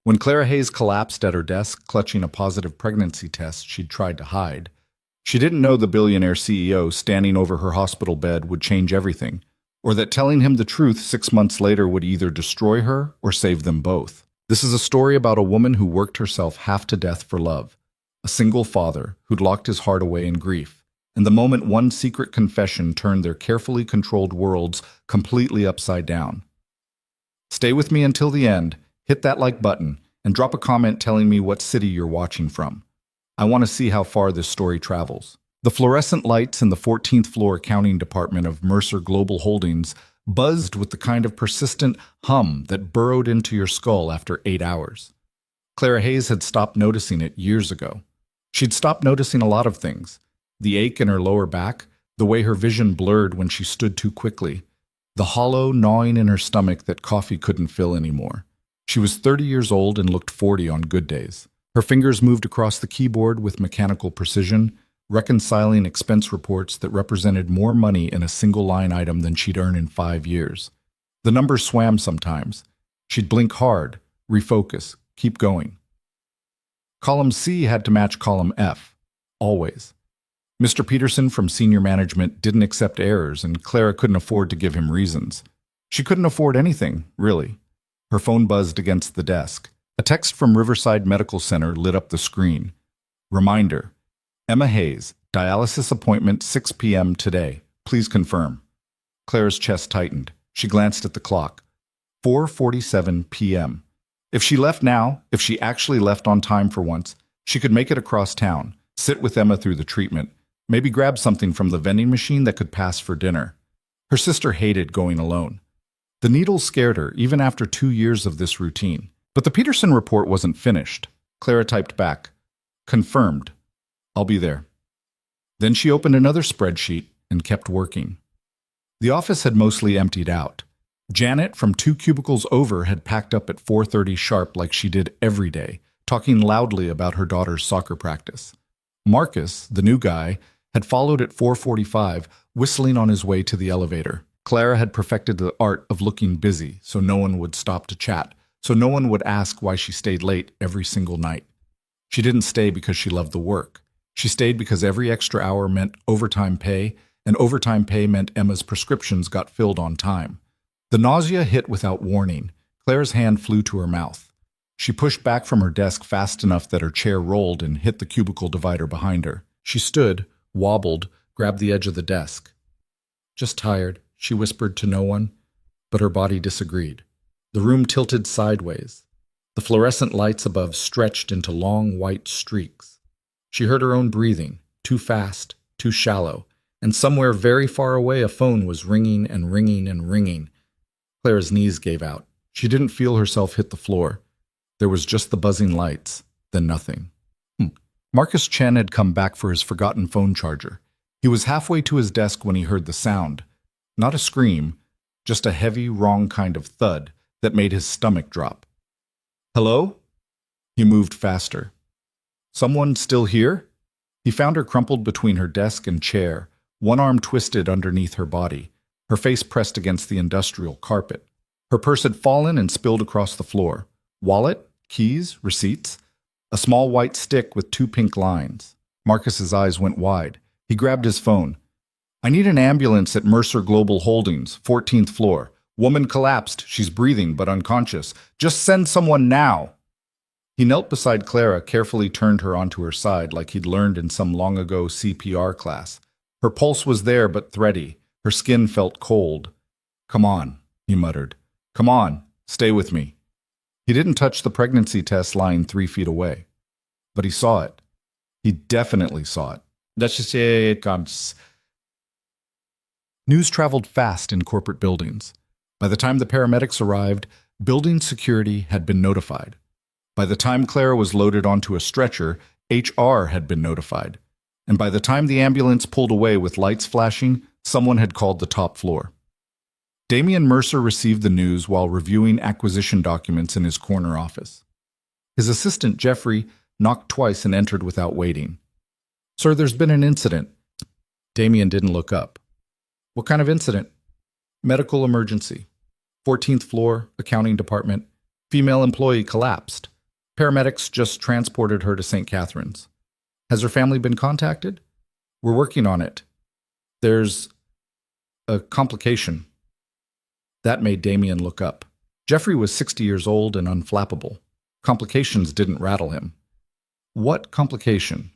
When Clara Hayes collapsed at her desk, clutching a positive pregnancy test she'd tried to hide, she didn't know the billionaire CEO standing over her hospital bed would change everything, or that telling him the truth 6 months later would either destroy her or save them both. This is a story about a woman who worked herself half to death for love, a single father who'd locked his heart away in grief, and the moment one secret confession turned their carefully controlled worlds completely upside down. Stay with me until the end, hit that like button, and drop a comment telling me what city you're watching from. I want to see how far this story travels. The fluorescent lights in the 14th floor accounting department of Mercer Global Holdings buzzed with the kind of persistent hum that burrowed into your skull after 8 hours. Clara Hayes had stopped noticing it years ago. She'd stopped noticing a lot of things: the ache in her lower back, the way her vision blurred when she stood too quickly, the hollow gnawing in her stomach that coffee couldn't fill anymore. She was 30 years old and looked 40 on good days. Her fingers moved across the keyboard with mechanical precision, reconciling expense reports that represented more money in a single line item than she'd earned in 5 years. The numbers swam sometimes. She'd blink hard, refocus, keep going. Column C had to match column F, always. Mr. Peterson from senior management didn't accept errors, and Clara couldn't afford to give him reasons. She couldn't afford anything, really. Her phone buzzed against the desk. A text from Riverside Medical Center lit up the screen. Reminder: Emma Hayes, dialysis appointment 6 p.m. today. Please confirm. Clara's chest tightened. She glanced at the clock. 4:47 p.m. If she left now, if she actually left on time for once, she could make it across town, sit with Emma through the treatment, maybe grab something from the vending machine that could pass for dinner. Her sister hated going alone. The needles scared her, even after 2 years of this routine. But the Peterson report wasn't finished. Clara typed back, "Confirmed. I'll be there." Then she opened another spreadsheet and kept working. The office had mostly emptied out. Janet, from 2 cubicles over, had packed up at 4:30 sharp like she did every day, talking loudly about her daughter's soccer practice. Marcus, the new guy, had followed at 4:45, whistling on his way to the elevator. Clara had perfected the art of looking busy so no one would stop to chat, so no one would ask why she stayed late every single night. She didn't stay because she loved the work. She stayed because every extra hour meant overtime pay, and overtime pay meant Emma's prescriptions got filled on time. The nausea hit without warning. Clara's hand flew to her mouth. She pushed back from her desk fast enough that her chair rolled and hit the cubicle divider behind her. She stood, wobbled, grabbed the edge of the desk. "Just tired," she whispered to no one, but her body disagreed. The room tilted sideways. The fluorescent lights above stretched into long white streaks. She heard her own breathing, too fast, too shallow, and somewhere very far away a phone was ringing and ringing and ringing. Clara's knees gave out. She didn't feel herself hit the floor. There was just the buzzing lights, then nothing. Marcus Chen had come back for his forgotten phone charger. He was halfway to his desk when he heard the sound. Not a scream, just a heavy, wrong kind of thud that made his stomach drop. "Hello?" He moved faster. "Someone still here?" He found her crumpled between her desk and chair, one arm twisted underneath her body, her face pressed against the industrial carpet. Her purse had fallen and spilled across the floor. Wallet, keys, receipts, a small white stick with 2 pink lines. Marcus's eyes went wide. He grabbed his phone. "I need an ambulance at Mercer Global Holdings, 14th floor. Woman collapsed. She's breathing but unconscious. Just send someone now." He knelt beside Clara, carefully turned her onto her side like he'd learned in some long ago CPR class. Her pulse was there but thready. Her skin felt cold. "Come on," he muttered. "Come on, stay with me." He didn't touch the pregnancy test lying 3 feet away. But he saw it. He definitely saw it. News traveled fast in corporate buildings. By the time the paramedics arrived, building security had been notified. By the time Clara was loaded onto a stretcher, HR had been notified. And by the time the ambulance pulled away with lights flashing, someone had called the top floor. Damian Mercer received the news while reviewing acquisition documents in his corner office. His assistant, Jeffrey, knocked twice and entered without waiting. "Sir, there's been an incident." Damian didn't look up. "What kind of incident?" "Medical emergency. 14th floor, accounting department. Female employee collapsed. Paramedics just transported her to St. Catherine's. Has her family been contacted? We're working on it. There's a complication. That made Damien look up. Jeffrey was 60 years old and unflappable. Complications didn't rattle him. What complication?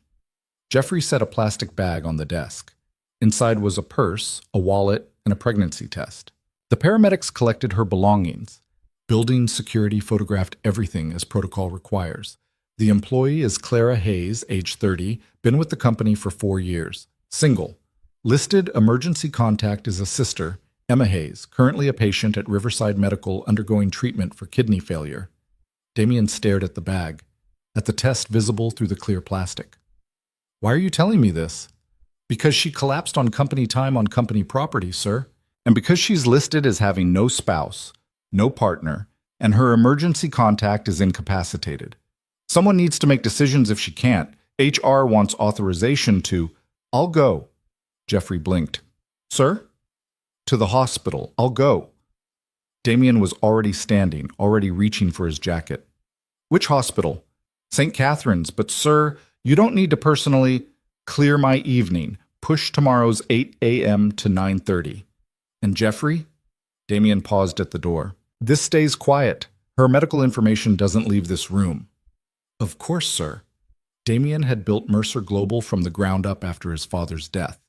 Jeffrey set a plastic bag on the desk. Inside was a purse, a wallet, and a pregnancy test. The paramedics collected her belongings. Building security photographed everything as protocol requires. The employee is Clara Hayes, age 30, been with the company for 4 years. Single. Listed emergency contact is a sister, Emma Hayes, currently a patient at Riverside Medical undergoing treatment for kidney failure. Damien stared at the bag, at the test visible through the clear plastic. Why are you telling me this? Because she collapsed on company time on company property, sir. And because she's listed as having no spouse, no partner, and her emergency contact is incapacitated. Someone needs to make decisions if she can't. HR wants authorization to... I'll go. Jeffrey blinked. Sir? To the hospital. I'll go. Damien was already standing, already reaching for his jacket. Which hospital? St. Catherine's, but sir, you don't need to personally clear my evening. Push tomorrow's 8 a.m. to 9:30. And Jeffrey? Damien paused at the door. This stays quiet. Her medical information doesn't leave this room. Of course, sir. Damien had built Mercer Global from the ground up after his father's death.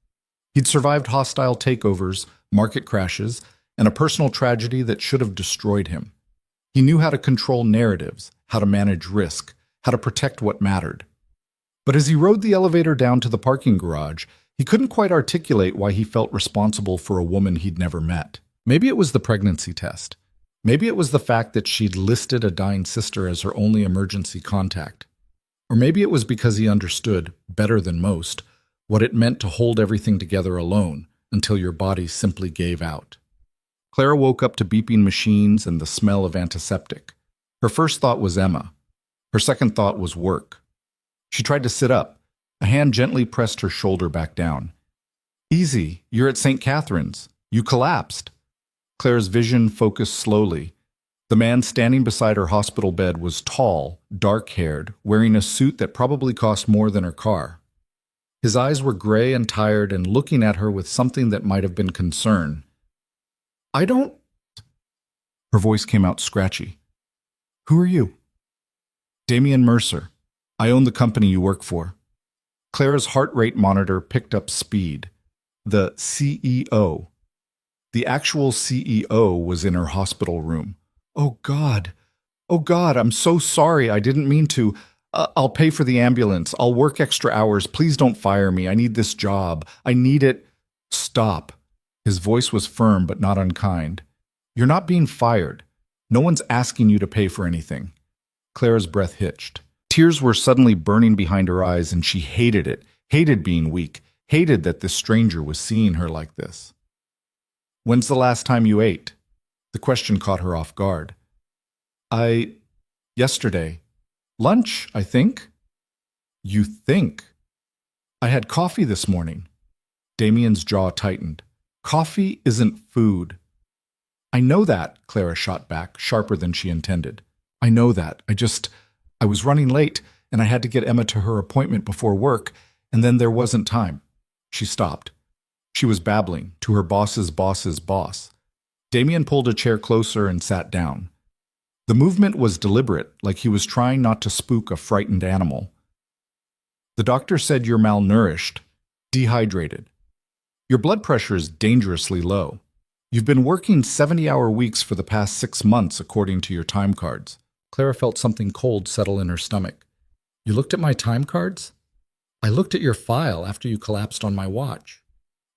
He'd survived hostile takeovers, market crashes, and a personal tragedy that should have destroyed him. He knew how to control narratives, how to manage risk, how to protect what mattered. But as he rode the elevator down to the parking garage, he couldn't quite articulate why he felt responsible for a woman he'd never met. Maybe it was the pregnancy test. Maybe it was the fact that she'd listed a dying sister as her only emergency contact. Or maybe it was because he understood, better than most, what it meant to hold everything together alone until your body simply gave out. Clara woke up to beeping machines and the smell of antiseptic. Her first thought was Emma. Her second thought was work. She tried to sit up. A hand gently pressed her shoulder back down. Easy, you're at St. Catherine's. You collapsed. Clara's vision focused slowly. The man standing beside her hospital bed was tall, dark-haired, wearing a suit that probably cost more than her car. His eyes were gray and tired and looking at her with something that might have been concern. I don't... Her voice came out scratchy. Who are you? Damien Mercer. I own the company you work for. Clara's heart rate monitor picked up speed. The CEO. The actual CEO was in her hospital room. Oh, God. Oh, God, I'm so sorry. I didn't mean to. I'll pay for the ambulance. I'll work extra hours. Please don't fire me. I need this job. I need it. Stop. His voice was firm but not unkind. You're not being fired. No one's asking you to pay for anything. Clara's breath hitched. Tears were suddenly burning behind her eyes, and she hated it, hated being weak, hated that this stranger was seeing her like this. When's the last time you ate? The question caught her off guard. Yesterday. Lunch, I think. You think? I had coffee this morning. Damien's jaw tightened. Coffee isn't food. I know that, Clara shot back, sharper than she intended. I know that. I was running late, and I had to get Emma to her appointment before work, and then there wasn't time. She stopped. She was babbling to her boss's boss's boss. Damien pulled a chair closer and sat down. The movement was deliberate, like he was trying not to spook a frightened animal. The doctor said you're malnourished, dehydrated. Your blood pressure is dangerously low. You've been working 70-hour weeks for the past 6 months, according to your time cards. Clara felt something cold settle in her stomach. You looked at my time cards? I looked at your file after you collapsed on my watch.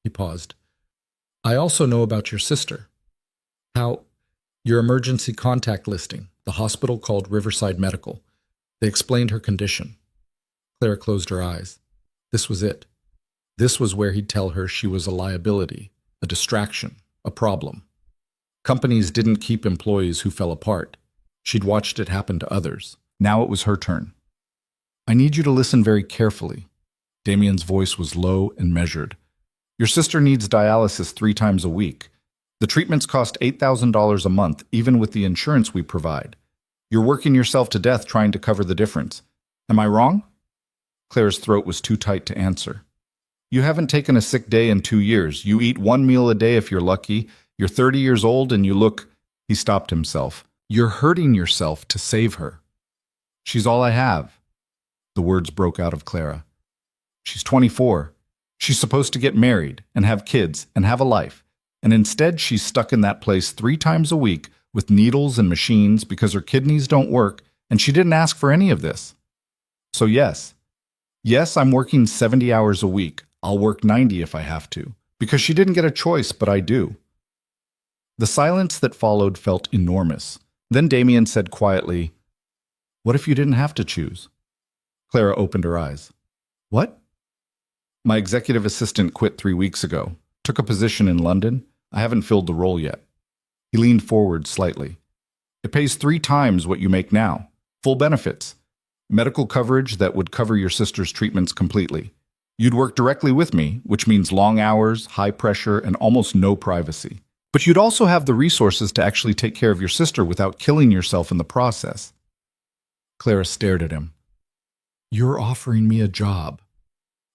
He paused. I also know about your sister. Your emergency contact listing. The hospital called Riverside Medical. They explained her condition. Clara closed her eyes. This was it. This was where he'd tell her she was a liability, a distraction, a problem. Companies didn't keep employees who fell apart. She'd watched it happen to others. Now it was her turn. I need you to listen very carefully. Damien's voice was low and measured. Your sister needs dialysis 3 times a week. The treatments cost $8,000 a month, even with the insurance we provide. You're working yourself to death trying to cover the difference. Am I wrong? Claire's throat was too tight to answer. You haven't taken a sick day in 2 years. You eat 1 meal a day if you're lucky. You're 30 years old and you look... He stopped himself. You're hurting yourself to save her. She's all I have. The words broke out of Clara. She's 24. She's supposed to get married and have kids and have a life. And instead she's stuck in that place 3 times a week with needles and machines because her kidneys don't work, and she didn't ask for any of this. So yes, I'm working 70 hours a week. I'll work 90 if I have to, because she didn't get a choice, but I do. The silence that followed felt enormous. Then Damien said quietly, What if you didn't have to choose? Clara opened her eyes. What? My executive assistant quit 3 weeks ago, took a position in London. I haven't filled the role yet. He leaned forward slightly. It pays 3 times what you make now. Full benefits. Medical coverage that would cover your sister's treatments completely. You'd work directly with me, which means long hours, high pressure, and almost no privacy. But you'd also have the resources to actually take care of your sister without killing yourself in the process. Clara stared at him. You're offering me a job.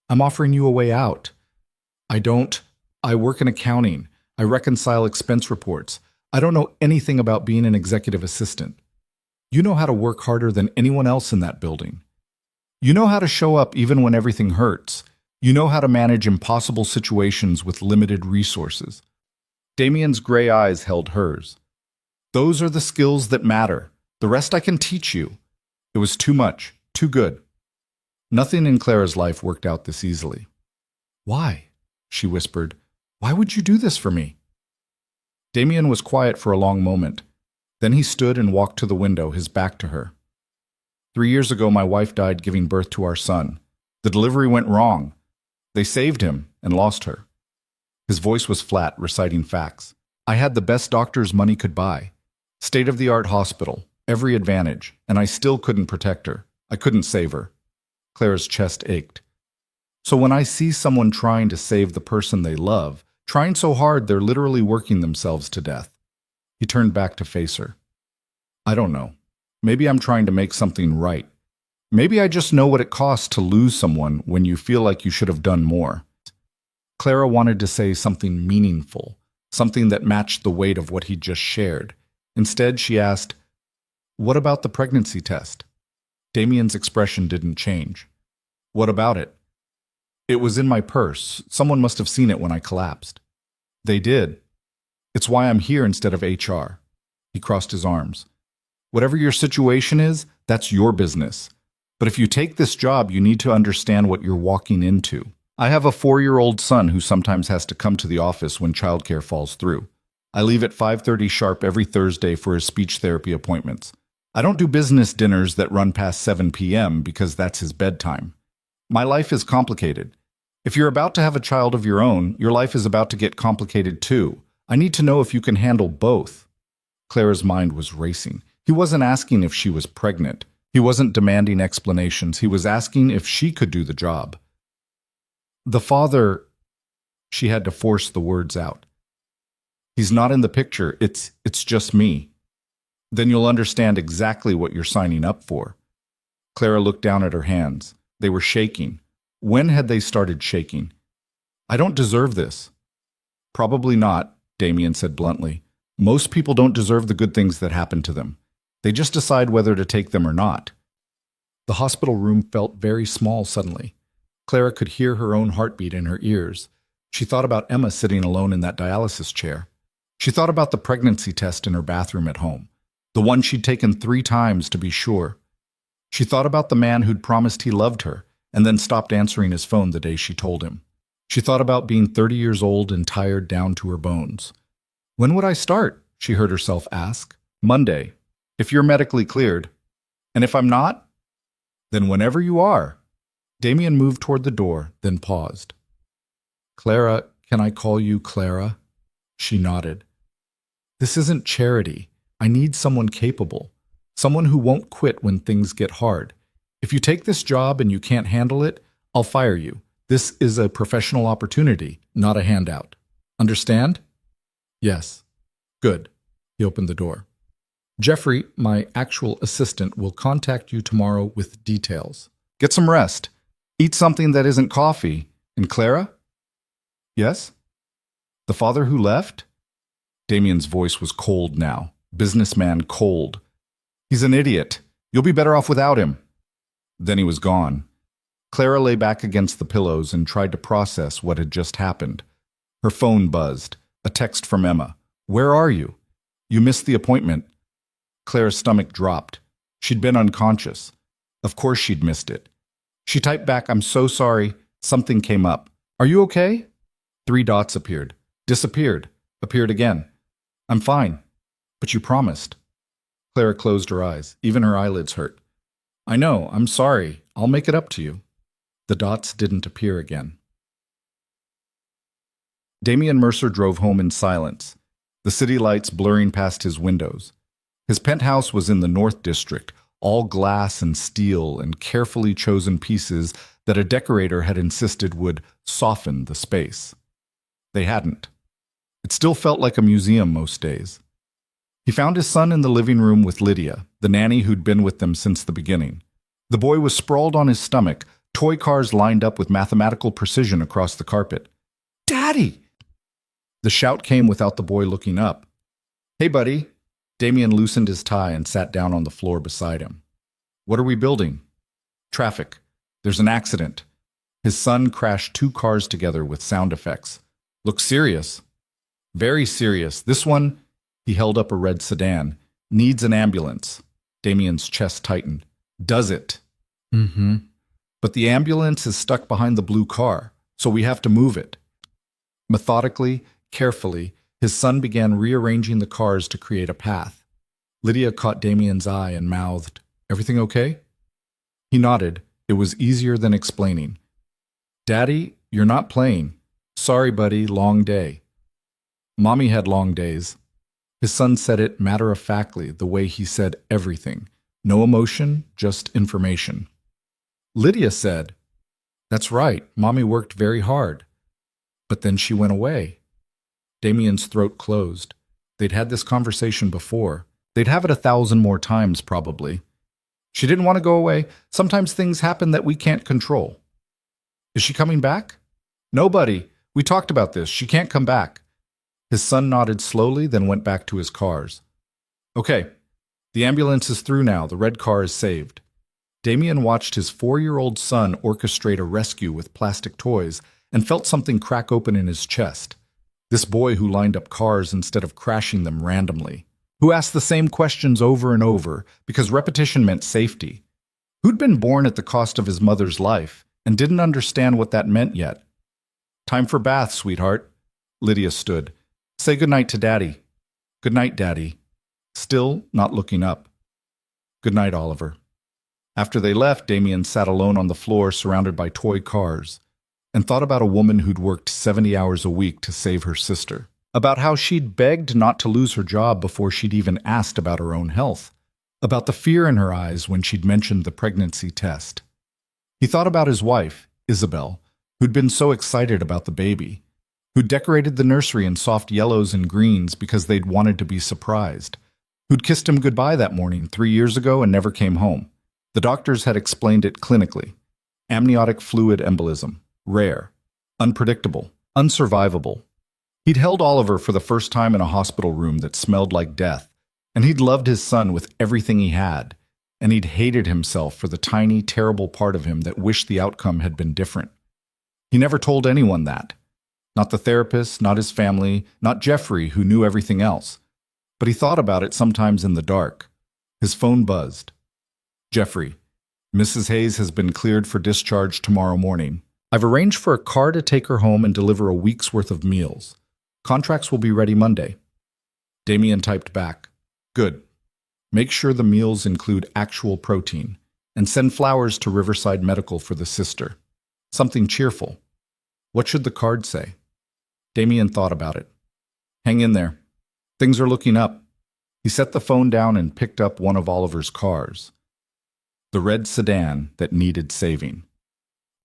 I'm offering you a way out. I work in accounting. I reconcile expense reports. I don't know anything about being an executive assistant. You know how to work harder than anyone else in that building. You know how to show up even when everything hurts. You know how to manage impossible situations with limited resources. Damien's gray eyes held hers. Those are the skills that matter. The rest I can teach you. It was too much, too good. Nothing in Clara's life worked out this easily. Why? She whispered. Why would you do this for me? Damien was quiet for a long moment. Then he stood and walked to the window, his back to her. 3 years ago, my wife died giving birth to our son. The delivery went wrong. They saved him and lost her. His voice was flat, reciting facts. I had the best doctors money could buy. State-of-the-art hospital, every advantage, and I still couldn't protect her. I couldn't save her. Clara's chest ached. So when I see someone trying to save the person they love, trying so hard they're literally working themselves to death. He turned back to face her. I don't know. Maybe I'm trying to make something right. Maybe I just know what it costs to lose someone when you feel like you should have done more. Clara wanted to say something meaningful, something that matched the weight of what he'd just shared. Instead, she asked, What about the pregnancy test? Damien's expression didn't change. What about it? It was in my purse. Someone must have seen it when I collapsed. They did. It's why I'm here instead of HR. He crossed his arms. Whatever your situation is, that's your business. But if you take this job, you need to understand what you're walking into. I have a 4-year-old son who sometimes has to come to the office when childcare falls through. I leave at 5:30 sharp every Thursday for his speech therapy appointments. I don't do business dinners that run past 7 p.m. because that's his bedtime. My life is complicated. If you're about to have a child of your own, your life is about to get complicated too. I need to know if you can handle both. Clara's mind was racing. He wasn't asking if she was pregnant. He wasn't demanding explanations. He was asking if she could do the job. The father... She had to force the words out. He's not in the picture. It's just me. Then you'll understand exactly what you're signing up for. Clara looked down at her hands. They were shaking. When had they started shaking? I don't deserve this. Probably not, Damien said bluntly. Most people don't deserve the good things that happen to them. They just decide whether to take them or not. The hospital room felt very small suddenly. Clara could hear her own heartbeat in her ears. She thought about Emma sitting alone in that dialysis chair. She thought about the pregnancy test in her bathroom at home, the one she'd taken 3 times to be sure. She thought about the man who'd promised he loved her and then stopped answering his phone the day she told him. She thought about being 30 years old and tired down to her bones. When would I start? She heard herself ask. Monday, if you're medically cleared. And if I'm not? Then whenever you are. Damien moved toward the door, then paused. Clara, can I call you Clara? She nodded. This isn't charity. I need someone capable. Someone who won't quit when things get hard. If you take this job and you can't handle it, I'll fire you. This is a professional opportunity, not a handout. Understand? Yes. Good. He opened the door. Jeffrey, my actual assistant, will contact you tomorrow with details. Get some rest. Eat something that isn't coffee. And Clara? Yes? The father who left? Damien's voice was cold now. Businessman cold. He's an idiot. You'll be better off without him. Then he was gone. Clara lay back against the pillows and tried to process what had just happened. Her phone buzzed. A text from Emma. Where are you? You missed the appointment. Clara's stomach dropped. She'd been unconscious. Of course she'd missed it. She typed back, I'm so sorry. Something came up. Are you okay? 3 dots appeared. Disappeared. Appeared again. I'm fine. But you promised. Clara closed her eyes. Even her eyelids hurt. I know. I'm sorry. I'll make it up to you. The dots didn't appear again. Damien Mercer drove home in silence, the city lights blurring past his windows. His penthouse was in the North District, all glass and steel and carefully chosen pieces that a decorator had insisted would soften the space. They hadn't. It still felt like a museum most days. He found his son in the living room with Lydia, the nanny who'd been with them since the beginning. The boy was sprawled on his stomach, toy cars lined up with mathematical precision across the carpet. Daddy! The shout came without the boy looking up. Hey, buddy. Damien loosened his tie and sat down on the floor beside him. What are we building? Traffic. There's an accident. His son crashed 2 cars together with sound effects. Looks serious. Very serious. This one, he held up a red sedan, needs an ambulance. Damien's chest tightened. Does it? Mm-hmm. But the ambulance is stuck behind the blue car, so we have to move it. Methodically, carefully, his son began rearranging the cars to create a path. Lydia caught Damien's eye and mouthed, Everything okay? He nodded. It was easier than explaining. Daddy, you're not playing. Sorry, buddy, long day. Mommy had long days. His son said it matter-of-factly, the way he said everything. No emotion, just information. Lydia said, That's right, Mommy worked very hard. But then she went away. Damien's throat closed. They'd had this conversation before. They'd have it 1,000 more times, probably. She didn't want to go away. Sometimes things happen that we can't control. Is she coming back? Nobody. We talked about this. She can't come back. His son nodded slowly, then went back to his cars. Okay. The ambulance is through now. The red car is saved. Damien watched his 4-year-old son orchestrate a rescue with plastic toys and felt something crack open in his chest. This boy who lined up cars instead of crashing them randomly, who asked the same questions over and over because repetition meant safety, who'd been born at the cost of his mother's life and didn't understand what that meant yet. Time for bath, sweetheart. Lydia stood. Say goodnight to Daddy. Good night, Daddy. Still not looking up. Good night, Oliver. After they left, Damien sat alone on the floor surrounded by toy cars and thought about a woman who'd worked 70 hours a week to save her sister, about how she'd begged not to lose her job before she'd even asked about her own health, about the fear in her eyes when she'd mentioned the pregnancy test. He thought about his wife, Isabel, who'd been so excited about the baby, who'd decorated the nursery in soft yellows and greens because they'd wanted to be surprised, who'd kissed him goodbye that morning 3 years ago and never came home. The doctors had explained it clinically. Amniotic fluid embolism. Rare. Unpredictable. Unsurvivable. He'd held Oliver for the first time in a hospital room that smelled like death, and he'd loved his son with everything he had, and he'd hated himself for the tiny, terrible part of him that wished the outcome had been different. He never told anyone that. Not the therapist, not his family, not Jeffrey, who knew everything else. But he thought about it sometimes in the dark. His phone buzzed. Jeffrey, Mrs. Hayes has been cleared for discharge tomorrow morning. I've arranged for a car to take her home and deliver a week's worth of meals. Contracts will be ready Monday. Damien typed back. Good. Make sure the meals include actual protein, and send flowers to Riverside Medical for the sister. Something cheerful. What should the card say? Damien thought about it. Hang in there. Things are looking up. He set the phone down and picked up one of Oliver's cars. The red sedan that needed saving.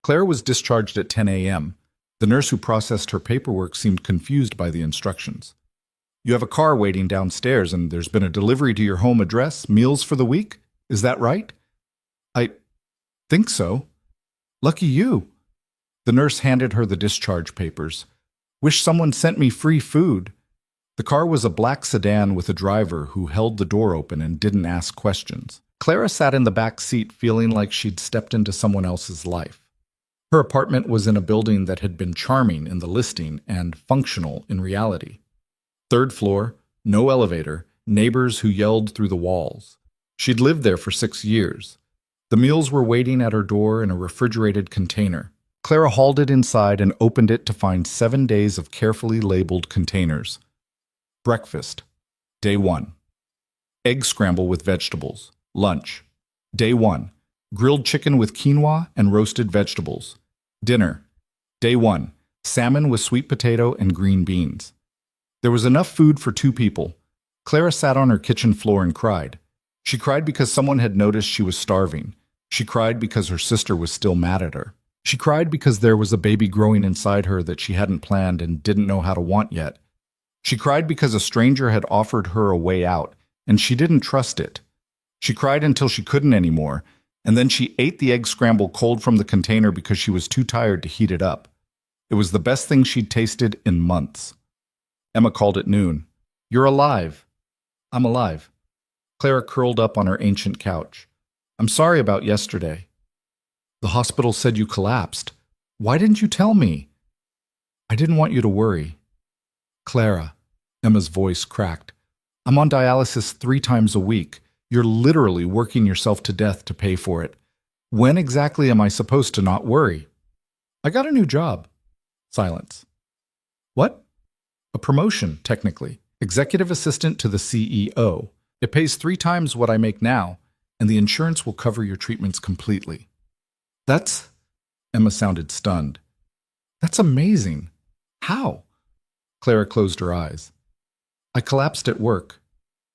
Claire was discharged at 10 a.m. The nurse who processed her paperwork seemed confused by the instructions. You have a car waiting downstairs and there's been a delivery to your home address, meals for the week. Is that right? I think so. Lucky you. The nurse handed her the discharge papers. Wish someone sent me free food. The car was a black sedan with a driver who held the door open and didn't ask questions. Clara sat in the back seat feeling like she'd stepped into someone else's life. Her apartment was in a building that had been charming in the listing and functional in reality. Third floor, no elevator, neighbors who yelled through the walls. She'd lived there for 6 years. The meals were waiting at her door in a refrigerated container. Clara hauled it inside and opened it to find 7 days of carefully labeled containers. Breakfast. Day 1. Egg scramble with vegetables. Lunch. Day 1. Grilled chicken with quinoa and roasted vegetables. Dinner. Day 1. Salmon with sweet potato and green beans. There was enough food for 2 people. Clara sat on her kitchen floor and cried. She cried because someone had noticed she was starving. She cried because her sister was still mad at her. She cried because there was a baby growing inside her that she hadn't planned and didn't know how to want yet. She cried because a stranger had offered her a way out, and she didn't trust it. She cried until she couldn't anymore, and then she ate the egg scramble cold from the container because she was too tired to heat it up. It was the best thing she'd tasted in months. Emma called at noon. You're alive. I'm alive. Clara curled up on her ancient couch. I'm sorry about yesterday. The hospital said you collapsed. Why didn't you tell me? I didn't want you to worry. Clara, Emma's voice cracked. I'm on dialysis 3 times a week. You're literally working yourself to death to pay for it. When exactly am I supposed to not worry? I got a new job. Silence. What? A promotion, technically. Executive assistant to the CEO. It pays 3 times what I make now, and the insurance will cover your treatments completely. That's... Emma sounded stunned. That's amazing. How? Clara closed her eyes. I collapsed at work.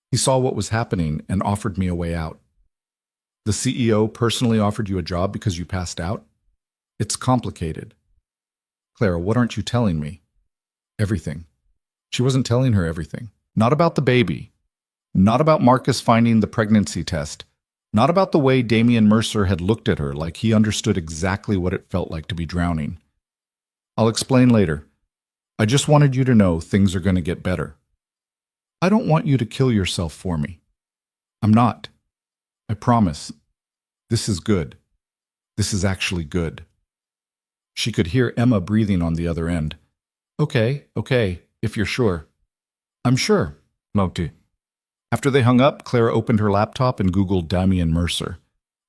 He saw what was happening and offered me a way out. The CEO personally offered you a job because you passed out? It's complicated. Clara, what aren't you telling me? Everything. She wasn't telling her everything. Not about the baby. Not about Marcus finding the pregnancy test. Not about the way Damian Mercer had looked at her like he understood exactly what it felt like to be drowning. I'll explain later. I just wanted you to know things are going to get better. I don't want you to kill yourself for me. I'm not. I promise. This is good. This is actually good. She could hear Emma breathing on the other end. Okay, if you're sure. I'm sure. Mokti. After they hung up, Clara opened her laptop and Googled Damian Mercer.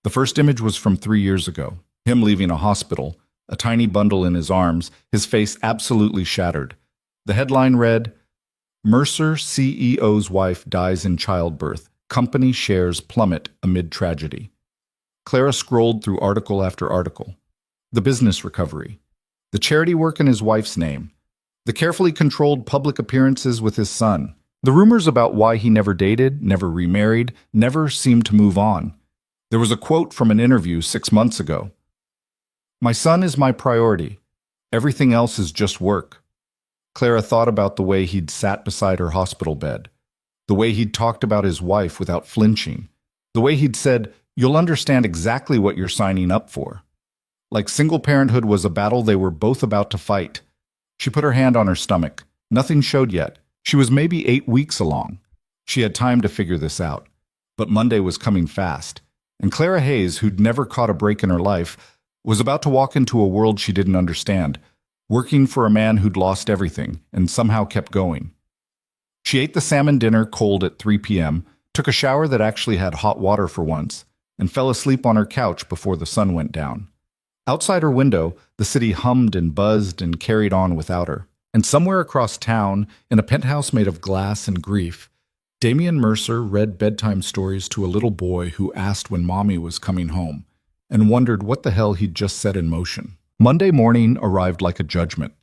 The first image was from 3 years ago. Him leaving a hospital, a tiny bundle in his arms, his face absolutely shattered. The headline read, Mercer CEO's wife dies in childbirth. Company shares plummet amid tragedy. Clara scrolled through article after article. The business recovery. The charity work in his wife's name. The carefully controlled public appearances with his son. The rumors about why he never dated, never remarried, never seemed to move on. There was a quote from an interview 6 months ago. My son is my priority. Everything else is just work. Clara thought about the way he'd sat beside her hospital bed, the way he'd talked about his wife without flinching, the way he'd said, you'll understand exactly what you're signing up for. Like single parenthood was a battle they were both about to fight. She put her hand on her stomach. Nothing showed yet. She was maybe 8 weeks along. She had time to figure this out. But Monday was coming fast, and Clara Hayes, who'd never caught a break in her life, was about to walk into a world she didn't understand, working for a man who'd lost everything and somehow kept going. She ate the salmon dinner cold at 3 p.m., took a shower that actually had hot water for once, and fell asleep on her couch before the sun went down. Outside her window, the city hummed and buzzed and carried on without her. And somewhere across town, in a penthouse made of glass and grief, Damian Mercer read bedtime stories to a little boy who asked when Mommy was coming home, and wondered what the hell he'd just set in motion. Monday morning arrived like a judgment.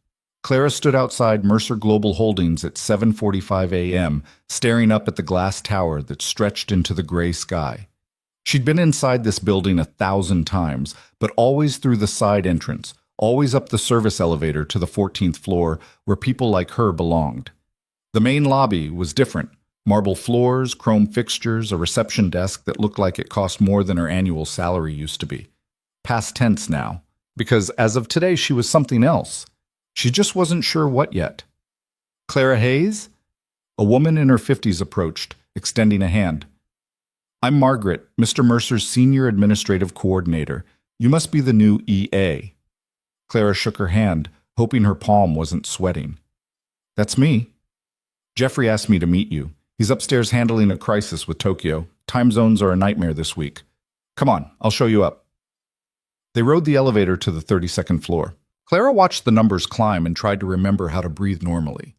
Clara stood outside Mercer Global Holdings at 7:45 a.m., staring up at the glass tower that stretched into the gray sky. She'd been inside this building 1,000 times, but always through the side entrance, always up the service elevator to the 14th floor where people like her belonged. The main lobby was different. Marble floors, chrome fixtures, a reception desk that looked like it cost more than her annual salary used to be. Past tense now, because as of today she was something else. She just wasn't sure what yet. Clara Hayes? A woman in her 50s approached, extending a hand. I'm Margaret, Mr. Mercer's senior administrative coordinator. You must be the new EA. Clara shook her hand, hoping her palm wasn't sweating. That's me. Jeffrey asked me to meet you. He's upstairs handling a crisis with Tokyo. Time zones are a nightmare this week. Come on, I'll show you up. They rode the elevator to the 32nd floor. Clara watched the numbers climb and tried to remember how to breathe normally.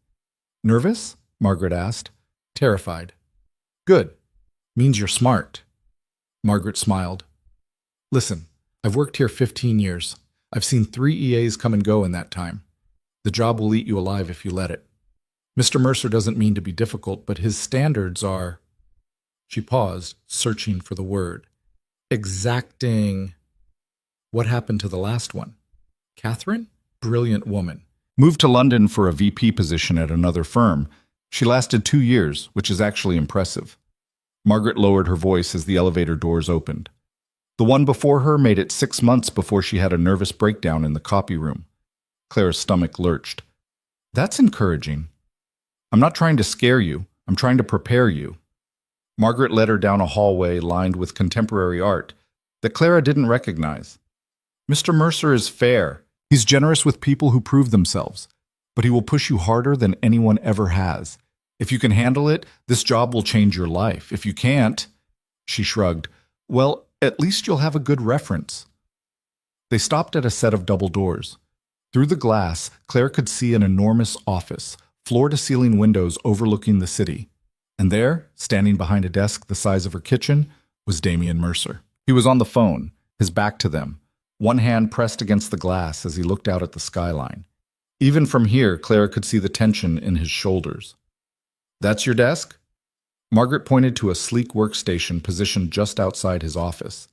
Nervous? Margaret asked. Terrified. Good. Means you're smart. Margaret smiled. Listen, I've worked here 15 years. I've seen 3 EAs come and go in that time. The job will eat you alive if you let it. Mr. Mercer doesn't mean to be difficult, but his standards are... She paused, searching for the word. Exacting. What happened to the last one? Catherine? Brilliant woman. Moved to London for a VP position at another firm. She lasted 2 years, which is actually impressive. Margaret lowered her voice as the elevator doors opened. The one before her made it 6 months before she had a nervous breakdown in the copy room. Clara's stomach lurched. That's encouraging. I'm not trying to scare you. I'm trying to prepare you. Margaret led her down a hallway lined with contemporary art that Clara didn't recognize. Mr. Mercer is fair. He's generous with people who prove themselves, but he will push you harder than anyone ever has. If you can handle it, this job will change your life. If you can't, she shrugged, well, at least you'll have a good reference. They stopped at a set of double doors. Through the glass, Claire could see an enormous office, floor-to-ceiling windows overlooking the city. And there, standing behind a desk the size of her kitchen, was Damien Mercer. He was on the phone, his back to them, one hand pressed against the glass as he looked out at the skyline. Even from here, Clara could see the tension in his shoulders. That's your desk? Margaret pointed to a sleek workstation positioned just outside his office.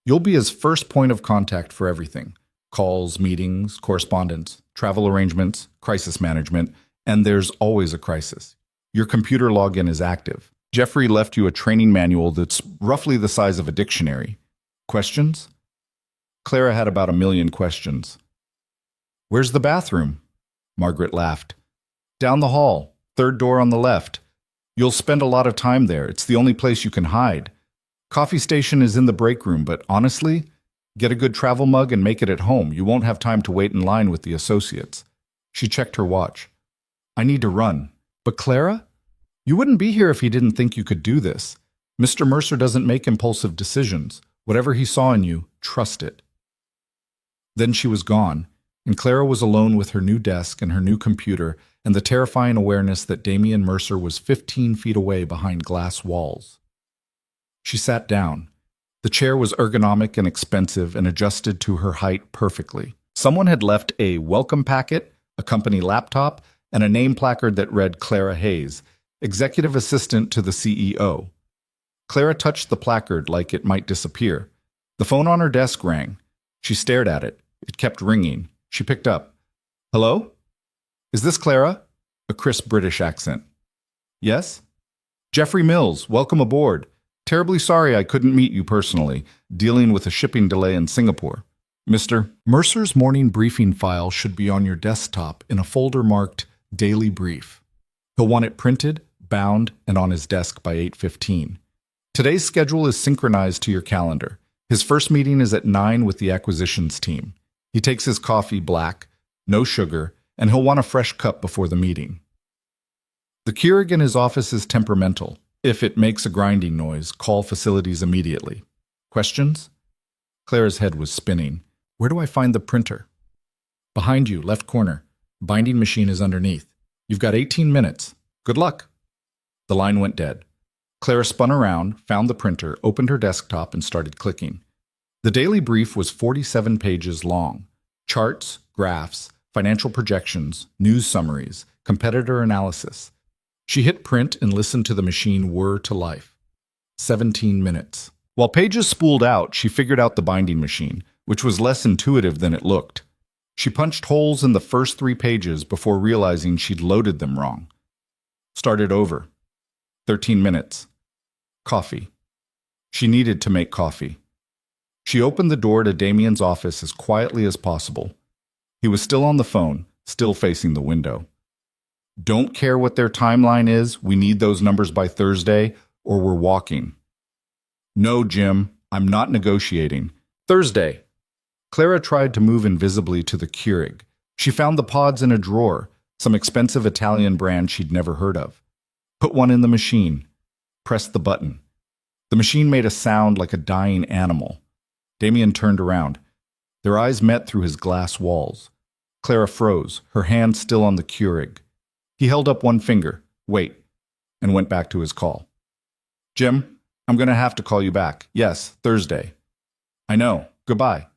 You'll be his first point of contact for everything. Calls, meetings, correspondence, travel arrangements, crisis management, and there's always a crisis. Your computer login is active. Jeffrey left you a training manual that's roughly the size of a dictionary. Questions? Clara had about 1 million questions. Where's the bathroom? Margaret laughed. Down the hall, 3rd door on the left. You'll spend a lot of time there. It's the only place you can hide. Coffee station is in the break room, but honestly, get a good travel mug and make it at home. You won't have time to wait in line with the associates. She checked her watch. I need to run. But Clara? You wouldn't be here if he didn't think you could do this. Mr. Mercer doesn't make impulsive decisions. Whatever he saw in you, trust it. Then she was gone, and Clara was alone with her new desk and her new computer and the terrifying awareness that Damien Mercer was 15 feet away behind glass walls. She sat down. The chair was ergonomic and expensive and adjusted to her height perfectly. Someone had left a welcome packet, a company laptop, and a name placard that read Clara Hayes, executive assistant to the CEO. Clara touched the placard like it might disappear. The phone on her desk rang. She stared at it. It kept ringing. She picked up. Hello? Is this Clara? A crisp British accent. Yes? Jeffrey Mills, welcome aboard. Terribly sorry I couldn't meet you personally, dealing with a shipping delay in Singapore. Mr. Mercer's morning briefing file should be on your desktop in a folder marked Daily Brief. He'll want it printed, bound, and on his desk by 8:15. Today's schedule is synchronized to your calendar. His first meeting is at 9 with the acquisitions team. He takes his coffee black, no sugar, and he'll want a fresh cup before the meeting. The Keurig in his office is temperamental. If it makes a grinding noise, call facilities immediately. Questions? Clara's head was spinning. Where do I find the printer? Behind you, left corner. Binding machine is underneath. You've got 18 minutes. Good luck. The line went dead. Clara spun around, found the printer, opened her desktop, and started clicking. The daily brief was 47 pages long. Charts, graphs, financial projections, news summaries, competitor analysis. She hit print and listened to the machine whir to life. 17 minutes. While pages spooled out, she figured out the binding machine, which was less intuitive than it looked. She punched holes in the first 3 pages before realizing she'd loaded them wrong. Started over. 13 minutes. Coffee. She needed to make coffee. She opened the door to Damien's office as quietly as possible. He was still on the phone, still facing the window. Don't care what their timeline is, we need those numbers by Thursday, or we're walking. No, Jim, I'm not negotiating. Thursday. Clara tried to move invisibly to the Keurig. She found the pods in a drawer, some expensive Italian brand she'd never heard of. Put one in the machine. Pressed the button. The machine made a sound like a dying animal. Damien turned around. Their eyes met through his glass walls. Clara froze, her hand still on the Keurig. He held up one finger, wait, and went back to his call. Jim, I'm going to have to call you back. Yes, Thursday. I know. Goodbye.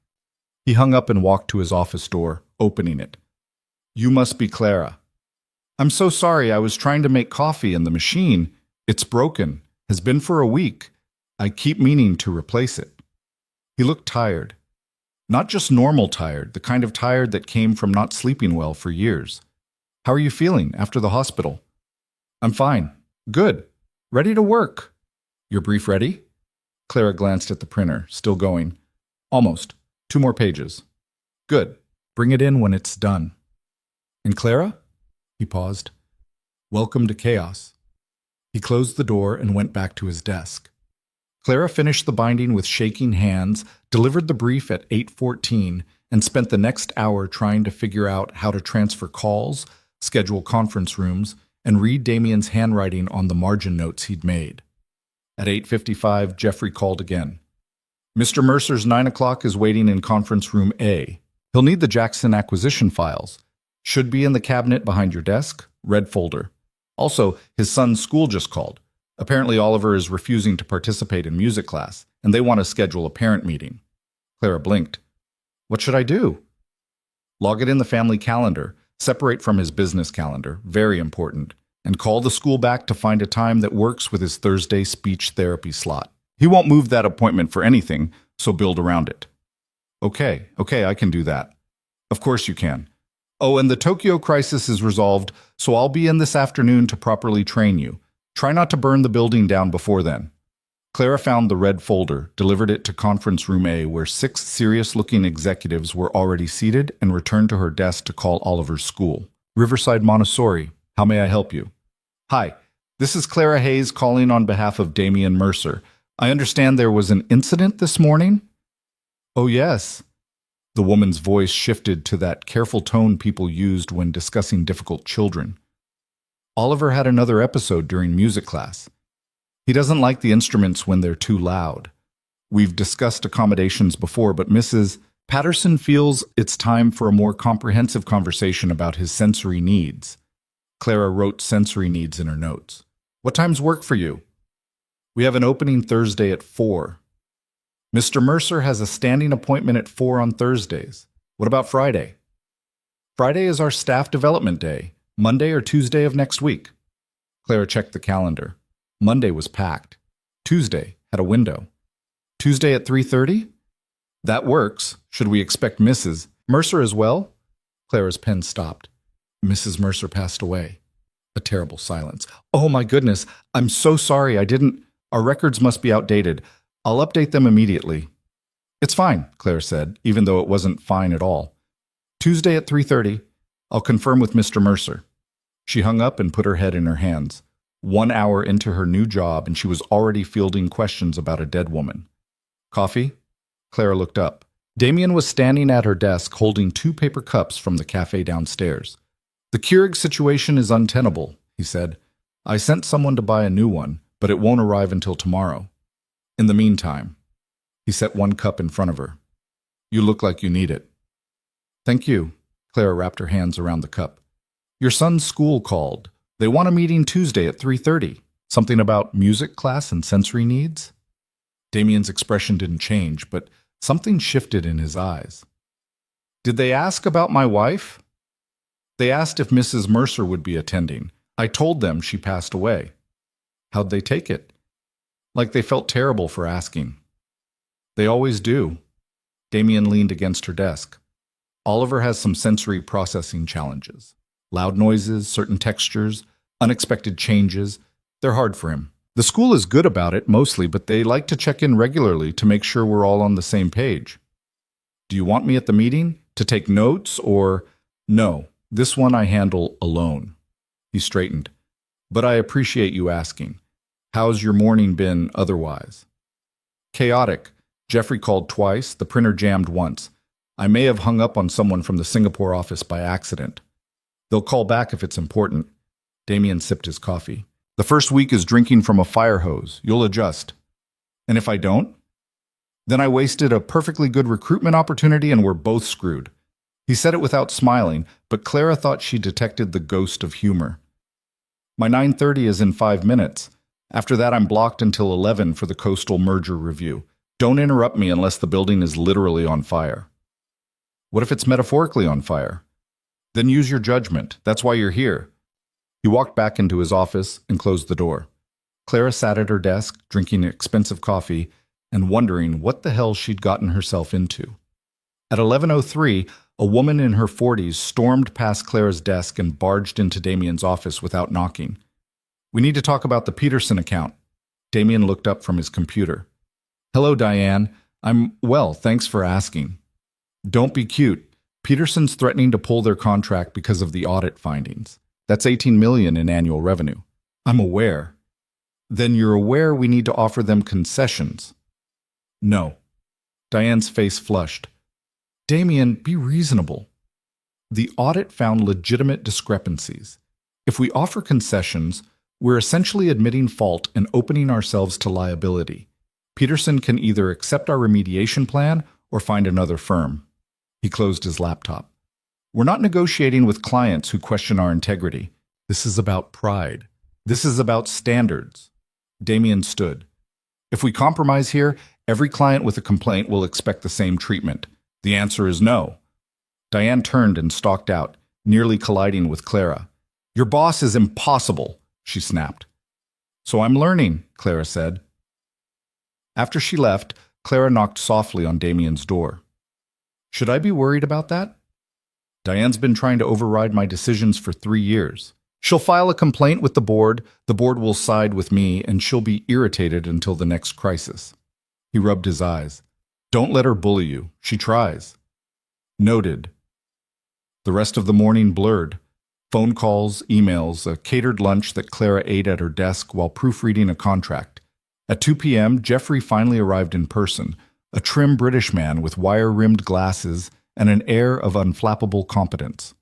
He hung up and walked to his office door, opening it. You must be Clara. I'm so sorry. I was trying to make coffee and the machine, it's broken, has been for a week. I keep meaning to replace it. He looked tired. Not just normal tired, the kind of tired that came from not sleeping well for years. How are you feeling after the hospital? I'm fine. Good. Ready to work. Your brief ready? Clara glanced at the printer, still going. Almost. 2 more pages. Good. Bring it in when it's done. And Clara? He paused. Welcome to chaos. He closed the door and went back to his desk. Clara finished the binding with shaking hands, delivered the brief at 8:14, and spent the next hour trying to figure out how to transfer calls, schedule conference rooms, and read Damien's handwriting on the margin notes he'd made. At 8:55, Jeffrey called again. Mr. Mercer's 9 o'clock is waiting in conference room A. He'll need the Jackson acquisition files. Should be in the cabinet behind your desk, red folder. Also, his son's school just called. Apparently Oliver is refusing to participate in music class, and they want to schedule a parent meeting. Clara blinked. What should I do? Log it in the family calendar, separate from his business calendar, very important, and call the school back to find a time that works with his Thursday speech therapy slot. He won't move that appointment for anything, so build around it. Okay, I can do that. Of course you can. Oh, and the Tokyo crisis is resolved, so I'll be in this afternoon to properly train you. Try not to burn the building down before then. Clara found the red folder, delivered it to conference room A, where 6 serious-looking executives were already seated, and returned to her desk to call Oliver's school. Riverside Montessori, how may I help you? Hi, this is Clara Hayes calling on behalf of Damien Mercer. I understand there was an incident this morning? Oh, yes. The woman's voice shifted to that careful tone people used when discussing difficult children. Oliver had another episode during music class. He doesn't like the instruments when they're too loud. We've discussed accommodations before, but Mrs. Patterson feels it's time for a more comprehensive conversation about his sensory needs. Clara wrote sensory needs in her notes. What times work for you? We have an opening Thursday at 4. Mr. Mercer has a standing appointment at 4 on Thursdays. What about Friday? Friday is our staff development day. Monday or Tuesday of next week. Clara checked the calendar. Monday was packed. Tuesday had a window. Tuesday at 3:30? That works. Should we expect Mrs. Mercer as well? Clara's pen stopped. Mrs. Mercer passed away. A terrible silence. Oh my goodness, I'm so sorry. Our records must be outdated. I'll update them immediately. It's fine, Claire said, even though it wasn't fine at all. Tuesday at 3:30. I'll confirm with Mr. Mercer. She hung up and put her head in her hands. 1 hour into her new job, and she was already fielding questions about a dead woman. Coffee? Clara looked up. Damien was standing at her desk holding 2 paper cups from the cafe downstairs. The Keurig situation is untenable, he said. I sent someone to buy a new one, but it won't arrive until tomorrow. In the meantime, he set 1 cup in front of her. You look like you need it. Thank you. Clara wrapped her hands around the cup. Your son's school called. They want a meeting Tuesday at 3:30. Something about music class and sensory needs? Damien's expression didn't change, but something shifted in his eyes. Did they ask about my wife? They asked if Mrs. Mercer would be attending. I told them she passed away. How'd they take it? Like they felt terrible for asking. They always do. Damien leaned against her desk. Oliver has some sensory processing challenges. Loud noises, certain textures, Unexpected changes, they're hard for him. The school is good about it, mostly, but they like to check in regularly to make sure we're all on the same page. Do you want me at the meeting? To take notes, or... No, this one I handle alone. He straightened. But I appreciate you asking. How's your morning been otherwise? Chaotic. Jeffrey called twice, the printer jammed once. I may have hung up on someone from the Singapore office by accident. They'll call back if it's important. Damien sipped his coffee. The first week is drinking from a fire hose. You'll adjust. And if I don't? Then I wasted a perfectly good recruitment opportunity and we're both screwed. He said it without smiling, but Clara thought she detected the ghost of humor. My 9:30 is in 5 minutes. After that, I'm blocked until 11 for the coastal merger review. Don't interrupt me unless the building is literally on fire. What if it's metaphorically on fire? Then use your judgment. That's why you're here. He walked back into his office and closed the door. Clara sat at her desk, drinking expensive coffee and wondering what the hell she'd gotten herself into. At 11:03, a woman in her 40s stormed past Clara's desk and barged into Damien's office without knocking. We need to talk about the Peterson account. Damien looked up from his computer. Hello, Diane. I'm well, thanks for asking. Don't be cute. Peterson's threatening to pull their contract because of the audit findings. That's $18 million in annual revenue. I'm aware. Then you're aware we need to offer them concessions. No. Diane's face flushed. Damien, be reasonable. The audit found legitimate discrepancies. If we offer concessions, we're essentially admitting fault and opening ourselves to liability. Peterson can either accept our remediation plan or find another firm. He closed his laptop. We're not negotiating with clients who question our integrity. This is about pride. This is about standards. Damien stood. If we compromise here, every client with a complaint will expect the same treatment. The answer is no. Diane turned and stalked out, nearly colliding with Clara. Your boss is impossible, she snapped. So I'm learning, Clara said. After she left, Clara knocked softly on Damien's door. Should I be worried about that? Diane's been trying to override my decisions for 3 years. She'll file a complaint with the board will side with me, and she'll be irritated until the next crisis. He rubbed his eyes. Don't let her bully you. She tries. Noted. The rest of the morning blurred. Phone calls, emails, a catered lunch that Clara ate at her desk while proofreading a contract. At 2 p.m., Jeffrey finally arrived in person, a trim British man with wire-rimmed glasses and an air of unflappable competence.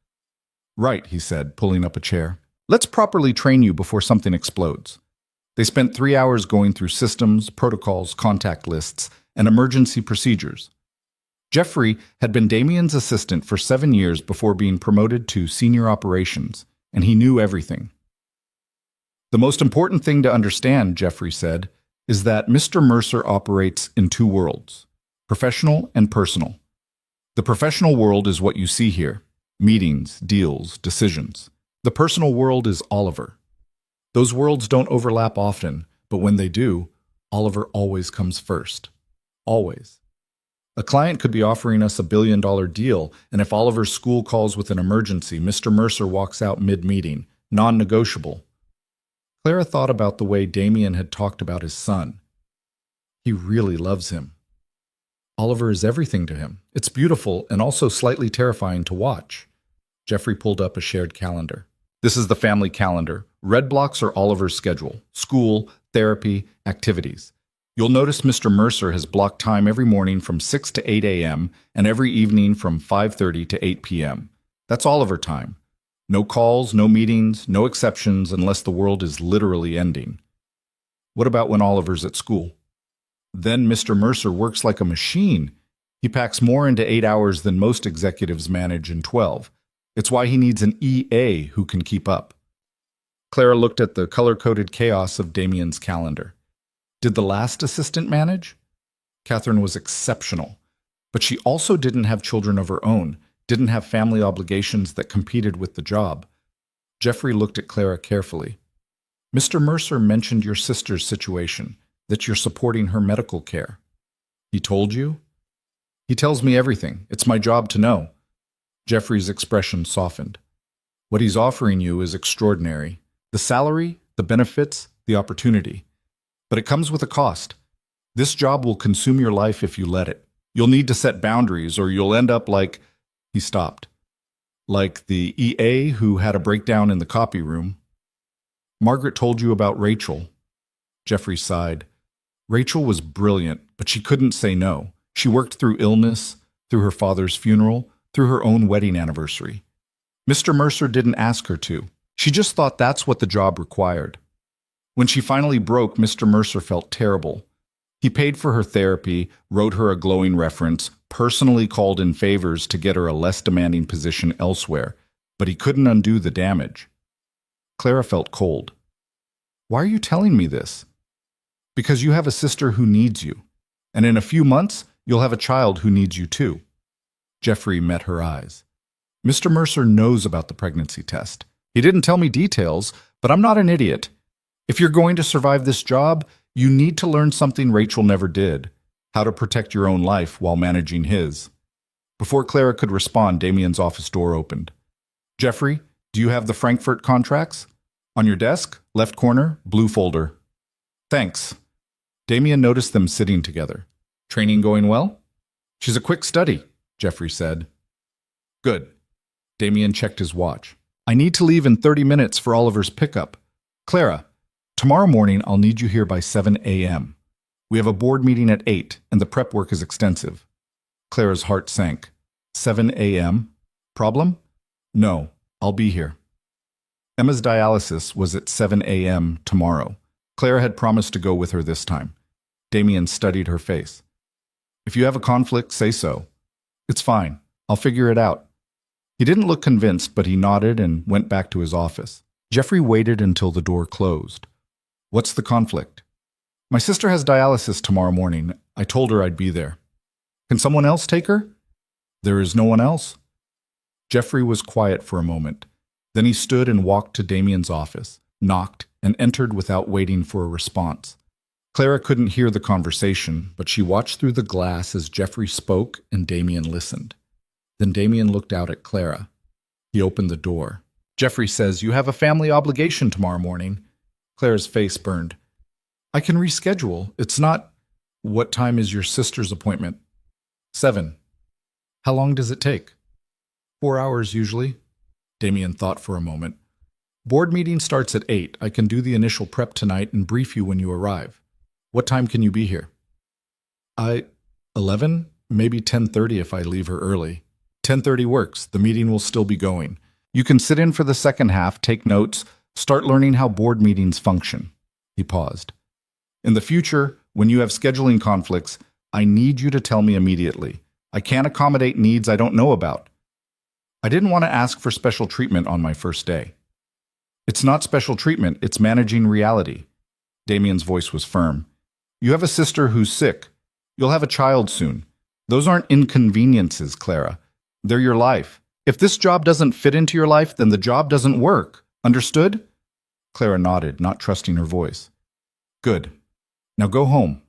Right, he said, pulling up a chair. Let's properly train you before something explodes. They spent 3 hours going through systems, protocols, contact lists, and emergency procedures. Jeffrey had been Damien's assistant for 7 years before being promoted to senior operations, and he knew everything. The most important thing to understand, Jeffrey said, is that Mr. Mercer operates in 2 worlds, professional and personal. The professional world is what you see here, meetings, deals, decisions. The personal world is Oliver. Those worlds don't overlap often, but when they do, Oliver always comes first. Always. A client could be offering us $1 billion deal, and if Oliver's school calls with an emergency, Mr. Mercer walks out mid-meeting, non-negotiable. Clara thought about the way Damien had talked about his son. He really loves him. Oliver is everything to him. It's beautiful and also slightly terrifying to watch. Jeffrey pulled up a shared calendar. This is the family calendar. Red blocks are Oliver's schedule. School, therapy, activities. You'll notice Mr. Mercer has blocked time every morning from 6 to 8 a.m. and every evening from 5:30 to 8 p.m. That's Oliver time. No calls, no meetings, no exceptions unless the world is literally ending. What about when Oliver's at school? Then Mr. Mercer works like a machine. He packs more into 8 hours than most executives manage in 12. It's why he needs an EA who can keep up. Clara looked at the color-coded chaos of Damien's calendar. Did the last assistant manage? Catherine was exceptional, but she also didn't have children of her own, didn't have family obligations that competed with the job. Jeffrey looked at Clara carefully. Mr. Mercer mentioned your sister's situation, that you're supporting her medical care. He told you? He tells me everything. It's my job to know. Jeffrey's expression softened. What he's offering you is extraordinary. The salary, the benefits, the opportunity. But it comes with a cost. This job will consume your life if you let it. You'll need to set boundaries or you'll end up like... He stopped. Like the EA who had a breakdown in the copy room. Margaret told you about Rachel. Jeffrey sighed. Rachel was brilliant, but she couldn't say no. She worked through illness, through her father's funeral, through her own wedding anniversary. Mr. Mercer didn't ask her to. She just thought that's what the job required. When she finally broke, Mr. Mercer felt terrible. He paid for her therapy, wrote her a glowing reference, personally called in favors to get her a less demanding position elsewhere, but he couldn't undo the damage. Clara felt cold. Why are you telling me this? Because you have a sister who needs you, and in a few months, you'll have a child who needs you too. Jeffrey met her eyes. Mr. Mercer knows about the pregnancy test. He didn't tell me details, but I'm not an idiot. If you're going to survive this job, you need to learn something Rachel never did, how to protect your own life while managing his. Before Clara could respond, Damien's office door opened. Jeffrey, do you have the Frankfurt contracts? On your desk, left corner, blue folder. Thanks. Damien noticed them sitting together. Training going well? She's a quick study, Jeffrey said. Good. Damien checked his watch. I need to leave in 30 minutes for Oliver's pickup. Clara, tomorrow morning I'll need you here by 7 a.m. We have a board meeting at 8, and the prep work is extensive. Clara's heart sank. 7 a.m.? Problem? No, I'll be here. Emma's dialysis was at 7 a.m. tomorrow. Clara had promised to go with her this time. Damien studied her face. If you have a conflict, say so. It's fine. I'll figure it out. He didn't look convinced, but he nodded and went back to his office. Jeffrey waited until the door closed. What's the conflict? My sister has dialysis tomorrow morning. I told her I'd be there. Can someone else take her? There is no one else. Jeffrey was quiet for a moment. Then he stood and walked to Damien's office, knocked, and entered without waiting for a response. Clara couldn't hear the conversation, but she watched through the glass as Jeffrey spoke and Damien listened. Then Damien looked out at Clara. He opened the door. Jeffrey says, you have a family obligation tomorrow morning. Clara's face burned. I can reschedule. It's not... What time is your sister's appointment? 7. How long does it take? 4 hours usually. Damien thought for a moment. Board meeting starts at 8. I can do the initial prep tonight and brief you when you arrive. What time can you be here? 11? Maybe 10:30 if I leave her early. 10:30 works. The meeting will still be going. You can sit in for the second half, take notes, start learning how board meetings function. He paused. In the future, when you have scheduling conflicts, I need you to tell me immediately. I can't accommodate needs I don't know about. I didn't want to ask for special treatment on my first day. It's not special treatment, it's managing reality. Damien's voice was firm. You have a sister who's sick. You'll have a child soon. Those aren't inconveniences, Clara. They're your life. If this job doesn't fit into your life, then the job doesn't work. Understood? Clara nodded, not trusting her voice. Good. Now go home.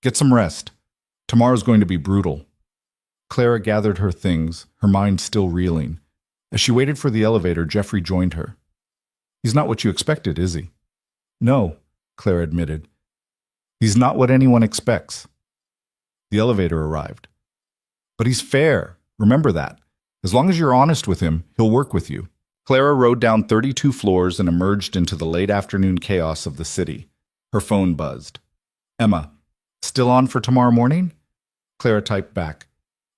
Get some rest. Tomorrow's going to be brutal. Clara gathered her things, her mind still reeling. As she waited for the elevator, Jeffrey joined her. He's not what you expected, is he? No, Clara admitted. He's not what anyone expects. The elevator arrived. But he's fair. Remember that. As long as you're honest with him, he'll work with you. Clara rode down 32 floors and emerged into the late afternoon chaos of the city. Her phone buzzed. Emma, still on for tomorrow morning? Clara typed back.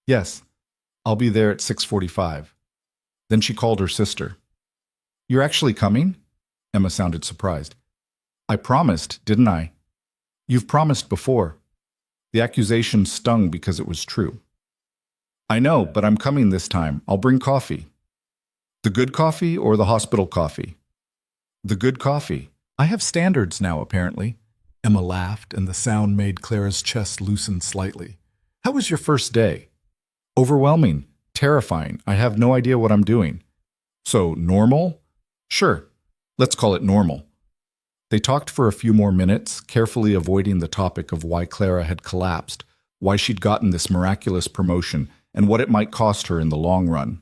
Yes, I'll be there at 6:45. Then she called her sister. You're actually coming? Emma sounded surprised. I promised, didn't I? You've promised before. The accusation stung because it was true. I know, but I'm coming this time. I'll bring coffee. The good coffee or the hospital coffee? The good coffee. I have standards now, apparently. Emma laughed, and the sound made Clara's chest loosen slightly. How was your first day? Overwhelming. Terrifying. I have no idea what I'm doing. So, normal? Sure. Let's call it normal. They talked for a few more minutes, carefully avoiding the topic of why Clara had collapsed, why she'd gotten this miraculous promotion, and what it might cost her in the long run.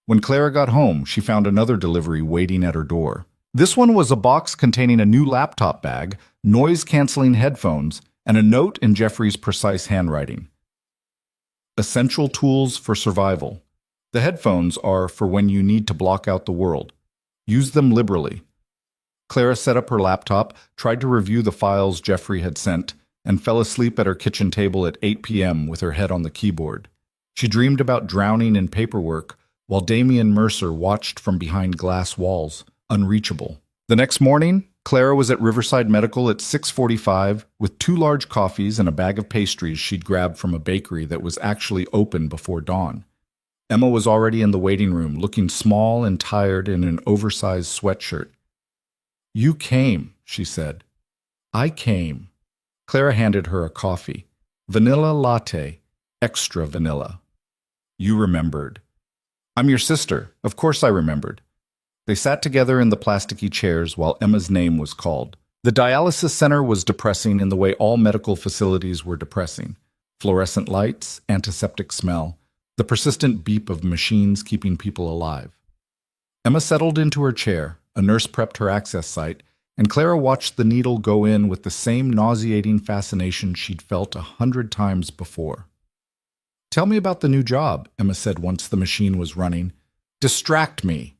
When Clara got home, she found another delivery waiting at her door. This one was a box containing a new laptop bag, noise-canceling headphones, and a note in Jeffrey's precise handwriting. Essential tools for survival. The headphones are for when you need to block out the world. Use them liberally. Clara set up her laptop, tried to review the files Jeffrey had sent, and fell asleep at her kitchen table at 8 p.m. with her head on the keyboard. She dreamed about drowning in paperwork while Damian Mercer watched from behind glass walls, unreachable. The next morning, Clara was at Riverside Medical at 6:45 with 2 large coffees and a bag of pastries she'd grabbed from a bakery that was actually open before dawn. Emma was already in the waiting room, looking small and tired in an oversized sweatshirt. "You came," she said. "I came." Clara handed her a coffee. "Vanilla latte, extra vanilla." "You remembered." "I'm your sister. Of course I remembered." They sat together in the plasticky chairs while Emma's name was called. The dialysis center was depressing in the way all medical facilities were depressing. Fluorescent lights, antiseptic smell, the persistent beep of machines keeping people alive. Emma settled into her chair, a nurse prepped her access site, and Clara watched the needle go in with the same nauseating fascination she'd felt 100 times before. "Tell me about the new job," Emma said once the machine was running. "Distract me."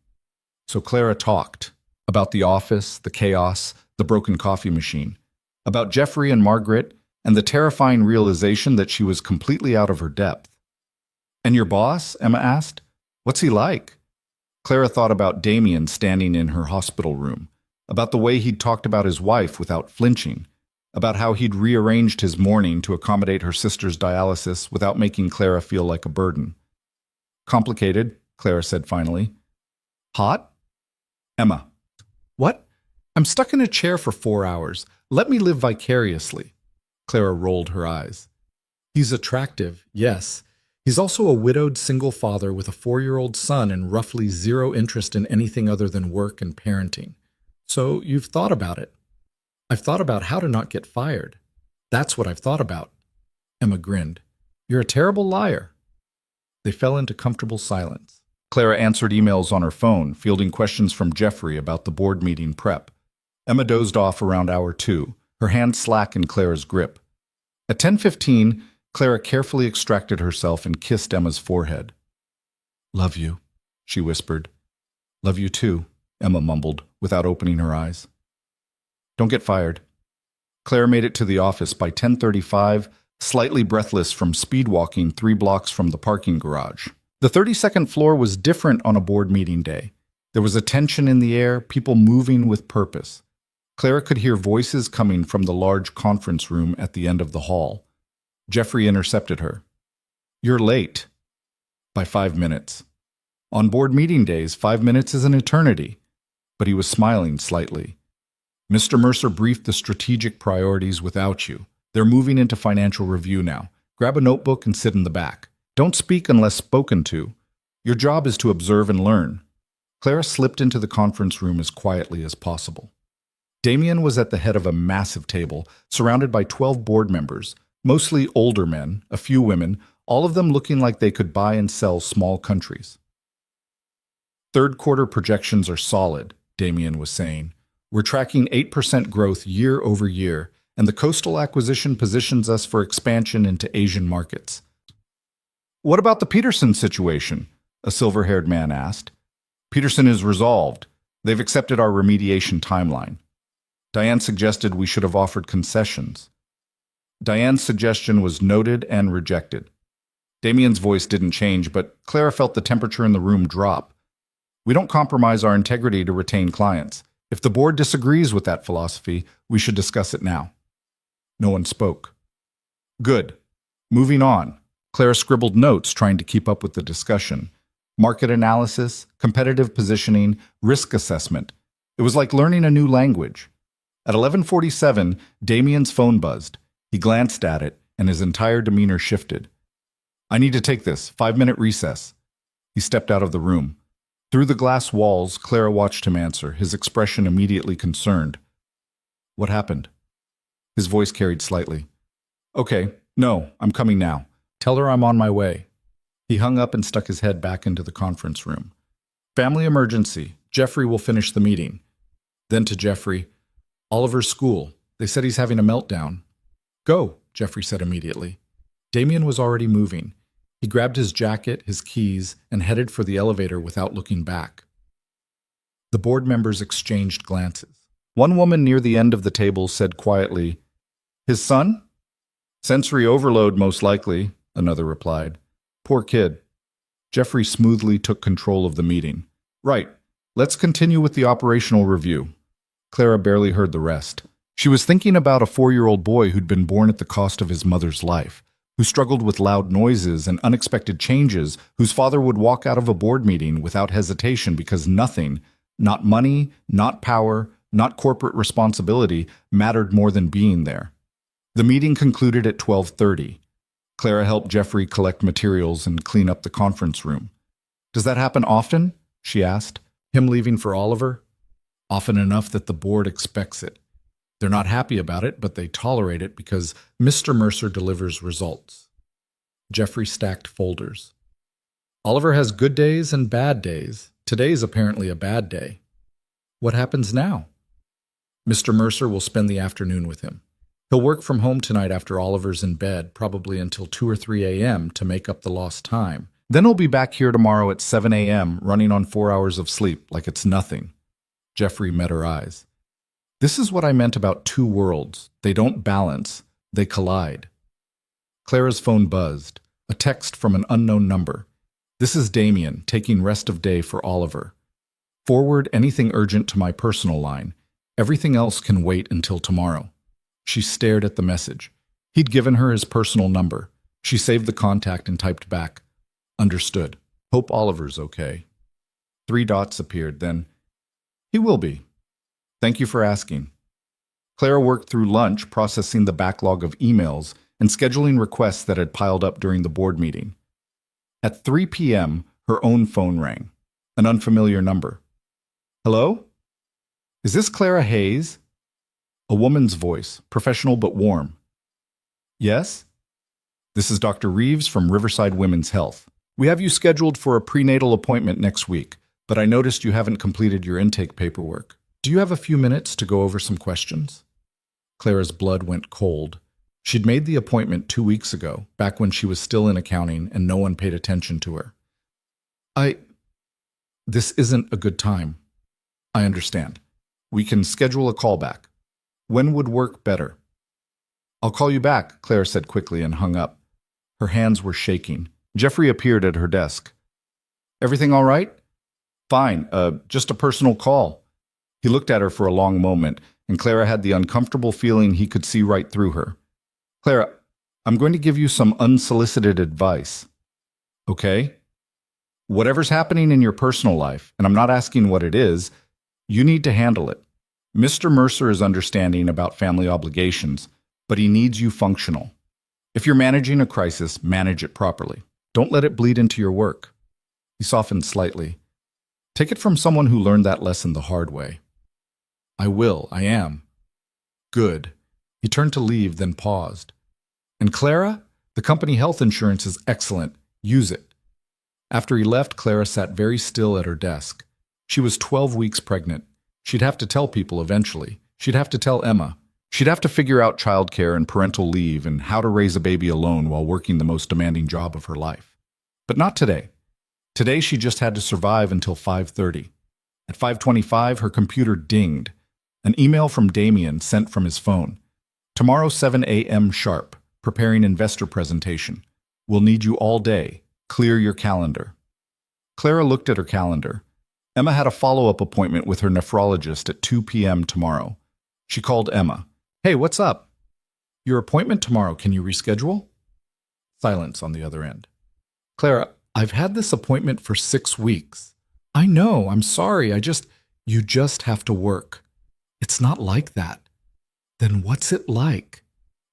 So Clara talked about the office, the chaos, the broken coffee machine, about Jeffrey and Margaret, and the terrifying realization that she was completely out of her depth. "And your boss?" Emma asked. "What's he like?" Clara thought about Damian standing in her hospital room, about the way he'd talked about his wife without flinching, about how he'd rearranged his morning to accommodate her sister's dialysis without making Clara feel like a burden. "Complicated," Clara said finally. "Hot?" Emma. "What? I'm stuck in a chair for 4 hours. Let me live vicariously." Clara rolled her eyes. "He's attractive, yes. He's also a widowed single father with a 4-year-old son and roughly zero interest in anything other than work and parenting. So you've thought about it." "I've thought about how to not get fired. That's what I've thought about." Emma grinned. "You're a terrible liar." They fell into comfortable silence. Clara answered emails on her phone, fielding questions from Jeffrey about the board meeting prep. Emma dozed off around hour 2, her hand slack in Clara's grip. At 10:15, Clara carefully extracted herself and kissed Emma's forehead. "Love you," she whispered. "Love you too," Emma mumbled, without opening her eyes. "Don't get fired." Clara made it to the office by 10:35, slightly breathless from speed walking 3 blocks from the parking garage. The 32nd floor was different on a board meeting day. There was a tension in the air, people moving with purpose. Clara could hear voices coming from the large conference room at the end of the hall. Jeffrey intercepted her. "You're late." By 5 minutes. On board meeting days, 5 minutes is an eternity. But he was smiling slightly. "Mr. Mercer briefed the strategic priorities without you. They're moving into financial review now. Grab a notebook and sit in the back. Don't speak unless spoken to. Your job is to observe and learn." Clara slipped into the conference room as quietly as possible. Damian was at the head of a massive table, surrounded by 12 board members, mostly older men, a few women, all of them looking like they could buy and sell small countries. "Third quarter projections are solid," Damian was saying. "We're tracking 8% growth year over year, and the coastal acquisition positions us for expansion into Asian markets." "What about the Peterson situation?" a silver-haired man asked. "Peterson is resolved. They've accepted our remediation timeline." Diane suggested we should have offered concessions. Diane's suggestion was noted and rejected. Damian's voice didn't change, but Clara felt the temperature in the room drop. "We don't compromise our integrity to retain clients. If the board disagrees with that philosophy, we should discuss it now." No one spoke. "Good. Moving on." Clara scribbled notes trying to keep up with the discussion. Market analysis, competitive positioning, risk assessment. It was like learning a new language. At 11:47, Damian's phone buzzed. He glanced at it, and his entire demeanor shifted. "I need to take this. 5-minute recess." He stepped out of the room. Through the glass walls, Clara watched him answer, his expression immediately concerned. "What happened?" His voice carried slightly. "Okay, no, I'm coming now. Tell her I'm on my way." He hung up and stuck his head back into the conference room. "Family emergency. Jeffrey will finish the meeting." Then to Jeffrey, Oliver's school. They said he's having a meltdown. Go, Jeffrey said immediately. Damien was already moving. He grabbed his jacket, his keys, and headed for the elevator without looking back. The board members exchanged glances. One woman near the end of the table said quietly, "His son? Sensory overload, most likely," another replied. "Poor kid." Jeffrey smoothly took control of the meeting. "Right. Let's continue with the operational review." Clara barely heard the rest. She was thinking about a 4-year-old boy who'd been born at the cost of his mother's life, who struggled with loud noises and unexpected changes, whose father would walk out of a board meeting without hesitation because nothing, not money, not power, not corporate responsibility, mattered more than being there. The meeting concluded at 12:30. Clara helped Jeffrey collect materials and clean up the conference room. "Does that happen often?" she asked. "Him leaving for Oliver?" "Often enough that the board expects it. They're not happy about it, but they tolerate it because Mr. Mercer delivers results." Jeffrey stacked folders. "Oliver has good days and bad days. Today's apparently a bad day. What happens now?" "Mr. Mercer will spend the afternoon with him. He'll work from home tonight after Oliver's in bed, probably until 2 or 3 a.m. to make up the lost time. Then he'll be back here tomorrow at 7 a.m., running on 4 hours of sleep like it's nothing." Jeffrey met her eyes. "This is what I meant about two worlds. They don't balance, they collide." Clara's phone buzzed. A text from an unknown number. "This is Damien, taking rest of day for Oliver. Forward anything urgent to my personal line. Everything else can wait until tomorrow." She stared at the message. He'd given her his personal number. She saved the contact and typed back, "Understood. Hope Oliver's okay." 3 dots appeared, then, "He will be. Thank you for asking." Clara worked through lunch, processing the backlog of emails and scheduling requests that had piled up during the board meeting. At 3 p.m., her own phone rang. An unfamiliar number. "Hello? Is this Clara Hayes?" A woman's voice, professional but warm. "Yes? This is Dr. Reeves from Riverside Women's Health. We have you scheduled for a prenatal appointment next week, but I noticed you haven't completed your intake paperwork. Do you have a few minutes to go over some questions?" Clara's blood went cold. She'd made the appointment 2 weeks ago, back when she was still in accounting and no one paid attention to her. This isn't a good time. I understand. We can schedule a callback. When would work better?" "I'll call you back," Clara said quickly and hung up. Her hands were shaking. Jeffrey appeared at her desk. "Everything all right?" "Fine, just a personal call." He looked at her for a long moment, and Clara had the uncomfortable feeling he could see right through her. "Clara, I'm going to give you some unsolicited advice." "Okay?" "Whatever's happening in your personal life, and I'm not asking what it is, you need to handle it. Mr. Mercer is understanding about family obligations, but he needs you functional. If you're managing a crisis, manage it properly. Don't let it bleed into your work." He softened slightly. "Take it from someone who learned that lesson the hard way." "I will, I am." "Good." He turned to leave, then paused. "And Clara, the company health insurance is excellent. Use it." After he left, Clara sat very still at her desk. She was 12 weeks pregnant. She'd have to tell people eventually. She'd have to tell Emma. She'd have to figure out childcare and parental leave and how to raise a baby alone while working the most demanding job of her life. But not today. Today she just had to survive until 5:30. At 5:25, her computer dinged. An email from Damien sent from his phone. "Tomorrow 7 a.m. sharp. Preparing investor presentation. We'll need you all day. Clear your calendar." Clara looked at her calendar. Emma had a follow-up appointment with her nephrologist at 2 p.m. tomorrow. She called Emma. "Hey, what's up?" "Your appointment tomorrow, can you reschedule?" Silence on the other end. "Clara, I've had this appointment for 6 weeks. I know, I'm sorry, you just have to work." "It's not like that." "Then what's it like?"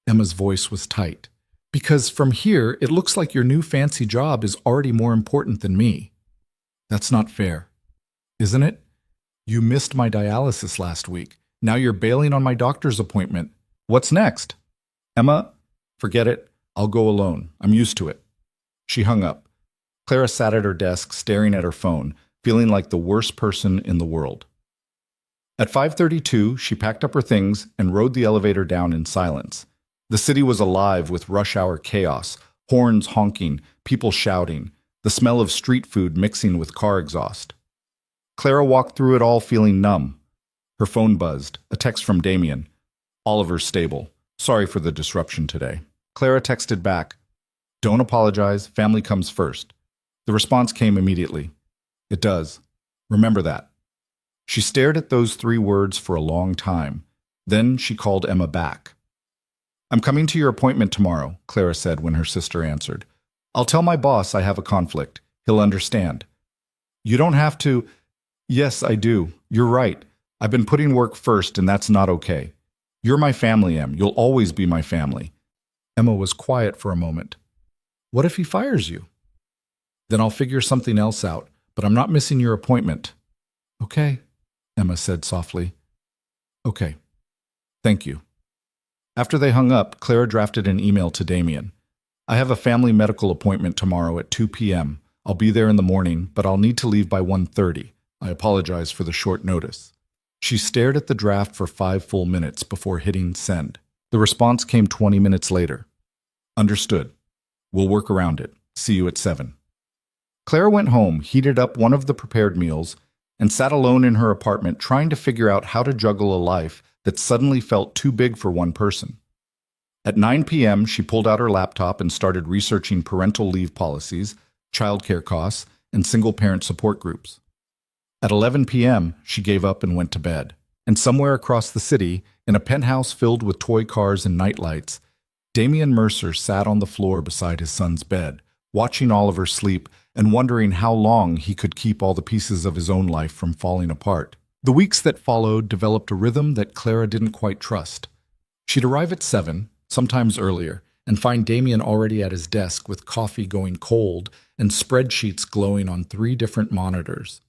Emma's voice was tight. "Because from here, it looks like your new fancy job is already more important than me." "That's not fair." "Isn't it? You missed my dialysis last week. Now you're bailing on my doctor's appointment. What's next?" "Emma, forget it. I'll go alone. I'm used to it." She hung up. Clara sat at her desk, staring at her phone, feeling like the worst person in the world. At 5:32, she packed up her things and rode the elevator down in silence. The city was alive with rush hour chaos, horns honking, people shouting, the smell of street food mixing with car exhaust. Clara walked through it all feeling numb. Her phone buzzed, a text from Damien. "Oliver's stable. Sorry for the disruption today." Clara texted back, "Don't apologize, family comes first." The response came immediately. "It does. Remember that." She stared at those 3 words for a long time. Then she called Emma back. "I'm coming to your appointment tomorrow," Clara said when her sister answered. "I'll tell my boss I have a conflict. He'll understand." "You don't have to." "Yes, I do. You're right. I've been putting work first, and that's not okay. You're my family, Em. You'll always be my family." Emma was quiet for a moment. "What if he fires you?" "Then I'll figure something else out, but I'm not missing your appointment." "Okay," Emma said softly. "Okay. Thank you." After they hung up, Clara drafted an email to Damien. "I have a family medical appointment tomorrow at 2 p.m. I'll be there in the morning, but I'll need to leave by 1:30. I apologize for the short notice." She stared at the draft for 5 full minutes before hitting send. The response came 20 minutes later. "Understood. We'll work around it. See you at 7. Clara went home, heated up one of the prepared meals, and sat alone in her apartment trying to figure out how to juggle a life that suddenly felt too big for one person. At 9 p.m., she pulled out her laptop and started researching parental leave policies, childcare costs, and single-parent support groups. At 11 p.m., she gave up and went to bed. And somewhere across the city, in a penthouse filled with toy cars and nightlights, Damien Mercer sat on the floor beside his son's bed, watching Oliver sleep and wondering how long he could keep all the pieces of his own life from falling apart. The weeks that followed developed a rhythm that Clara didn't quite trust. She'd arrive at 7, sometimes earlier, and find Damien already at his desk with coffee going cold and spreadsheets glowing on 3 different monitors.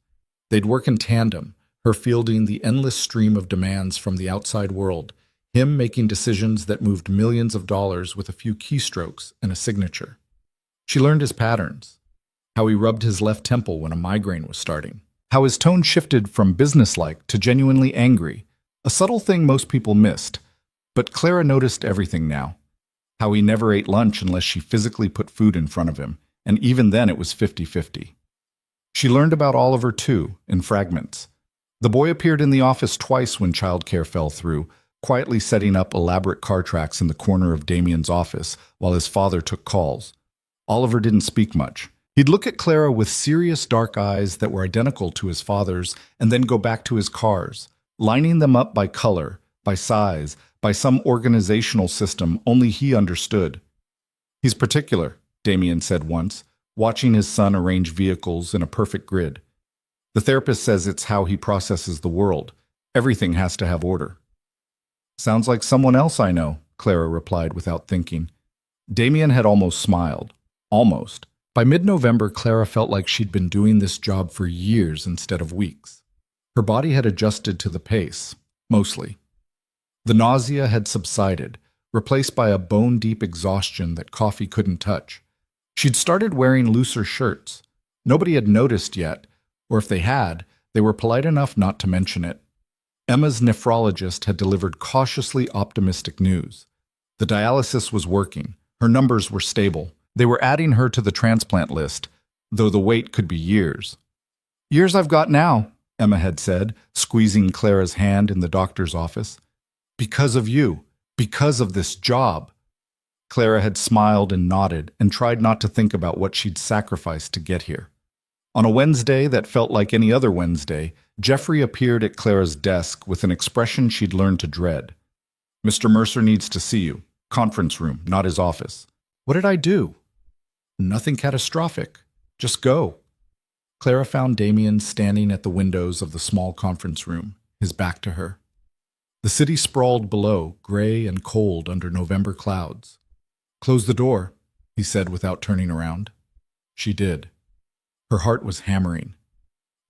They'd work in tandem, her fielding the endless stream of demands from the outside world, him making decisions that moved millions of dollars with a few keystrokes and a signature. She learned his patterns, how he rubbed his left temple when a migraine was starting, how his tone shifted from businesslike to genuinely angry, a subtle thing most people missed. But Clara noticed everything now, how he never ate lunch unless she physically put food in front of him, and even then it was 50-50. She learned about Oliver, too, in fragments. The boy appeared in the office twice when childcare fell through, quietly setting up elaborate car tracks in the corner of Damien's office while his father took calls. Oliver didn't speak much. He'd look at Clara with serious dark eyes that were identical to his father's and then go back to his cars, lining them up by color, by size, by some organizational system only he understood. "He's particular," Damien said once, watching his son arrange vehicles in a perfect grid. "The therapist says it's how he processes the world. Everything has to have order." "Sounds like someone else I know," Clara replied without thinking. Damien had almost smiled. Almost. By mid-November, Clara felt like she'd been doing this job for years instead of weeks. Her body had adjusted to the pace, mostly. The nausea had subsided, replaced by a bone-deep exhaustion that coffee couldn't touch. She'd started wearing looser shirts. Nobody had noticed yet, or if they had, they were polite enough not to mention it. Emma's nephrologist had delivered cautiously optimistic news. The dialysis was working. Her numbers were stable. They were adding her to the transplant list, though the wait could be years. "Years I've got now," Emma had said, squeezing Clara's hand in the doctor's office. "Because of you. Because of this job." Clara had smiled and nodded and tried not to think about what she'd sacrificed to get here. On a Wednesday that felt like any other Wednesday, Jeffrey appeared at Clara's desk with an expression she'd learned to dread. "Mr. Mercer needs to see you. Conference room, not his office." What did I do? Nothing catastrophic. Just go. Clara found Damien standing at the windows of the small conference room, his back to her. The city sprawled below, gray and cold under November clouds. "Close the door," he said without turning around. She did. Her heart was hammering.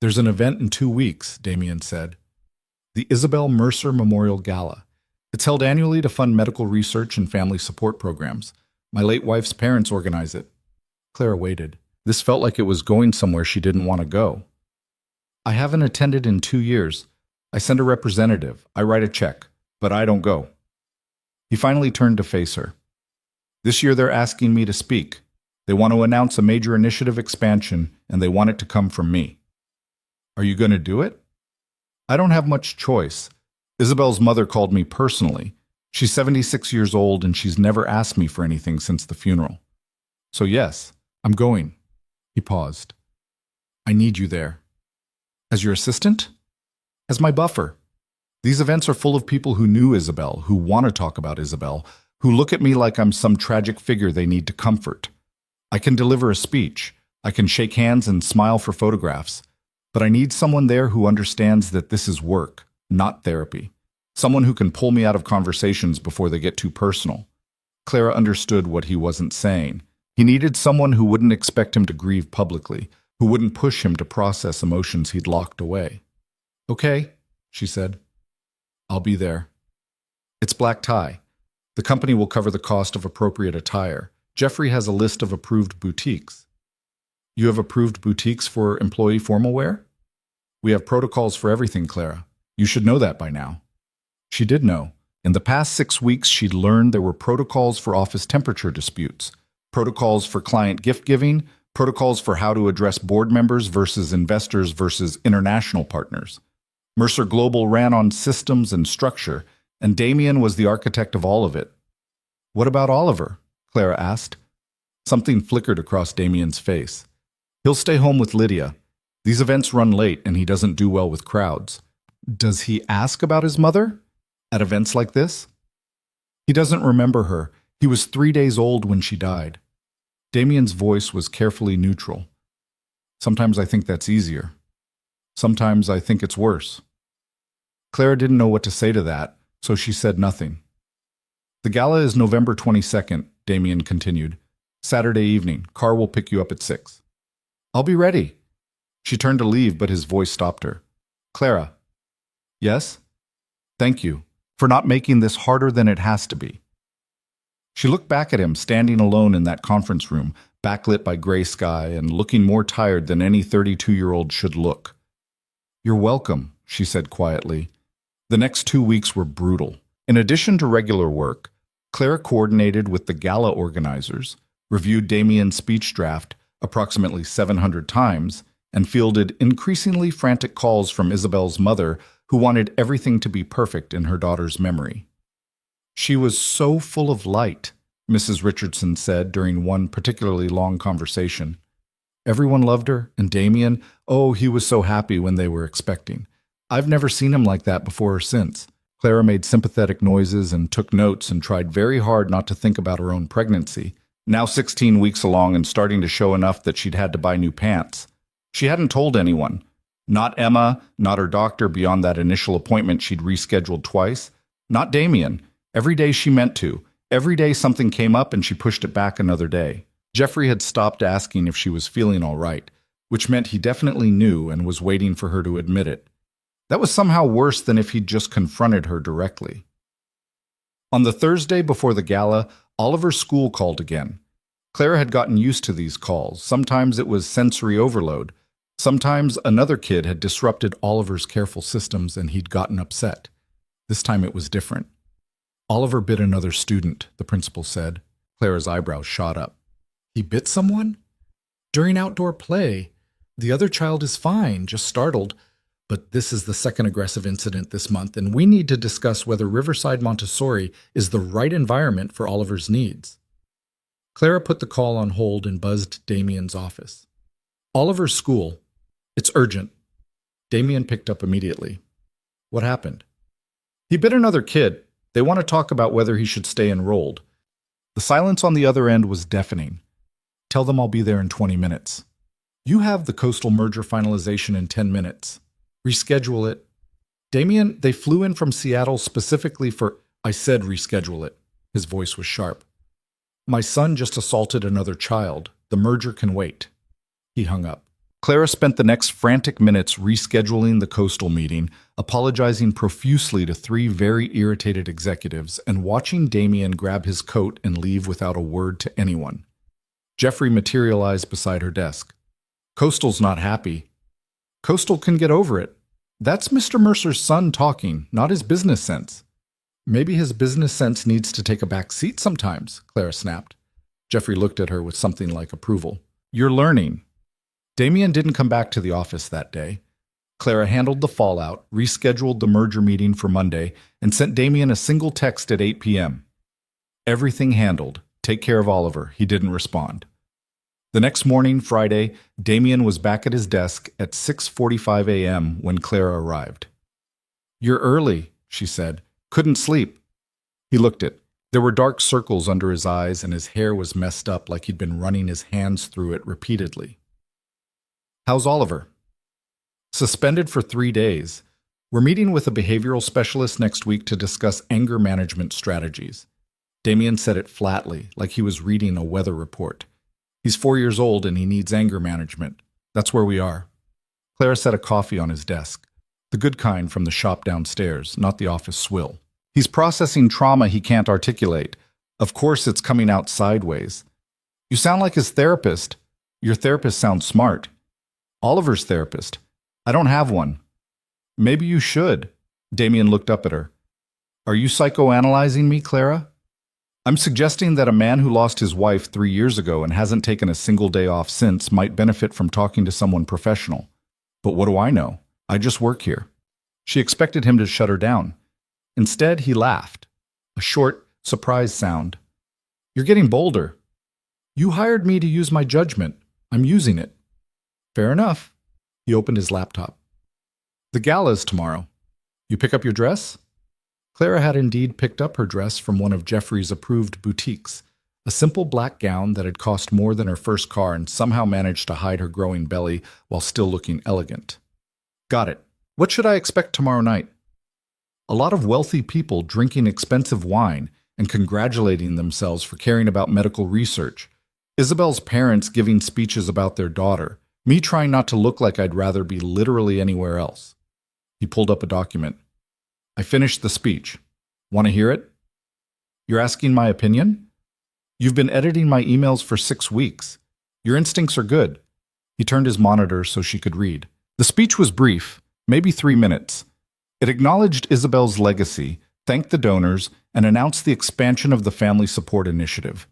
"There's an event in 2 weeks," Damien said. "The Isabel Mercer Memorial Gala. It's held annually to fund medical research and family support programs. My late wife's parents organize it." Clara waited. This felt like it was going somewhere she didn't want to go. "I haven't attended in 2 years. I send a representative. I write a check. But I don't go. He finally turned to face her. This year they're asking me to speak. They want to announce a major initiative expansion, and they want it to come from me. Are you going to do it? I don't have much choice. Isabel's mother called me personally. She's 76 years old, and she's never asked me for anything since the funeral. So yes, I'm going. He paused. I need you there. As your assistant? As my buffer. These events are full of people who knew Isabel, who want to talk about Isabel, who look at me like I'm some tragic figure they need to comfort. I can deliver a speech. I can shake hands and smile for photographs. But I need someone there who understands that this is work, not therapy. Someone who can pull me out of conversations before they get too personal. Clara understood what he wasn't saying. He needed someone who wouldn't expect him to grieve publicly, who wouldn't push him to process emotions he'd locked away. Okay, she said. I'll be there. It's black tie. The company will cover the cost of appropriate attire. Jeffrey has a list of approved boutiques. You have approved boutiques for employee formal wear? We have protocols for everything, Clara. You should know that by now. She did know. In the past 6 weeks, she'd learned there were protocols for office temperature disputes, protocols for client gift giving, protocols for how to address board members versus investors versus international partners. Mercer Global ran on systems and structure, and Damien was the architect of all of it. What about Oliver? Clara asked. Something flickered across Damien's face. He'll stay home with Lydia. These events run late, and he doesn't do well with crowds. Does he ask about his mother at events like this? He doesn't remember her. He was 3 days old when she died. Damien's voice was carefully neutral. Sometimes I think that's easier. Sometimes I think it's worse. Clara didn't know what to say to that, so she said nothing. The gala is November 22nd, Damien continued. Saturday evening. Car will pick you up at 6. I'll be ready. She turned to leave, but his voice stopped her. Clara. Yes? Thank you for not making this harder than it has to be. She looked back at him, standing alone in that conference room, backlit by gray sky and looking more tired than any 32-year-old should look. You're welcome, she said quietly. The next 2 weeks were brutal. In addition to regular work, Clara coordinated with the gala organizers, reviewed Damien's speech draft approximately 700 times, and fielded increasingly frantic calls from Isabel's mother, who wanted everything to be perfect in her daughter's memory. She was so full of light, Mrs. Richardson said during one particularly long conversation. Everyone loved her, and Damien, oh, he was so happy when they were expecting. I've never seen him like that before or since. Clara made sympathetic noises and took notes and tried very hard not to think about her own pregnancy, now 16 weeks along and starting to show enough that she'd had to buy new pants. She hadn't told anyone. Not Emma, not her doctor beyond that initial appointment she'd rescheduled twice. Not Damien. Every day she meant to. Every day something came up and she pushed it back another day. Jeffrey had stopped asking if she was feeling all right, which meant he definitely knew and was waiting for her to admit it. That was somehow worse than if he'd just confronted her directly. On the Thursday before the gala, Oliver's school called again. Clara had gotten used to these calls. Sometimes it was sensory overload. Sometimes another kid had disrupted Oliver's careful systems and he'd gotten upset. This time it was different. Oliver bit another student, the principal said. Clara's eyebrows shot up. He bit someone? During outdoor play. The other child is fine, just startled. But this is the second aggressive incident this month, and we need to discuss whether Riverside Montessori is the right environment for Oliver's needs. Clara put the call on hold and buzzed Damien's office. Oliver's school. It's urgent. Damien picked up immediately. What happened? He bit another kid. They want to talk about whether he should stay enrolled. The silence on the other end was deafening. Tell them I'll be there in 20 minutes. You have the coastal merger finalization in 10 minutes. Reschedule it. Damien, they flew in from Seattle specifically for... I said reschedule it. His voice was sharp. My son just assaulted another child. The merger can wait. He hung up. Clara spent the next frantic minutes rescheduling the coastal meeting, apologizing profusely to 3 very irritated executives, and watching Damien grab his coat and leave without a word to anyone. Jeffrey materialized beside her desk. Coastal's not happy. Coastal can get over it. That's Mr. Mercer's son talking, not his business sense. Maybe his business sense needs to take a back seat sometimes, Clara snapped. Jeffrey looked at her with something like approval. You're learning. Damien didn't come back to the office that day. Clara handled the fallout, rescheduled the merger meeting for Monday, and sent Damien a single text at 8 p.m. Everything handled. Take care of Oliver. He didn't respond. The next morning, Friday, Damien was back at his desk at 6:45 a.m. when Clara arrived. You're early, she said. Couldn't sleep. He looked it. There were dark circles under his eyes and his hair was messed up like he'd been running his hands through it repeatedly. How's Oliver? Suspended for 3 days. We're meeting with a behavioral specialist next week to discuss anger management strategies. Damien said it flatly, like he was reading a weather report. He's 4 years old and he needs anger management. That's where we are. Clara set a coffee on his desk. The good kind from the shop downstairs, not the office swill. He's processing trauma he can't articulate. Of course it's coming out sideways. You sound like his therapist. Your therapist sounds smart. Oliver's therapist. I don't have one. Maybe you should. Damien looked up at her. Are you psychoanalyzing me, Clara? I'm suggesting that a man who lost his wife 3 years ago and hasn't taken a single day off since might benefit from talking to someone professional. But what do I know? I just work here. She expected him to shut her down. Instead, he laughed. A short, surprised sound. You're getting bolder. You hired me to use my judgment. I'm using it. Fair enough. He opened his laptop. The gala's tomorrow. You pick up your dress? Clara had indeed picked up her dress from one of Jeffrey's approved boutiques, a simple black gown that had cost more than her first car and somehow managed to hide her growing belly while still looking elegant. Got it. What should I expect tomorrow night? A lot of wealthy people drinking expensive wine and congratulating themselves for caring about medical research. Isabel's parents giving speeches about their daughter. Me trying not to look like I'd rather be literally anywhere else. He pulled up a document. I finished the speech. Want to hear it? You're asking my opinion? You've been editing my emails for 6 weeks. Your instincts are good. He turned his monitor so she could read. The speech was brief, maybe 3 minutes. It acknowledged Isabel's legacy, thanked the donors, and announced the expansion of the Family Support Initiative,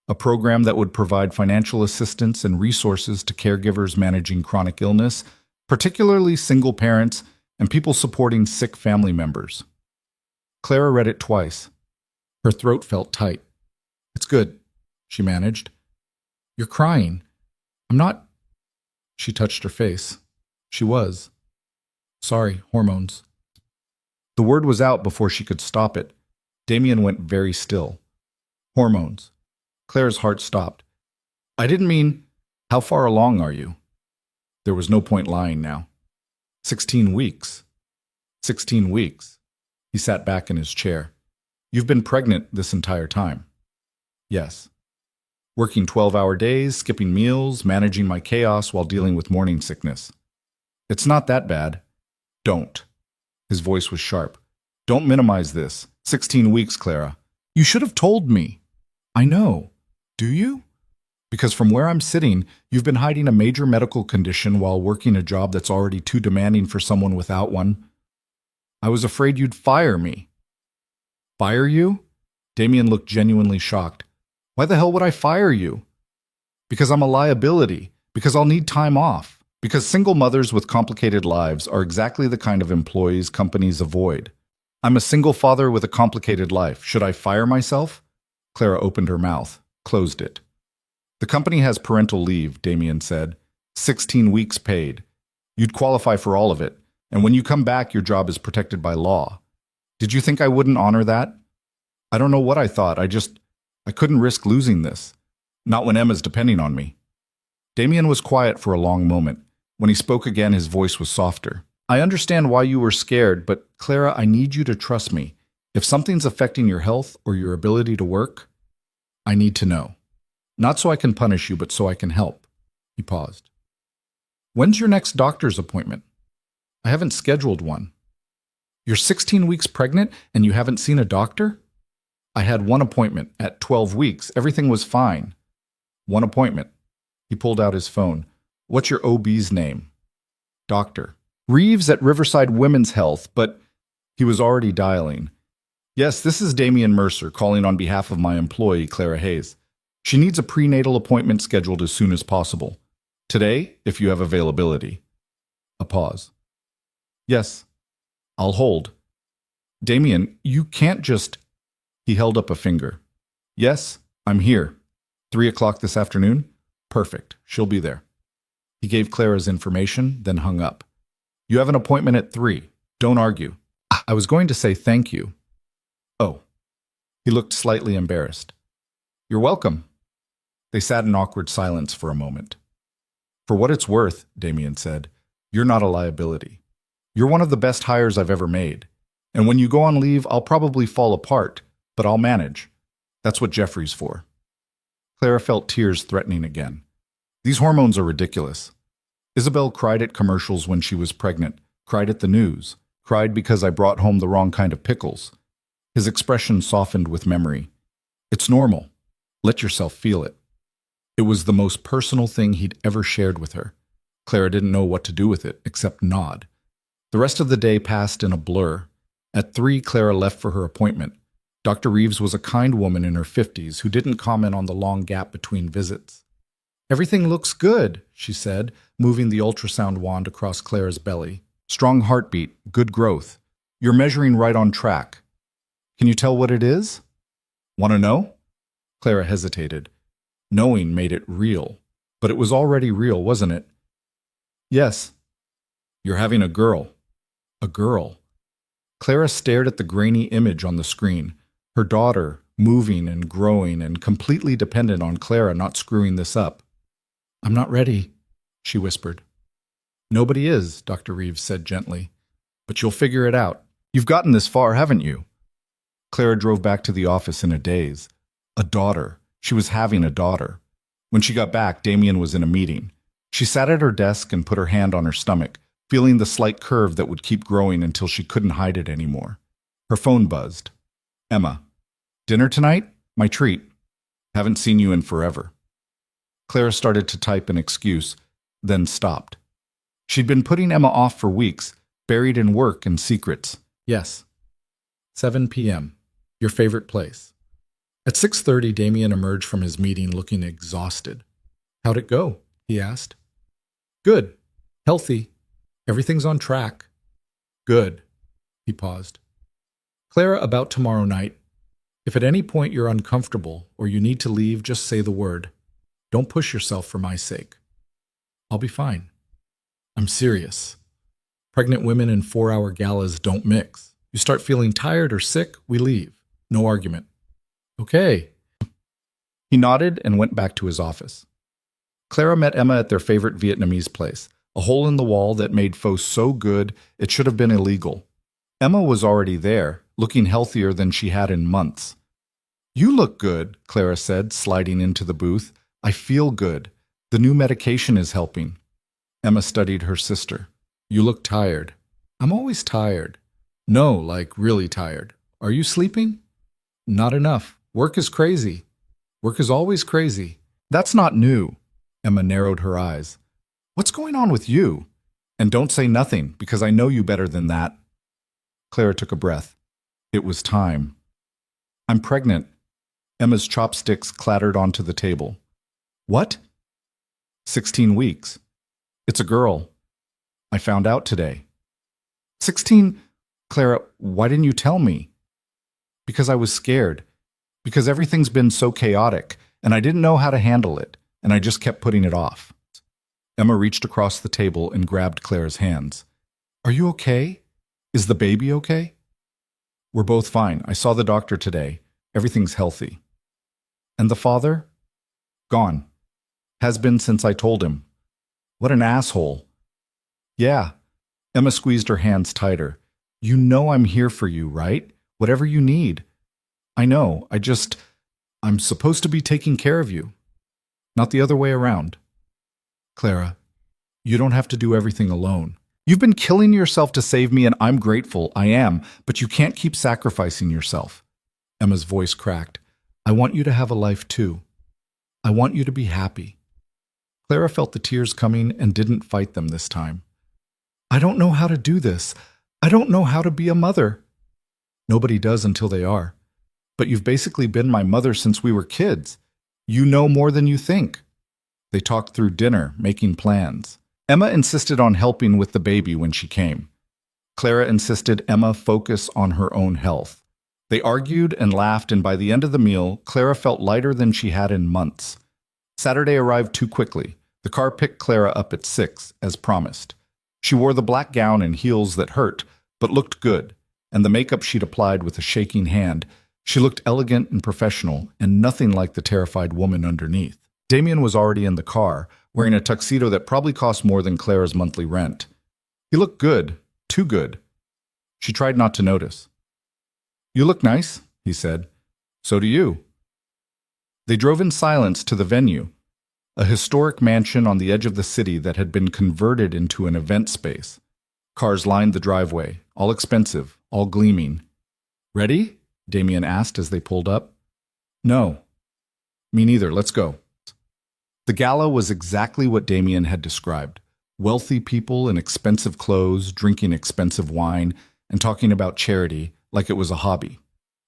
a program that would provide financial assistance and resources to caregivers managing chronic illness, particularly single parents and people supporting sick family members. Clara read it twice. Her throat felt tight. It's good, she managed. You're crying. I'm not. She touched her face. She was. Sorry, hormones. The word was out before she could stop it. Damien went very still. Hormones. Clara's heart stopped. I didn't mean, how far along are you? There was no point lying now. 16 weeks. 16 weeks. He sat back in his chair. You've been pregnant this entire time. Yes. Working 12-hour days, skipping meals, managing my chaos while dealing with morning sickness. It's not that bad. Don't. His voice was sharp. Don't minimize this. 16 weeks, Clara. You should have told me. I know. Do you? Because from where I'm sitting, you've been hiding a major medical condition while working a job that's already too demanding for someone without one. I was afraid you'd fire me. Fire you? Damien looked genuinely shocked. Why the hell would I fire you? Because I'm a liability. Because I'll need time off. Because single mothers with complicated lives are exactly the kind of employees companies avoid. I'm a single father with a complicated life. Should I fire myself? Clara opened her mouth, closed it. The company has parental leave, Damien said. 16 weeks paid. You'd qualify for all of it, and when you come back, your job is protected by law. Did you think I wouldn't honor that? I don't know what I thought. I couldn't risk losing this. Not when Emma's depending on me. Damien was quiet for a long moment. When he spoke again, his voice was softer. I understand why you were scared, but Clara, I need you to trust me. If something's affecting your health or your ability to work, I need to know. Not so I can punish you, but so I can help. He paused. When's your next doctor's appointment? I haven't scheduled one. You're 16 weeks pregnant and you haven't seen a doctor? I had one appointment at 12 weeks. Everything was fine. One appointment. He pulled out his phone. What's your OB's name? Doctor. Reeves at Riverside Women's Health, but he was already dialing. Yes, this is Damian Mercer calling on behalf of my employee, Clara Hayes. She needs a prenatal appointment scheduled as soon as possible. Today, if you have availability. A pause. Yes, I'll hold. Damian, you can't just... He held up a finger. Yes, I'm here. 3 o'clock this afternoon? Perfect. She'll be there. He gave Clara's information, then hung up. You have an appointment at 3. Don't argue. I was going to say thank you. Oh. He looked slightly embarrassed. You're welcome. They sat in awkward silence for a moment. For what it's worth, Damian said, you're not a liability. You're one of the best hires I've ever made. And when you go on leave, I'll probably fall apart, but I'll manage. That's what Jeffrey's for. Clara felt tears threatening again. These hormones are ridiculous. Isabel cried at commercials when she was pregnant, cried at the news, cried because I brought home the wrong kind of pickles. His expression softened with memory. It's normal. Let yourself feel it. It was the most personal thing he'd ever shared with her. Clara didn't know what to do with it, except nod. The rest of the day passed in a blur. At 3, Clara left for her appointment. Dr. Reeves was a kind woman in her 50s who didn't comment on the long gap between visits. Everything looks good, she said, moving the ultrasound wand across Clara's belly. Strong heartbeat, good growth. You're measuring right on track. Can you tell what it is? Want to know? Clara hesitated. Knowing made it real. But it was already real, wasn't it? Yes. You're having a girl. A girl. Clara stared at the grainy image on the screen. Her daughter, moving and growing and completely dependent on Clara not screwing this up. I'm not ready, she whispered. Nobody is, Dr. Reeves said gently. But you'll figure it out. You've gotten this far, haven't you? Clara drove back to the office in a daze. A daughter. She was having a daughter. When she got back, Damian was in a meeting. She sat at her desk and put her hand on her stomach, feeling the slight curve that would keep growing until she couldn't hide it anymore. Her phone buzzed. Emma. Dinner tonight? My treat. Haven't seen you in forever. Clara started to type an excuse, then stopped. She'd been putting Emma off for weeks, buried in work and secrets. Yes. 7 p.m. Your favorite place. At 6:30, Damian emerged from his meeting looking exhausted. How'd it go? He asked. Good. Healthy. Everything's on track. Good. He paused. Clara, about tomorrow night. If at any point you're uncomfortable or you need to leave, just say the word. Don't push yourself for my sake. I'll be fine. I'm serious. Pregnant women and 4-hour galas don't mix. You start feeling tired or sick, we leave. No argument. Okay. He nodded and went back to his office. Clara met Emma at their favorite Vietnamese place, a hole in the wall that made pho so good it should have been illegal. Emma was already there, looking healthier than she had in months. You look good, Clara said, sliding into the booth. I feel good. The new medication is helping. Emma studied her sister. You look tired. I'm always tired. No, like really tired. Are you sleeping? Not enough. Work is crazy. Work is always crazy. That's not new. Emma narrowed her eyes. What's going on with you? And don't say nothing, because I know you better than that. Clara took a breath. It was time. I'm pregnant. Emma's chopsticks clattered onto the table. What? 16 weeks. It's a girl. I found out today. 16? Clara, why didn't you tell me? Because I was scared. Because everything's been so chaotic, and I didn't know how to handle it, and I just kept putting it off. Emma reached across the table and grabbed Clara's hands. Are you okay? Is the baby okay? We're both fine. I saw the doctor today. Everything's healthy. And the father? Gone. Has been since I told him. What an asshole. Yeah. Emma squeezed her hands tighter. You know I'm here for you, right? Whatever you need. I know. I'm supposed to be taking care of you. Not the other way around. Clara, you don't have to do everything alone. You've been killing yourself to save me, and I'm grateful. I am. But you can't keep sacrificing yourself. Emma's voice cracked. I want you to have a life too. I want you to be happy. Clara felt the tears coming and didn't fight them this time. I don't know how to do this. I don't know how to be a mother. Nobody does until they are. But you've basically been my mother since we were kids. You know more than you think. They talked through dinner, making plans. Emma insisted on helping with the baby when she came. Clara insisted Emma focus on her own health. They argued and laughed, and by the end of the meal, Clara felt lighter than she had in months. Saturday arrived too quickly. The car picked Clara up at 6, as promised. She wore the black gown and heels that hurt, but looked good, and the makeup she'd applied with a shaking hand. She looked elegant and professional, and nothing like the terrified woman underneath. Damien was already in the car, wearing a tuxedo that probably cost more than Clara's monthly rent. He looked good, too good. She tried not to notice. "You look nice," he said. "So do you." They drove in silence to the venue, a historic mansion on the edge of the city that had been converted into an event space. Cars lined the driveway, all expensive, all gleaming. "Ready?" Damien asked as they pulled up. "No." "Me neither. Let's go." The gala was exactly what Damien had described. Wealthy people in expensive clothes, drinking expensive wine, and talking about charity like it was a hobby.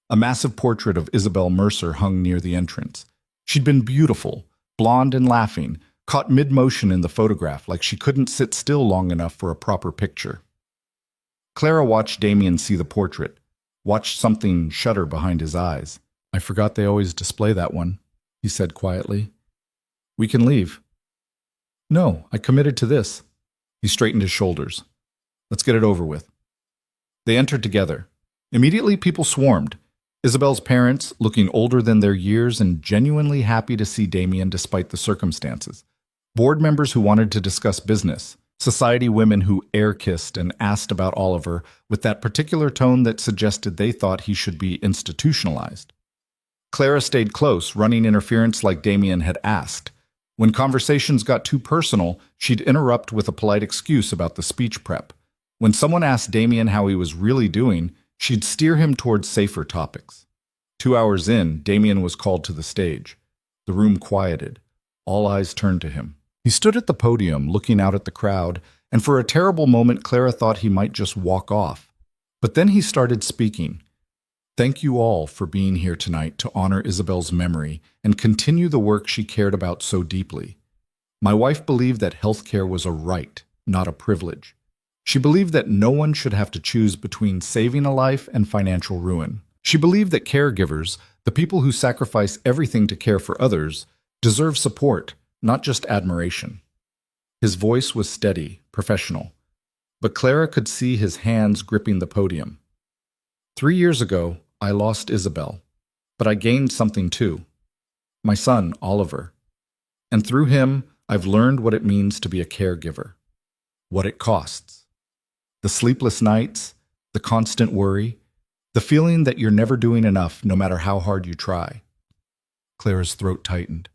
A massive portrait of Isabel Mercer hung near the entrance. She'd been beautiful, blonde and laughing, caught mid-motion in the photograph like she couldn't sit still long enough for a proper picture. Clara watched Damien see the portrait, watched something shudder behind his eyes. "I forgot they always display that one," he said quietly. "We can leave." "No, I committed to this." He straightened his shoulders. "Let's get it over with." They entered together. Immediately, people swarmed. Isabel's parents, looking older than their years and genuinely happy to see Damien despite the circumstances. Board members who wanted to discuss business. Society women who air-kissed and asked about Oliver with that particular tone that suggested they thought he should be institutionalized. Clara stayed close, running interference like Damien had asked. When conversations got too personal, she'd interrupt with a polite excuse about the speech prep. When someone asked Damien how he was really doing, she'd steer him towards safer topics. 2 hours in, Damien was called to the stage. The room quieted. All eyes turned to him. He stood at the podium, looking out at the crowd, and for a terrible moment Clara thought he might just walk off. But then he started speaking. "Thank you all for being here tonight to honor Isabel's memory and continue the work she cared about so deeply. My wife believed that healthcare was a right, not a privilege. She believed that no one should have to choose between saving a life and financial ruin. She believed that caregivers, the people who sacrifice everything to care for others, deserve support, not just admiration." His voice was steady, professional, but Clara could see his hands gripping the podium. 3 years ago, I lost Isabel, but I gained something too. My son, Oliver. And through him, I've learned what it means to be a caregiver. What it costs. The sleepless nights, the constant worry, the feeling that you're never doing enough no matter how hard you try. Clara's throat tightened.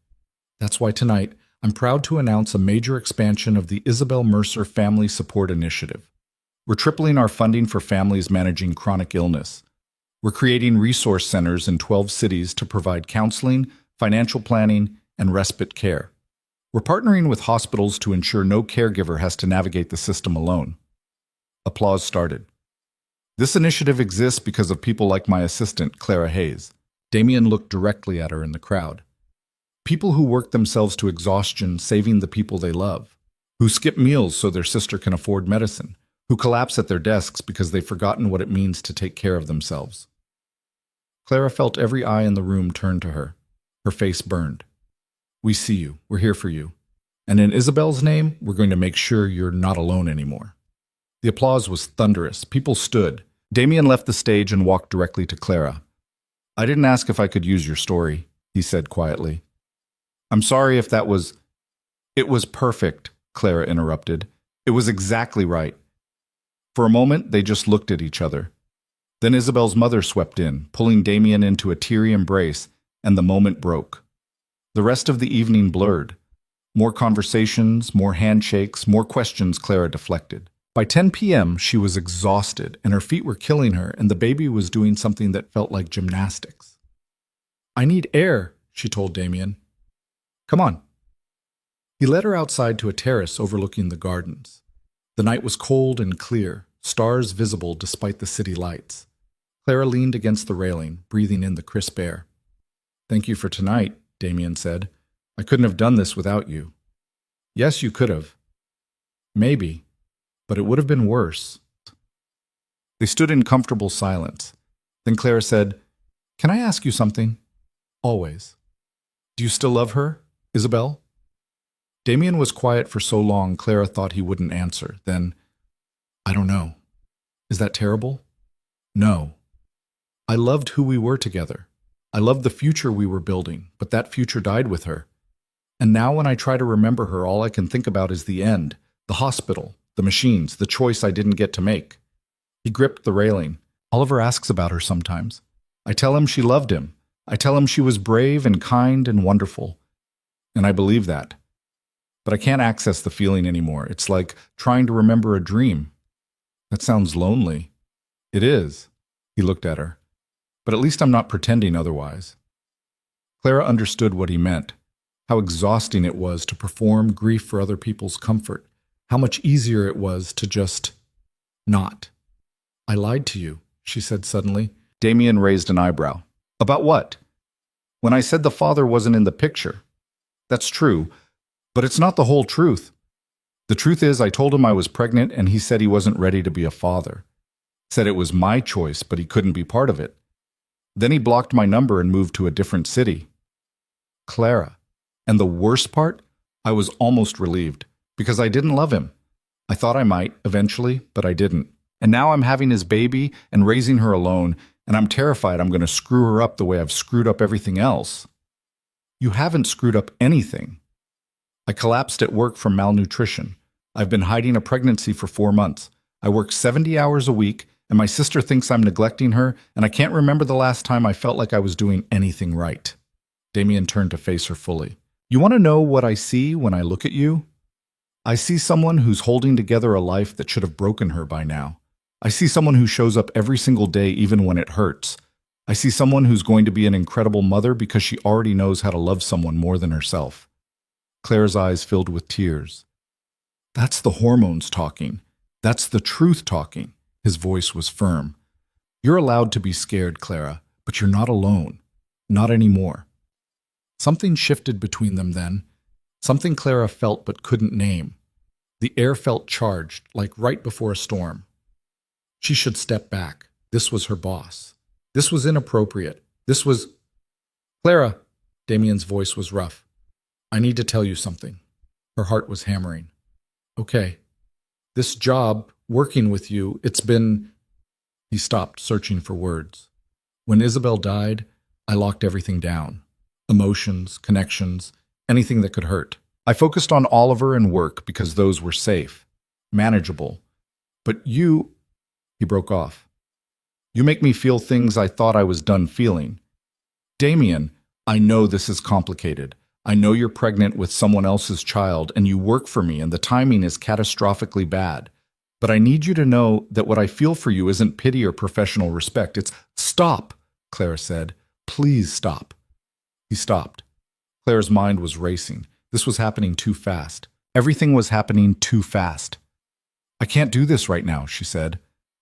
That's why tonight, I'm proud to announce a major expansion of the Isabel Mercer Family Support Initiative. We're tripling our funding for families managing chronic illness. We're creating resource centers in 12 cities to provide counseling, financial planning, and respite care. We're partnering with hospitals to ensure no caregiver has to navigate the system alone. Applause started. This initiative exists because of people like my assistant, Clara Hayes. Damien looked directly at her in the crowd. People who work themselves to exhaustion saving the people they love, who skip meals so their sister can afford medicine, who collapse at their desks because they've forgotten what it means to take care of themselves. Clara felt every eye in the room turn to her. Her face burned. "We see you. We're here for you. And in Isabel's name, we're going to make sure you're not alone anymore." The applause was thunderous. People stood. Damien left the stage and walked directly to Clara. "I didn't ask if I could use your story," he said quietly. "I'm sorry if that was—" "It was perfect," Clara interrupted. "It was exactly right." For a moment, they just looked at each other. Then Isabel's mother swept in, pulling Damien into a teary embrace, and the moment broke. The rest of the evening blurred. More conversations, more handshakes, more questions Clara deflected. By 10 p.m., she was exhausted, and her feet were killing her, and the baby was doing something that felt like gymnastics. "I need air," she told Damien. "Come on." He led her outside to a terrace overlooking the gardens. The night was cold and clear, stars visible despite the city lights. Clara leaned against the railing, breathing in the crisp air. "Thank you for tonight," Damien said. "I couldn't have done this without you." "Yes, you could have." "Maybe, but it would have been worse." They stood in comfortable silence. Then Clara said, "Can I ask you something?" "Always." "Do you still love her, Isabel?" Damien was quiet for so long Clara thought he wouldn't answer. Then, "I don't know. Is that terrible?" "No. I loved who we were together. I loved the future we were building, but that future died with her. And now when I try to remember her, all I can think about is the end, the hospital, the machines, the choice I didn't get to make." He gripped the railing. "Oliver asks about her sometimes. I tell him she loved him. I tell him she was brave and kind and wonderful. And I believe that. But I can't access the feeling anymore. It's like trying to remember a dream." "That sounds lonely." "It is." He looked at her. "But at least I'm not pretending otherwise." Clara understood what he meant, how exhausting it was to perform grief for other people's comfort, how much easier it was to just not. "I lied to you," she said suddenly. Damien raised an eyebrow. "About what?" "When I said the father wasn't in the picture." "That's true, but it's not the whole truth. The truth is I told him I was pregnant and he said he wasn't ready to be a father. Said it was my choice, but he couldn't be part of it. Then he blocked my number and moved to a different city." "Clara. And the worst part? I was almost relieved, because I didn't love him. I thought I might, eventually, but I didn't. And now I'm having his baby and raising her alone, and I'm terrified I'm going to screw her up the way I've screwed up everything else." "You haven't screwed up anything." "I collapsed at work from malnutrition. I've been hiding a pregnancy for 4 months. I work 70 hours a week, and my sister thinks I'm neglecting her, and I can't remember the last time I felt like I was doing anything right." Damien turned to face her fully. "You want to know what I see when I look at you? I see someone who's holding together a life that should have broken her by now. I see someone who shows up every single day even when it hurts. I see someone who's going to be an incredible mother because she already knows how to love someone more than herself." Claire's eyes filled with tears. "That's the hormones talking. That's the truth talking." His voice was firm. "You're allowed to be scared, Clara, but you're not alone. Not anymore." Something shifted between them then, something Clara felt but couldn't name. The air felt charged, like right before a storm. She should step back. This was her boss. This was inappropriate. This was... "Clara," Damien's voice was rough. "I need to tell you something." Her heart was hammering. "Okay. This job, working with you, it's been..." He stopped, searching for words. "When Isabel died, I locked everything down. Emotions, connections, anything that could hurt. I focused on Oliver and work because those were safe, manageable. But you..." He broke off. "You make me feel things I thought I was done feeling. Damien, I know this is complicated. I know you're pregnant with someone else's child and you work for me and the timing is catastrophically bad. But I need you to know that what I feel for you isn't pity or professional respect. It's..." "Stop," Clara said. "Please stop." He stopped. Claire's mind was racing. This was happening too fast. Everything was happening too fast. "I can't do this right now," she said.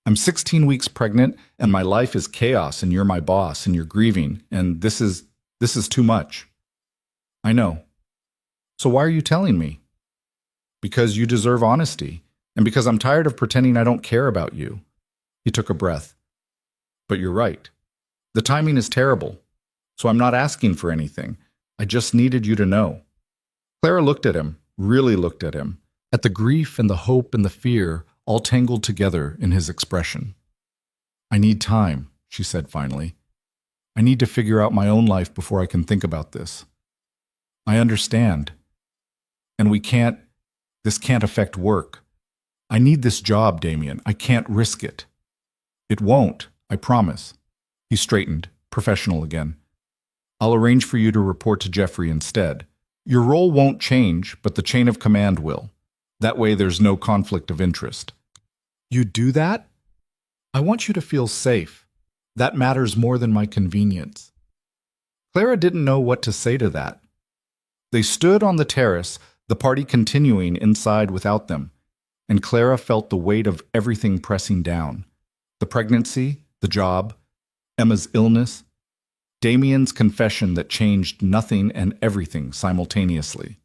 "I'm 16 weeks pregnant, and my life is chaos, and you're my boss, and you're grieving, and this is too much." "I know." "So why are you telling me?" "Because you deserve honesty, and because I'm tired of pretending I don't care about you." He took a breath. "But you're right. The timing is terrible. So I'm not asking for anything. I just needed you to know." Clara looked at him, really looked at him, at the grief and the hope and the fear all tangled together in his expression. "I need time," she said finally. "I need to figure out my own life before I can think about this. I understand. And this can't affect work. I need this job, Damien. I can't risk it." "It won't, I promise." He straightened, professional again. "I'll arrange for you to report to Jeffrey instead. Your role won't change, but the chain of command will. That way there's no conflict of interest." "You do that?" "I want you to feel safe. That matters more than my convenience." Clara didn't know what to say to that. They stood on the terrace, the party continuing inside without them. and Clara felt the weight of everything pressing down. The pregnancy, the job, Emma's illness, Damien's confession that changed nothing and everything simultaneously.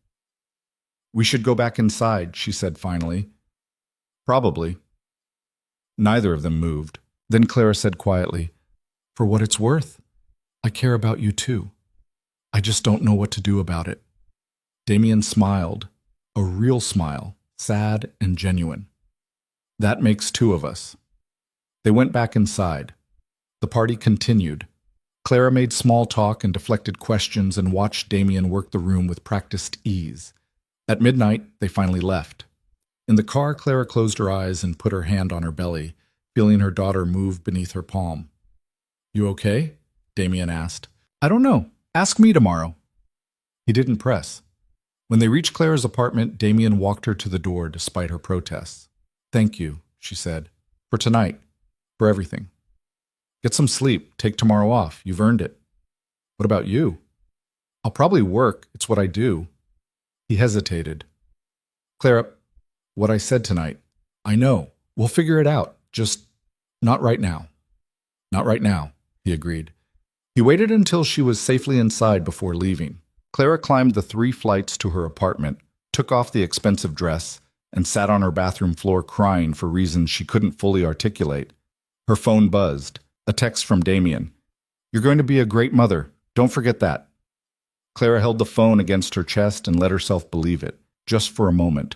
"We should go back inside," she said finally. "Probably." Neither of them moved. Then Clara said quietly, "For what it's worth, I care about you too. I just don't know what to do about it." Damien smiled, a real smile, sad and genuine. "That makes two of us." They went back inside. The party continued. Clara made small talk and deflected questions and watched Damien work the room with practiced ease. At midnight, they finally left. In the car, Clara closed her eyes and put her hand on her belly, feeling her daughter move beneath her palm. "You okay?" Damien asked. "I don't know. Ask me tomorrow." He didn't press. When they reached Clara's apartment, Damien walked her to the door despite her protests. "Thank you," she said, "for tonight, for everything. Get some sleep. Take tomorrow off. You've earned it." "What about you?" "I'll probably work. It's what I do." He hesitated. "Clara, what I said tonight, I know. We'll figure it out. Just not right now." "Not right now," he agreed. He waited until she was safely inside before leaving. Clara climbed the 3 flights to her apartment, took off the expensive dress, and sat on her bathroom floor crying for reasons she couldn't fully articulate. Her phone buzzed. A text from Damien. "You're going to be a great mother. Don't forget that." Clara held the phone against her chest and let herself believe it, just for a moment.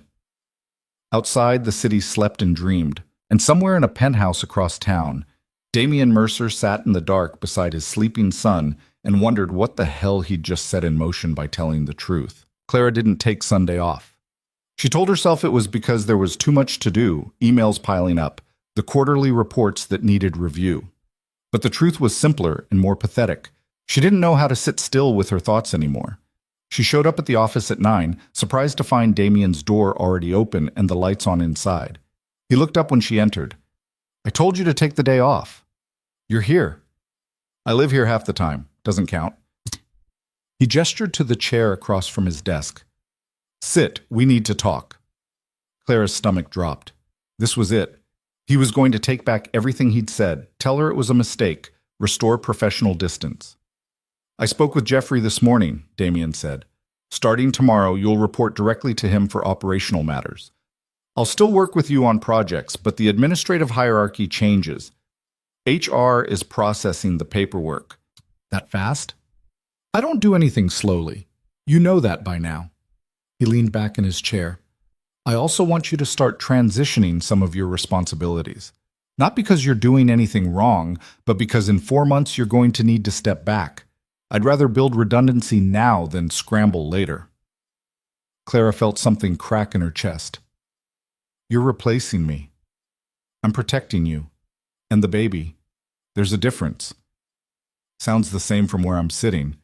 Outside, the city slept and dreamed, and somewhere in a penthouse across town, Damien Mercer sat in the dark beside his sleeping son and wondered what the hell he'd just set in motion by telling the truth. Clara didn't take Sunday off. She told herself it was because there was too much to do, emails piling up, the quarterly reports that needed review. But the truth was simpler and more pathetic. She didn't know how to sit still with her thoughts anymore. She showed up at the office at 9, surprised to find Damien's door already open and the lights on inside. He looked up when she entered. "I told you to take the day off." "You're here." "I live here half the time. Doesn't count." He gestured to the chair across from his desk. "Sit. We need to talk." Clara's stomach dropped. This was it. He was going to take back everything he'd said, tell her it was a mistake, restore professional distance. "I spoke with Jeffrey this morning," Damien said. "Starting tomorrow, you'll report directly to him for operational matters. I'll still work with you on projects, but the administrative hierarchy changes. HR is processing the paperwork." "That fast?" "I don't do anything slowly. You know that by now." He leaned back in his chair. "I also want you to start transitioning some of your responsibilities. Not because you're doing anything wrong, but because in 4 months you're going to need to step back. I'd rather build redundancy now than scramble later." Clara felt something crack in her chest. "You're replacing me. I'm protecting you. And the baby. There's a difference." "Sounds the same from where I'm sitting."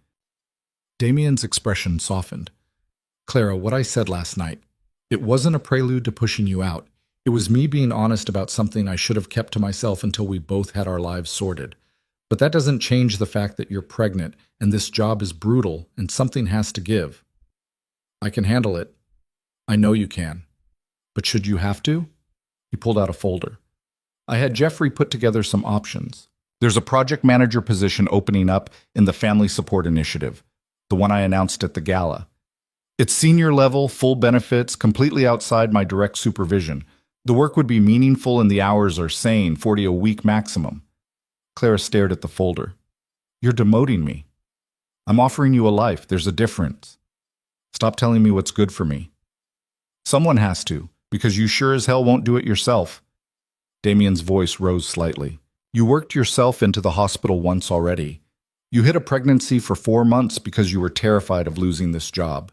Damien's expression softened. "Clara, what I said last night, it wasn't a prelude to pushing you out. It was me being honest about something I should have kept to myself until we both had our lives sorted. But that doesn't change the fact that you're pregnant, and this job is brutal, and something has to give. I can handle it. I know you can. But should you have to?" He pulled out a folder. "I had Jeffrey put together some options. There's a project manager position opening up in the Family Support Initiative, the one I announced at the gala. It's senior level, full benefits, completely outside my direct supervision. The work would be meaningful and the hours are sane, 40 a week maximum." Clara stared at the folder. "You're demoting me. I'm offering you a life. There's a difference. Stop telling me what's good for me." "Someone has to, because you sure as hell won't do it yourself." Damien's voice rose slightly. "You worked yourself into the hospital once already. You hid a pregnancy for 4 months because you were terrified of losing this job.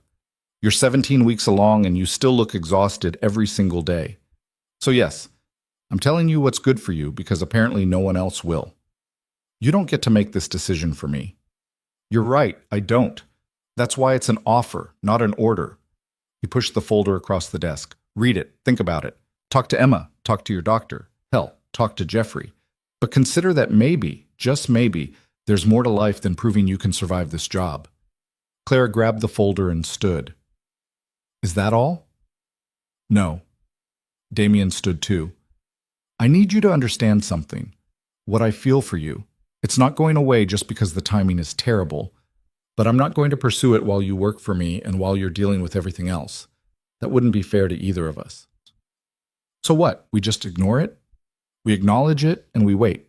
You're 17 weeks along and you still look exhausted every single day. So yes, I'm telling you what's good for you because apparently no one else will. You don't get to make this decision for me." "You're right, I don't. That's why it's an offer, not an order." He pushed the folder across the desk. "Read it, think about it. Talk to Emma, talk to your doctor. Hell, talk to Jeffrey. But consider that maybe, just maybe, there's more to life than proving you can survive this job." Clara grabbed the folder and stood. "Is that all?" "No." Damien stood too. I need you to understand something. What I feel for you. It's not going away just because the timing is terrible, but I'm not going to pursue it while you work for me and while you're dealing with everything else. That wouldn't be fair to either of us. So what? We just ignore it? We acknowledge it and we wait.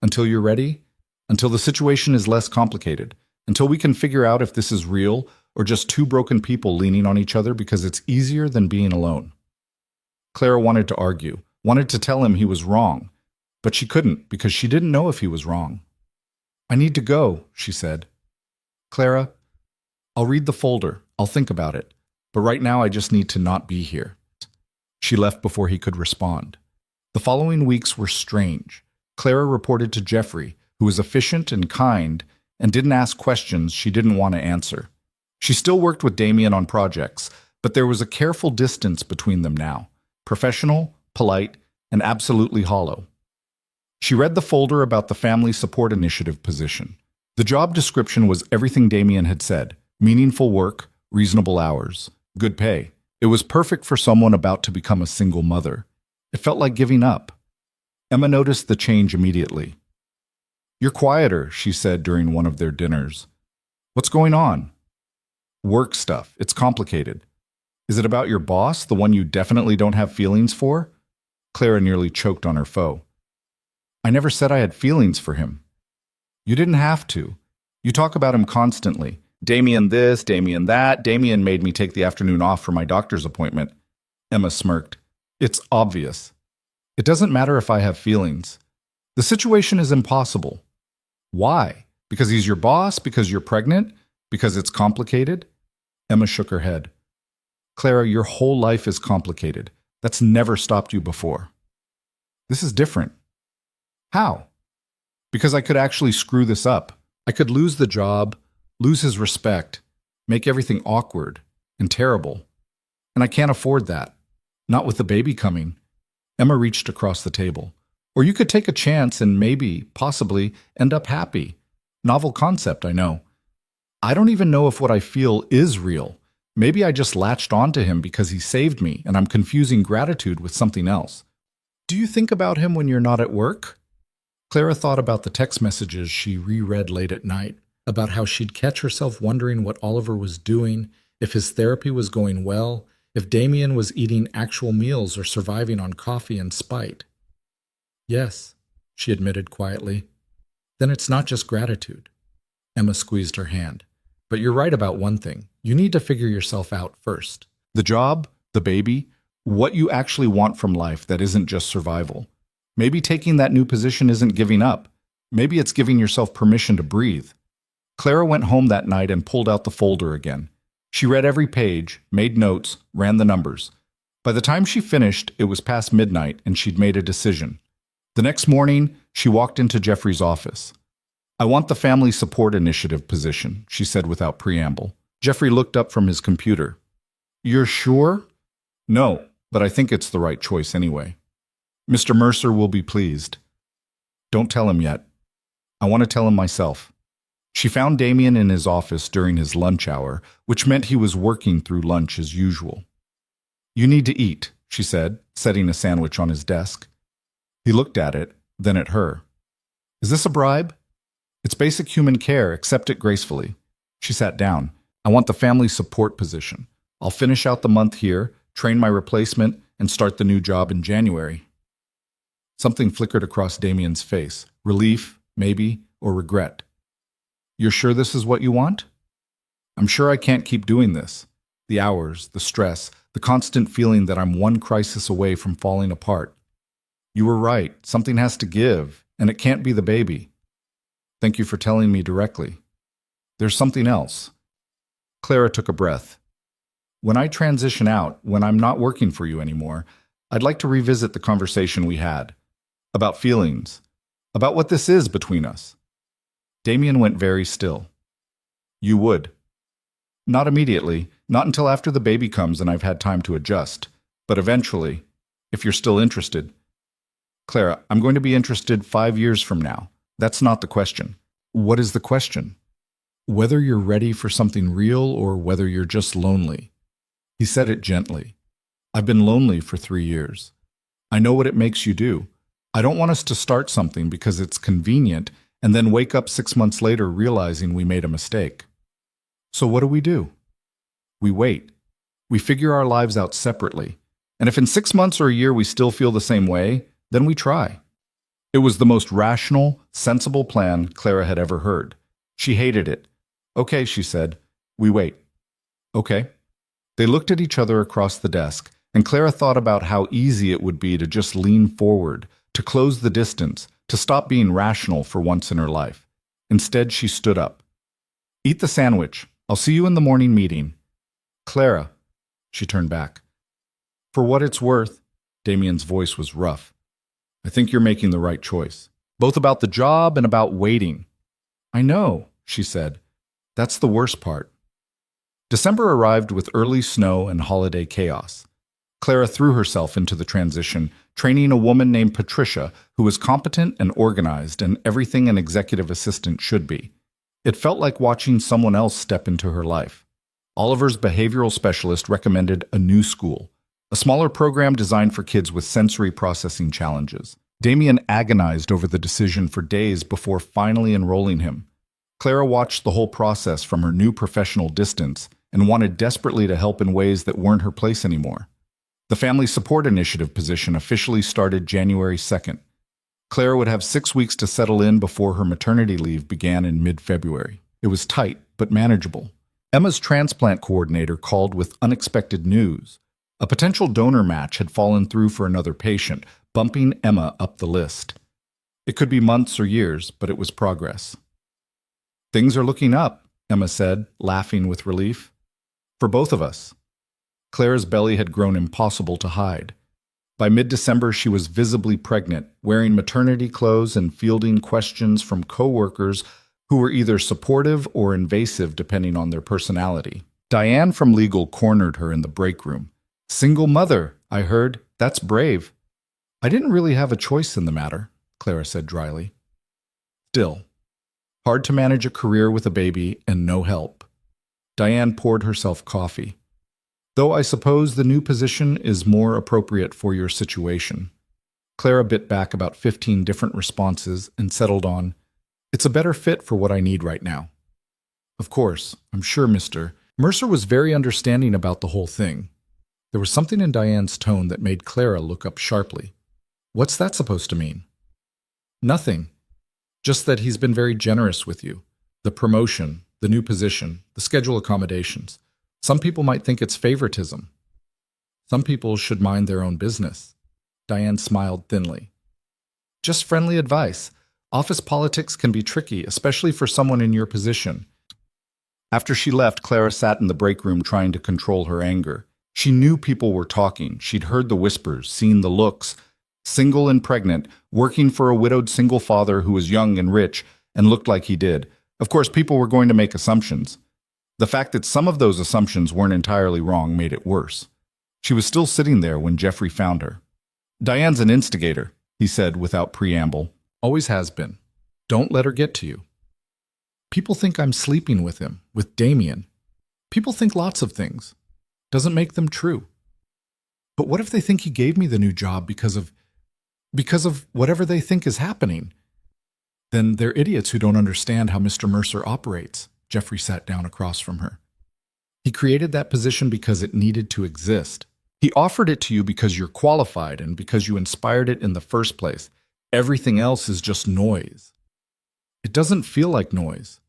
Until you're ready? Until the situation is less complicated? Until we can figure out if this is real or just two broken people leaning on each other because it's easier than being alone? Clara wanted to argue, wanted to tell him he was wrong, but she couldn't because she didn't know if he was wrong. I need to go, she said. Clara, I'll read the folder. I'll think about it. But right now I just need to not be here. She left before he could respond. The following weeks were strange. Clara reported to Jeffrey, who was efficient and kind and didn't ask questions she didn't want to answer. She still worked with Damien on projects, but there was a careful distance between them now. Professional, polite, and absolutely hollow. She read the folder about the Family Support Initiative position. The job description was everything Damien had said. Meaningful work, reasonable hours, good pay. It was perfect for someone about to become a single mother. It felt like giving up. Emma noticed the change immediately. You're quieter, she said during one of their dinners. What's going on? Work stuff. It's complicated. Is it about your boss, the one you definitely don't have feelings for? Clara nearly choked on her foe. I never said I had feelings for him. You didn't have to. You talk about him constantly. Damien this, Damien that. Damien made me take the afternoon off for my doctor's appointment. Emma smirked. It's obvious. It doesn't matter if I have feelings. The situation is impossible. Why? Because he's your boss? Because you're pregnant? Because it's complicated? Emma shook her head. Clara, your whole life is complicated. That's never stopped you before. This is different. How? Because I could actually screw this up. I could lose the job, lose his respect, make everything awkward and terrible. And I can't afford that. Not with the baby coming. Emma reached across the table. Or you could take a chance and maybe, possibly, end up happy. Novel concept, I know. I don't even know if what I feel is real. Maybe I just latched onto him because he saved me and I'm confusing gratitude with something else. Do you think about him when you're not at work? Clara thought about the text messages she reread late at night, about how she'd catch herself wondering what Oliver was doing, if his therapy was going well, if Damien was eating actual meals or surviving on coffee and spite. Yes, she admitted quietly. Then it's not just gratitude. Emma squeezed her hand. But you're right about one thing. You need to figure yourself out first. The job, the baby, what you actually want from life that isn't just survival. Maybe taking that new position isn't giving up. Maybe it's giving yourself permission to breathe. Clara went home that night and pulled out the folder again. She read every page, made notes, ran the numbers. By the time she finished, it was past midnight and she'd made a decision. The next morning, she walked into Jeffrey's office. I want the Family Support Initiative position, she said without preamble. Jeffrey looked up from his computer. You're sure? No, but I think it's the right choice anyway. Mr. Mercer will be pleased. Don't tell him yet. I want to tell him myself. She found Damien in his office during his lunch hour, which meant he was working through lunch as usual. You need to eat, she said, setting a sandwich on his desk. He looked at it, then at her. Is this a bribe? It's basic human care. Accept it gracefully. She sat down. I want the family support position. I'll finish out the month here, train my replacement, and start the new job in January. Something flickered across Damien's face. Relief, maybe, or regret. You're sure this is what you want? I'm sure I can't keep doing this. The hours, the stress, the constant feeling that I'm one crisis away from falling apart. You were right. Something has to give, and it can't be the baby. Thank you for telling me directly. There's something else. Clara took a breath. When I transition out, when I'm not working for you anymore, I'd like to revisit the conversation we had. About feelings. About what this is between us. Damien went very still. You would. Not immediately, not until after the baby comes and I've had time to adjust. But eventually, if you're still interested. Clara, I'm going to be interested 5 years from now. That's not the question. What is the question? Whether you're ready for something real or whether you're just lonely. He said it gently. I've been lonely for 3 years. I know what it makes you do. I don't want us to start something because it's convenient and then wake up 6 months later realizing we made a mistake. So what do? We wait. We figure our lives out separately. And if in 6 months or a year we still feel the same way, then we try. It was the most rational, sensible plan Clara had ever heard. She hated it. Okay, she said. We wait. Okay. They looked at each other across the desk, and Clara thought about how easy it would be to just lean forward, to close the distance, to stop being rational for once in her life. Instead, she stood up. Eat the sandwich. I'll see you in the morning meeting. Clara. She turned back. For what it's worth, Damien's voice was rough. I think you're making the right choice, both about the job and about waiting. I know, she said. That's the worst part. December arrived with early snow and holiday chaos. Clara threw herself into the transition, training a woman named Patricia who was competent and organized and everything an executive assistant should be. It felt like watching someone else step into her life. Oliver's behavioral specialist recommended a new school, a smaller program designed for kids with sensory processing challenges. Damien agonized over the decision for days before finally enrolling him. Clara watched the whole process from her new professional distance and wanted desperately to help in ways that weren't her place anymore. The Family Support Initiative position officially started January 2nd. Clara would have 6 weeks to settle in before her maternity leave began in mid-February. It was tight, but manageable. Emma's transplant coordinator called with unexpected news. A potential donor match had fallen through for another patient, bumping Emma up the list. It could be months or years, but it was progress. Things are looking up, Emma said, laughing with relief. For both of us. Clara's belly had grown impossible to hide. By mid-December, she was visibly pregnant, wearing maternity clothes and fielding questions from co-workers who were either supportive or invasive depending on their personality. Diane from legal cornered her in the break room. Single mother, I heard. That's brave. I didn't really have a choice in the matter, Clara said dryly. Still, hard to manage a career with a baby and no help. Diane poured herself coffee. Though I suppose the new position is more appropriate for your situation. Clara bit back about 15 different responses and settled on, it's a better fit for what I need right now. Of course, I'm sure Mr. Mercer was very understanding about the whole thing. There was something in Diane's tone that made Clara look up sharply. What's that supposed to mean? Nothing. Just that he's been very generous with you. The promotion, the new position, the schedule accommodations. Some people might think it's favoritism. Some people should mind their own business. Diane smiled thinly. Just friendly advice. Office politics can be tricky, especially for someone in your position. After she left, Clara sat in the break room trying to control her anger. She knew people were talking. She'd heard the whispers, seen the looks. Single and pregnant, working for a widowed single father who was young and rich and looked like he did. Of course, people were going to make assumptions. The fact that some of those assumptions weren't entirely wrong made it worse. She was still sitting there when Jeffrey found her. Diane's an instigator, he said without preamble. Always has been. Don't let her get to you. People think I'm sleeping with him, with Damien. People think lots of things. Doesn't make them true. But what if they think he gave me the new job because of whatever they think is happening? Then they're idiots who don't understand how Mr. Mercer operates. Jeffrey sat down across from her. He created that position because it needed to exist. He offered it to you because you're qualified and because you inspired it in the first place. Everything else is just noise. It doesn't feel like noise.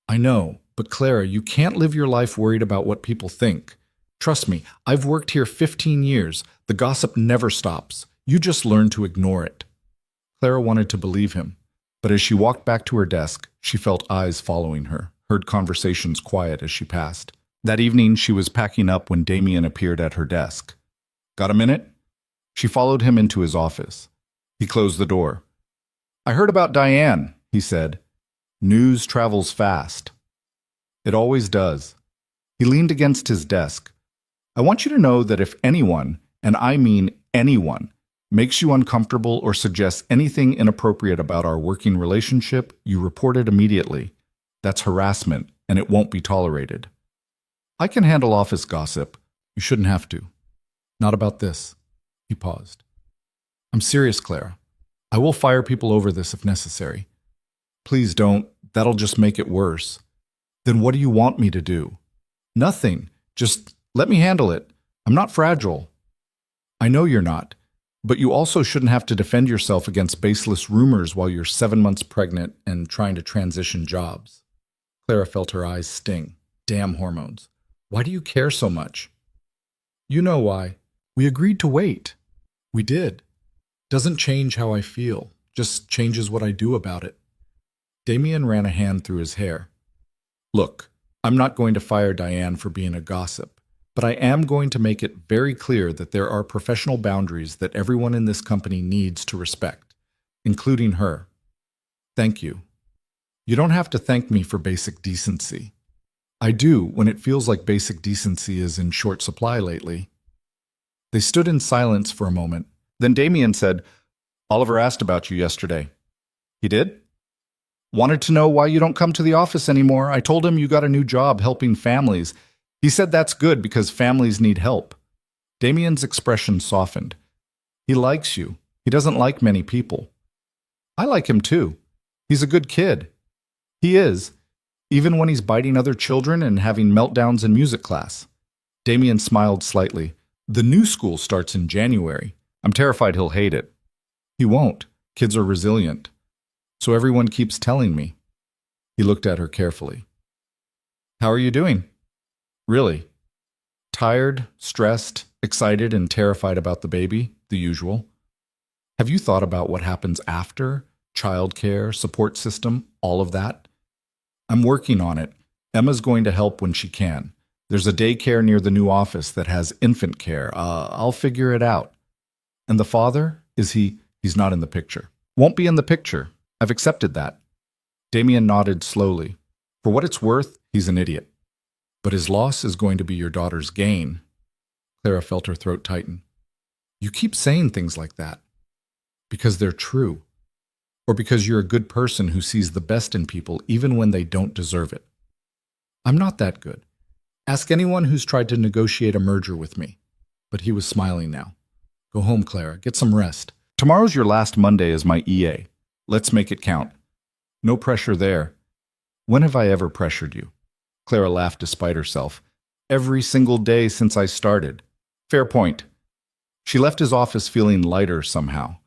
I know, but Clara, you can't live your life worried about what people think. Trust me, I've worked here 15 years. The gossip never stops. You just learn to ignore it. Clara wanted to believe him, but as she walked back to her desk, she felt eyes following her, heard conversations quiet as she passed. That evening, she was packing up when Damien appeared at her desk. Got a minute? She followed him into his office. He closed the door. I heard about Diane, he said. News travels fast. It always does. He leaned against his desk. I want you to know that if anyone, and I mean anyone, makes you uncomfortable or suggests anything inappropriate about our working relationship, you report it immediately. That's harassment, and it won't be tolerated. I can handle office gossip. You shouldn't have to. Not about this. He paused. I'm serious, Clara. I will fire people over this if necessary. Please don't. That'll just make it worse. Then what do you want me to do? Nothing. Just let me handle it. I'm not fragile. I know you're not. But you also shouldn't have to defend yourself against baseless rumors while you're 7 months pregnant and trying to transition jobs. Clara felt her eyes sting. Damn hormones. Why do you care so much? You know why. We agreed to wait. We did. Doesn't change how I feel, just changes what I do about it. Damien ran a hand through his hair. Look, I'm not going to fire Diane for being a gossip, but I am going to make it very clear that there are professional boundaries that everyone in this company needs to respect, including her. Thank you. You don't have to thank me for basic decency. I do when it feels like basic decency is in short supply lately. They stood in silence for a moment. Then Damien said, Oliver asked about you yesterday. He did? Wanted to know why you don't come to the office anymore. I told him you got a new job helping families. He said that's good because families need help. Damien's expression softened. He likes you. He doesn't like many people. I like him too. He's a good kid. He is, even when he's biting other children and having meltdowns in music class. Damien smiled slightly. The new school starts in January. I'm terrified he'll hate it. He won't. Kids are resilient. So everyone keeps telling me. He looked at her carefully. How are you doing? Really? Tired, stressed, excited, and terrified about the baby, the usual. Have you thought about what happens after? Childcare, support system, all of that? I'm working on it. Emma's going to help when she can. There's a daycare near the new office that has infant care. I'll figure it out. And the father? He's not in the picture. Won't be in the picture. I've accepted that. Damien nodded slowly. For what it's worth, he's an idiot. But his loss is going to be your daughter's gain. Clara felt her throat tighten. You keep saying things like that. Because they're true. Or because you're a good person who sees the best in people even when they don't deserve it. I'm not that good. Ask anyone who's tried to negotiate a merger with me. But he was smiling now. Go home, Clara. Get some rest. Tomorrow's your last Monday as my EA. Let's make it count. No pressure there. When have I ever pressured you? Clara laughed despite herself. Every single day since I started. Fair point. She left his office feeling lighter somehow.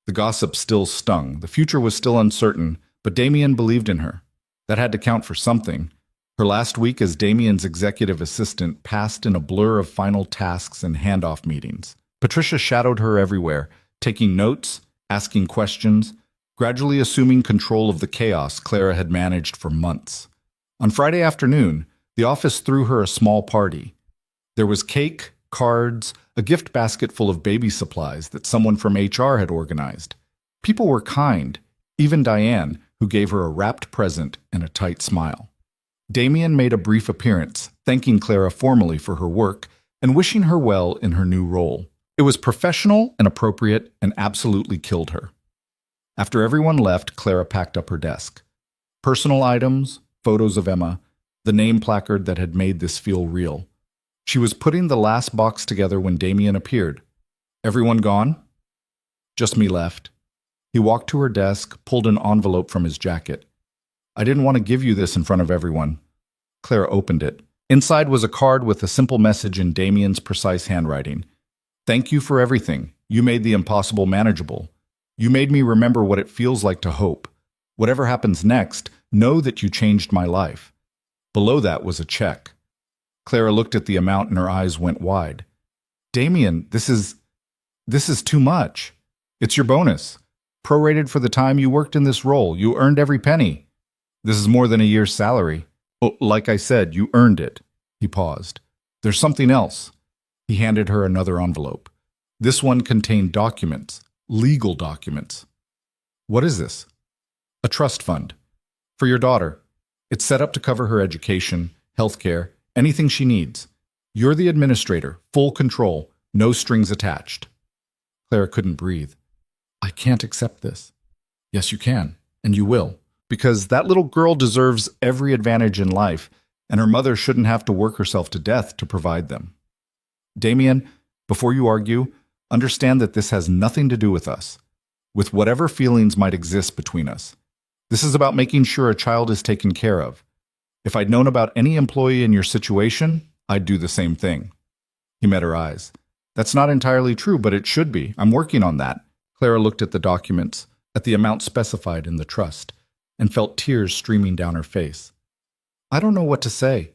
The gossip still stung. The future was still uncertain, but Damien believed in her. That had to count for something. Her last week as Damien's executive assistant passed in a blur of final tasks and handoff meetings. Patricia shadowed her everywhere, taking notes, asking questions, gradually assuming control of the chaos Clara had managed for months. On Friday afternoon, the office threw her a small party. There was cake, cards, a gift basket full of baby supplies that someone from HR had organized. People were kind, even Diane, who gave her a wrapped present and a tight smile. Damien made a brief appearance, thanking Clara formally for her work and wishing her well in her new role. It was professional and appropriate and absolutely killed her. After everyone left, Clara packed up her desk. Personal items, photos of Emma, the name placard that had made this feel real. She was putting the last box together when Damien appeared. Everyone gone? Just me left. He walked to her desk, pulled an envelope from his jacket. I didn't want to give you this in front of everyone. Clara opened it. Inside was a card with a simple message in Damien's precise handwriting. Thank you for everything. You made the impossible manageable. You made me remember what it feels like to hope. Whatever happens next, know that you changed my life. Below that was a check. Clara looked at the amount and her eyes went wide. Damien, this is too much. It's your bonus. Prorated for the time you worked in this role. You earned every penny. This is more than a year's salary. Oh, like I said, you earned it. He paused. There's something else. He handed her another envelope. This one contained documents, legal documents. What is this? A trust fund. For your daughter. It's set up to cover her education, healthcare, anything she needs. You're the administrator, full control, no strings attached. Clara couldn't breathe. I can't accept this. Yes, you can, and you will. Because that little girl deserves every advantage in life, and her mother shouldn't have to work herself to death to provide them. Damien, before you argue, Understand that this has nothing to do with us, with whatever feelings might exist between us. This is about making sure a child is taken care of. If I'd known about any employee in your situation, I'd do the same thing." He met her eyes. "That's not entirely true, but it should be. I'm working on that." Clara looked at the documents, at the amount specified in the trust, and felt tears streaming down her face. "I don't know what to say."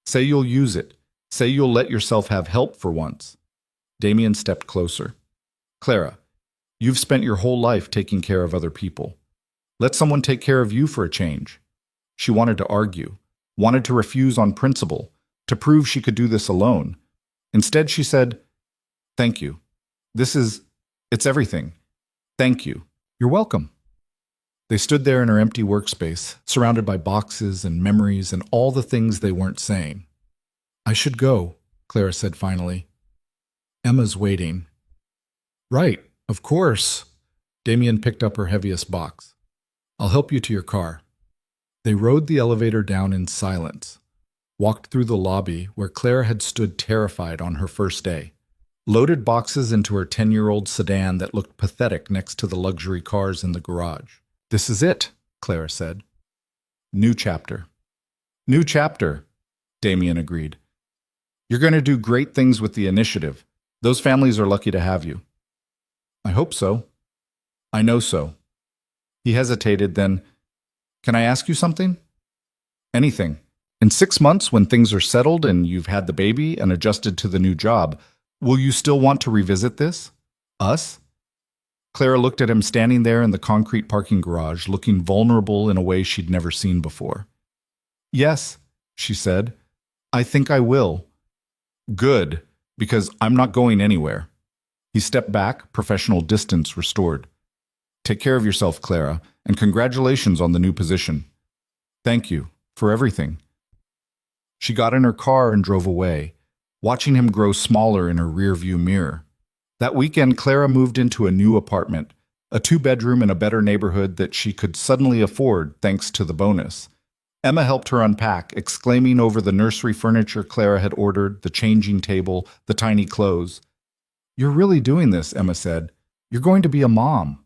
"Say you'll use it. Say you'll let yourself have help for once." Damien stepped closer. "Clara, you've spent your whole life taking care of other people. Let someone take care of you for a change." She wanted to argue, wanted to refuse on principle, to prove she could do this alone. Instead, she said, "Thank you. It's everything. Thank you. You're welcome." They stood there in her empty workspace, surrounded by boxes and memories and all the things they weren't saying. "I should go," Clara said finally. "Emma's waiting." "Right, of course." Damien picked up her heaviest box. "I'll help you to your car." They rode the elevator down in silence, walked through the lobby where Clara had stood terrified on her first day, loaded boxes into her 10-year-old sedan that looked pathetic next to the luxury cars in the garage. "This is it," Clara said. "New chapter." "New chapter," Damien agreed. "You're going to do great things with the initiative. Those families are lucky to have you." "I hope so." "I know so." He hesitated, then, "Can I ask you something?" "Anything. In 6 months, when things are settled and you've had the baby and adjusted to the new job, will you still want to revisit this? Us?" Clara looked at him standing there in the concrete parking garage, looking vulnerable in a way she'd never seen before. "Yes," she said. "I think I will." "Good, because I'm not going anywhere." He stepped back, professional distance restored. "Take care of yourself, Clara, and congratulations on the new position." "Thank you for everything." She got in her car and drove away, watching him grow smaller in her rearview mirror. That weekend, Clara moved into a new apartment, a 2-bedroom in a better neighborhood that she could suddenly afford thanks to the bonus. Emma helped her unpack, exclaiming over the nursery furniture Clara had ordered, the changing table, the tiny clothes. "You're really doing this," Emma said. "You're going to be a mom."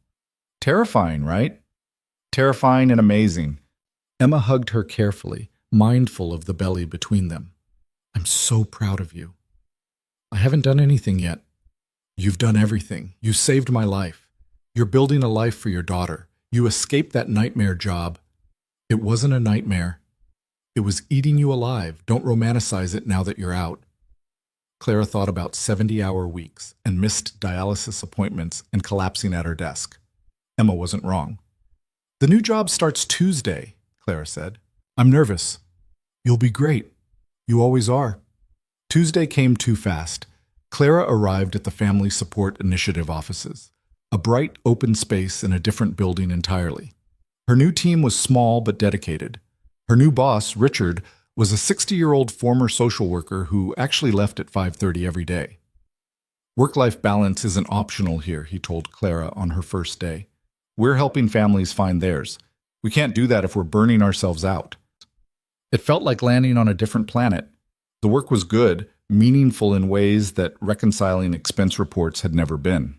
"Terrifying, right?" "Terrifying and amazing." Emma hugged her carefully, mindful of the belly between them. "I'm so proud of you." "I haven't done anything yet." "You've done everything. You saved my life. You're building a life for your daughter. You escaped that nightmare job." "It wasn't a nightmare. It was eating you alive. Don't romanticize it now that you're out." Clara thought about 70-hour weeks and missed dialysis appointments and collapsing at her desk. Emma wasn't wrong. "The new job starts Tuesday," Clara said. "I'm nervous." "You'll be great. You always are." Tuesday came too fast. Clara arrived at the Family Support Initiative offices, a bright, open space in a different building entirely. Her new team was small but dedicated. Her new boss, Richard, was a 60-year-old former social worker who actually left at 5:30 every day. "Work-life balance isn't optional here," he told Clara on her first day. "We're helping families find theirs. We can't do that if we're burning ourselves out." It felt like landing on a different planet. The work was good, meaningful in ways that reconciling expense reports had never been.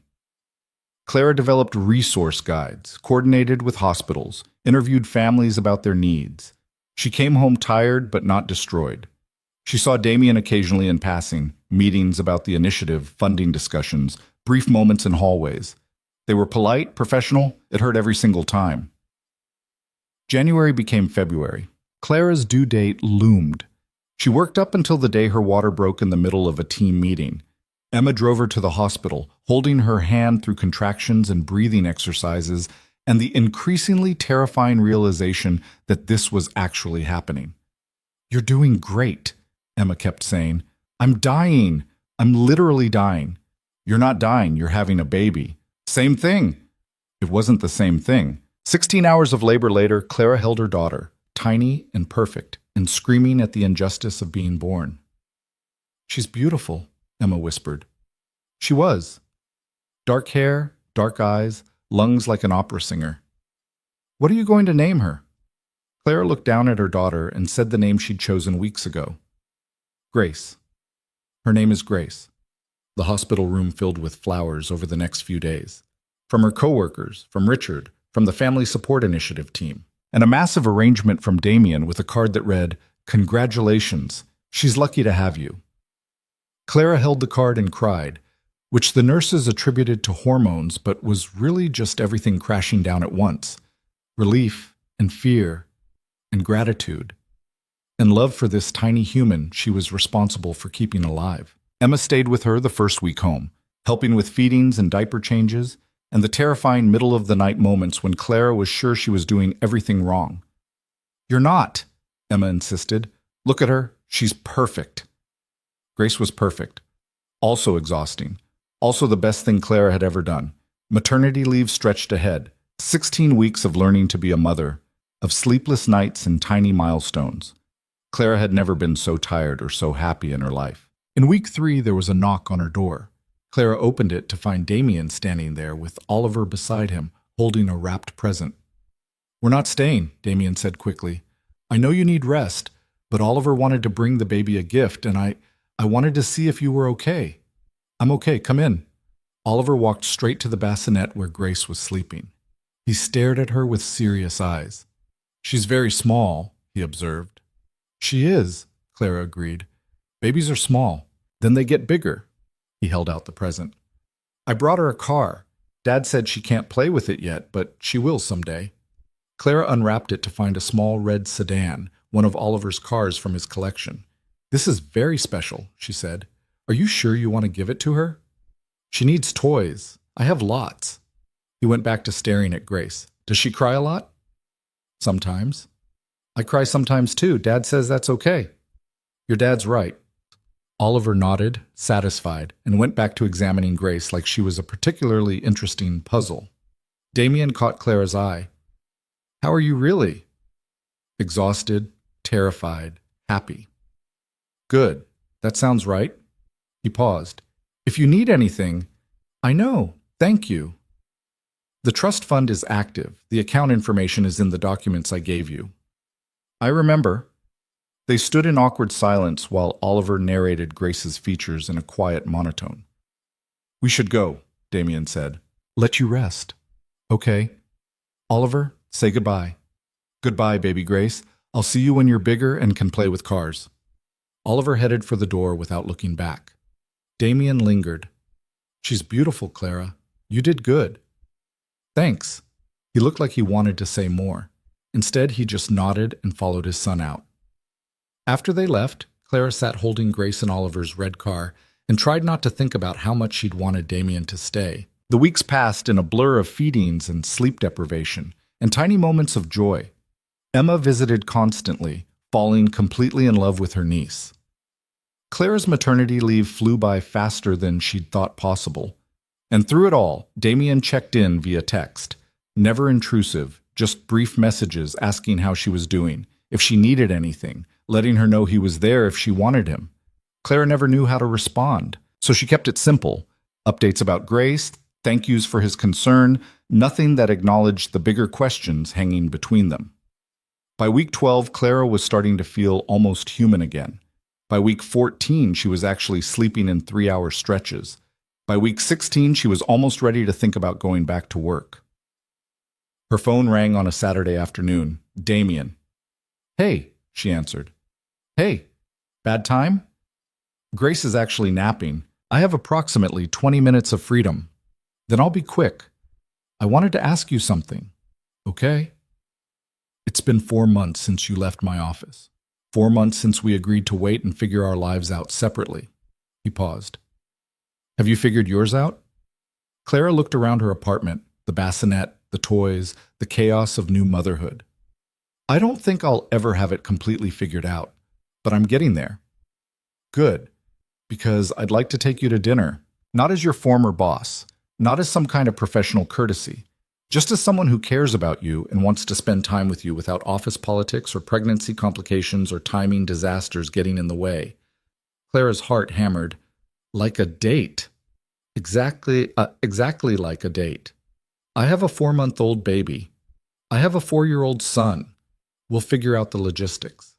Clara developed resource guides, coordinated with hospitals, interviewed families about their needs. She came home tired but not destroyed. She saw Damien occasionally in passing, meetings about the initiative, funding discussions, brief moments in hallways. They were polite, professional. It hurt every single time. January became February. Clara's due date loomed. She worked up until the day her water broke in the middle of a team meeting. Emma drove her to the hospital, holding her hand through contractions and breathing exercises, and the increasingly terrifying realization that this was actually happening. "You're doing great," Emma kept saying. "I'm dying. I'm literally dying." "You're not dying. You're having a baby." "Same thing." It wasn't the same thing. 16 hours of labor later, Clara held her daughter, tiny and perfect, and screaming at the injustice of being born. "She's beautiful," Emma whispered. She was. Dark hair, dark eyes, lungs like an opera singer. "What are you going to name her?" Clara looked down at her daughter and said the name she'd chosen weeks ago. "Grace. Her name is Grace." The hospital room filled with flowers over the next few days. From her coworkers, from Richard, from the Family Support Initiative team. And a massive arrangement from Damien with a card that read, "Congratulations, she's lucky to have you." Clara held the card and cried, which the nurses attributed to hormones but was really just everything crashing down at once. Relief and fear and gratitude. And love for this tiny human she was responsible for keeping alive. Emma stayed with her the first week home, helping with feedings and diaper changes, and the terrifying middle-of-the-night moments when Clara was sure she was doing everything wrong. "You're not," Emma insisted. "Look at her. She's perfect." Grace was perfect. Also exhausting. Also the best thing Clara had ever done. Maternity leave stretched ahead. 16 weeks of learning to be a mother, of sleepless nights and tiny milestones. Clara had never been so tired or so happy in her life. In week 3, there was a knock on her door. Clara opened it to find Damien standing there with Oliver beside him, holding a wrapped present. "We're not staying," Damien said quickly. "I know you need rest, but Oliver wanted to bring the baby a gift, and I wanted to see if you were okay." "I'm okay, come in." Oliver walked straight to the bassinet where Grace was sleeping. He stared at her with serious eyes. "She's very small," he observed. "She is," Clara agreed. "Babies are small. Then they get bigger." He held out the present. "I brought her a car. Dad said she can't play with it yet, but she will someday." Clara unwrapped it to find a small red sedan, one of Oliver's cars from his collection. "This is very special," she said. "Are you sure you want to give it to her?" "She needs toys. I have lots." He went back to staring at Grace. "Does she cry a lot?" "Sometimes." "I cry sometimes too. Dad says that's okay." "Your dad's right." Oliver nodded, satisfied, and went back to examining Grace like she was a particularly interesting puzzle. Damien caught Clara's eye. "How are you really?" "Exhausted, terrified, happy." "Good. That sounds right." He paused. "If you need anything—" "I know. Thank you." "The trust fund is active. The account information is in the documents I gave you." "I remember." They stood in awkward silence while Oliver narrated Grace's features in a quiet monotone. "We should go," Damien said. "Let you rest." "Okay." "Oliver, say goodbye." "Goodbye, baby Grace. I'll see you when you're bigger and can play with cars." Oliver headed for the door without looking back. Damien lingered. "She's beautiful, Clara. You did good." "Thanks." He looked like he wanted to say more. Instead, he just nodded and followed his son out. After they left, Clara sat holding Grace and Oliver's red car and tried not to think about how much she'd wanted Damien to stay. The weeks passed in a blur of feedings and sleep deprivation, and tiny moments of joy. Emma visited constantly, falling completely in love with her niece. Clara's maternity leave flew by faster than she'd thought possible. And through it all, Damien checked in via text. Never intrusive, just brief messages asking how she was doing, if she needed anything, letting her know he was there if she wanted him. Clara never knew how to respond, so she kept it simple. Updates about Grace, thank yous for his concern, nothing that acknowledged the bigger questions hanging between them. By week 12, Clara was starting to feel almost human again. By week 14, she was actually sleeping in 3-hour stretches. By week 16, she was almost ready to think about going back to work. Her phone rang on a Saturday afternoon. Damien. "Hey," she answered. "Hey, bad time?" "Grace is actually napping. I have approximately 20 minutes of freedom. Then I'll be quick. I wanted to ask you something." "Okay." "It's been 4 months since you left my office. 4 months since we agreed to wait and figure our lives out separately." He paused. "Have you figured yours out?" Clara looked around her apartment, the bassinet, the toys, the chaos of new motherhood. "I don't think I'll ever have it completely figured out, but I'm getting there." "Good, because I'd like to take you to dinner, not as your former boss, not as some kind of professional courtesy, just as someone who cares about you and wants to spend time with you without office politics or pregnancy complications or timing disasters getting in the way." Clara's heart hammered. "Like a date." Exactly like a date. I have a 4-month-old baby. I have a 4-year-old son. We'll figure out the logistics."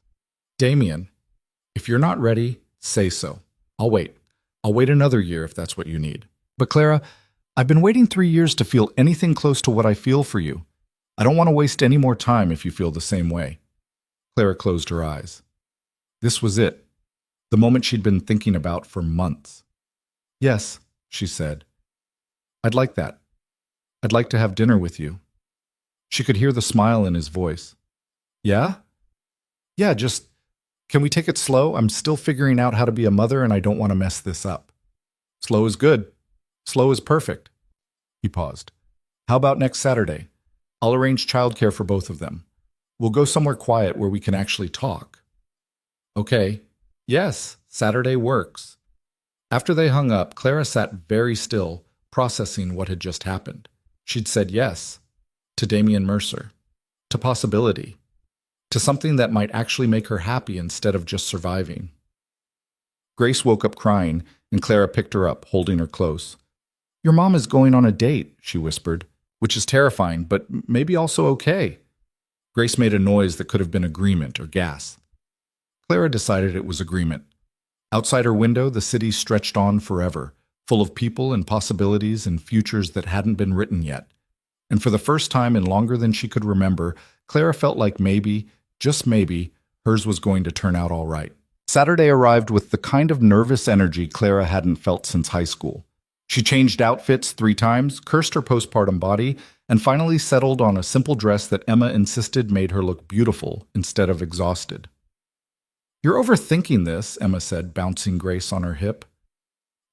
"Damien, if you're not ready, say so. I'll wait. I'll wait another year if that's what you need. But Clara, I've been waiting 3 years to feel anything close to what I feel for you. I don't want to waste any more time if you feel the same way. Clara closed her eyes. This was it, the moment she'd been thinking about for months. Yes, she said. I'd like that. I'd like to have dinner with you. She could hear the smile in his voice. Yeah? Yeah, just, can we take it slow? I'm still figuring out how to be a mother and I don't want to mess this up. Slow is good. Slow is perfect. He paused. How about next Saturday? I'll arrange childcare for both of them. We'll go somewhere quiet where we can actually talk. Okay. Yes, Saturday works. After they hung up, Clara sat very still, processing what had just happened. She'd said yes to Damian Mercer, to possibility, to something that might actually make her happy instead of just surviving. Grace woke up crying, and Clara picked her up, holding her close. Your mom is going on a date, she whispered, which is terrifying, but maybe also okay. Grace made a noise that could have been agreement or gas. Clara decided it was agreement. Outside her window, the city stretched on forever, full of people and possibilities and futures that hadn't been written yet. And for the first time in longer than she could remember, Clara felt like maybe, just maybe, hers was going to turn out all right. Saturday arrived with the kind of nervous energy Clara hadn't felt since high school. She changed outfits 3 times, cursed her postpartum body, and finally settled on a simple dress that Emma insisted made her look beautiful instead of exhausted. You're overthinking this, Emma said, bouncing Grace on her hip.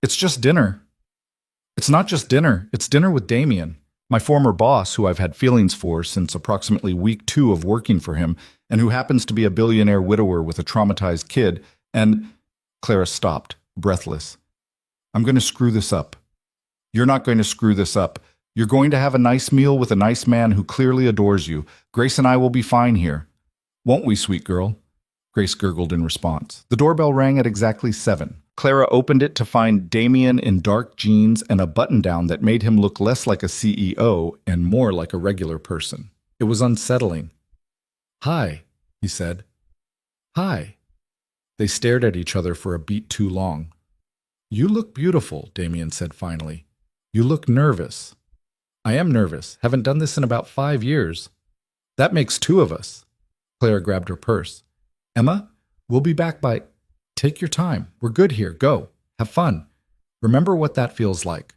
It's just dinner. It's not just dinner, it's dinner with Damian, my former boss who I've had feelings for since approximately week 2 of working for him, and who happens to be a billionaire widower with a traumatized kid, and… Clara stopped, breathless. I'm going to screw this up. You're not going to screw this up. You're going to have a nice meal with a nice man who clearly adores you. Grace and I will be fine here. Won't we, sweet girl? Grace gurgled in response. The doorbell rang at exactly 7. Clara opened it to find Damian in dark jeans and a button-down that made him look less like a CEO and more like a regular person. It was unsettling. Hi, he said. Hi. They stared at each other for a beat too long. You look beautiful, Damian said finally. You look nervous. I am nervous. Haven't done this in about 5 years. That makes 2 of us. Clara grabbed her purse. Emma, we'll be back by… Take your time. We're good here. Go. Have fun. Remember what that feels like.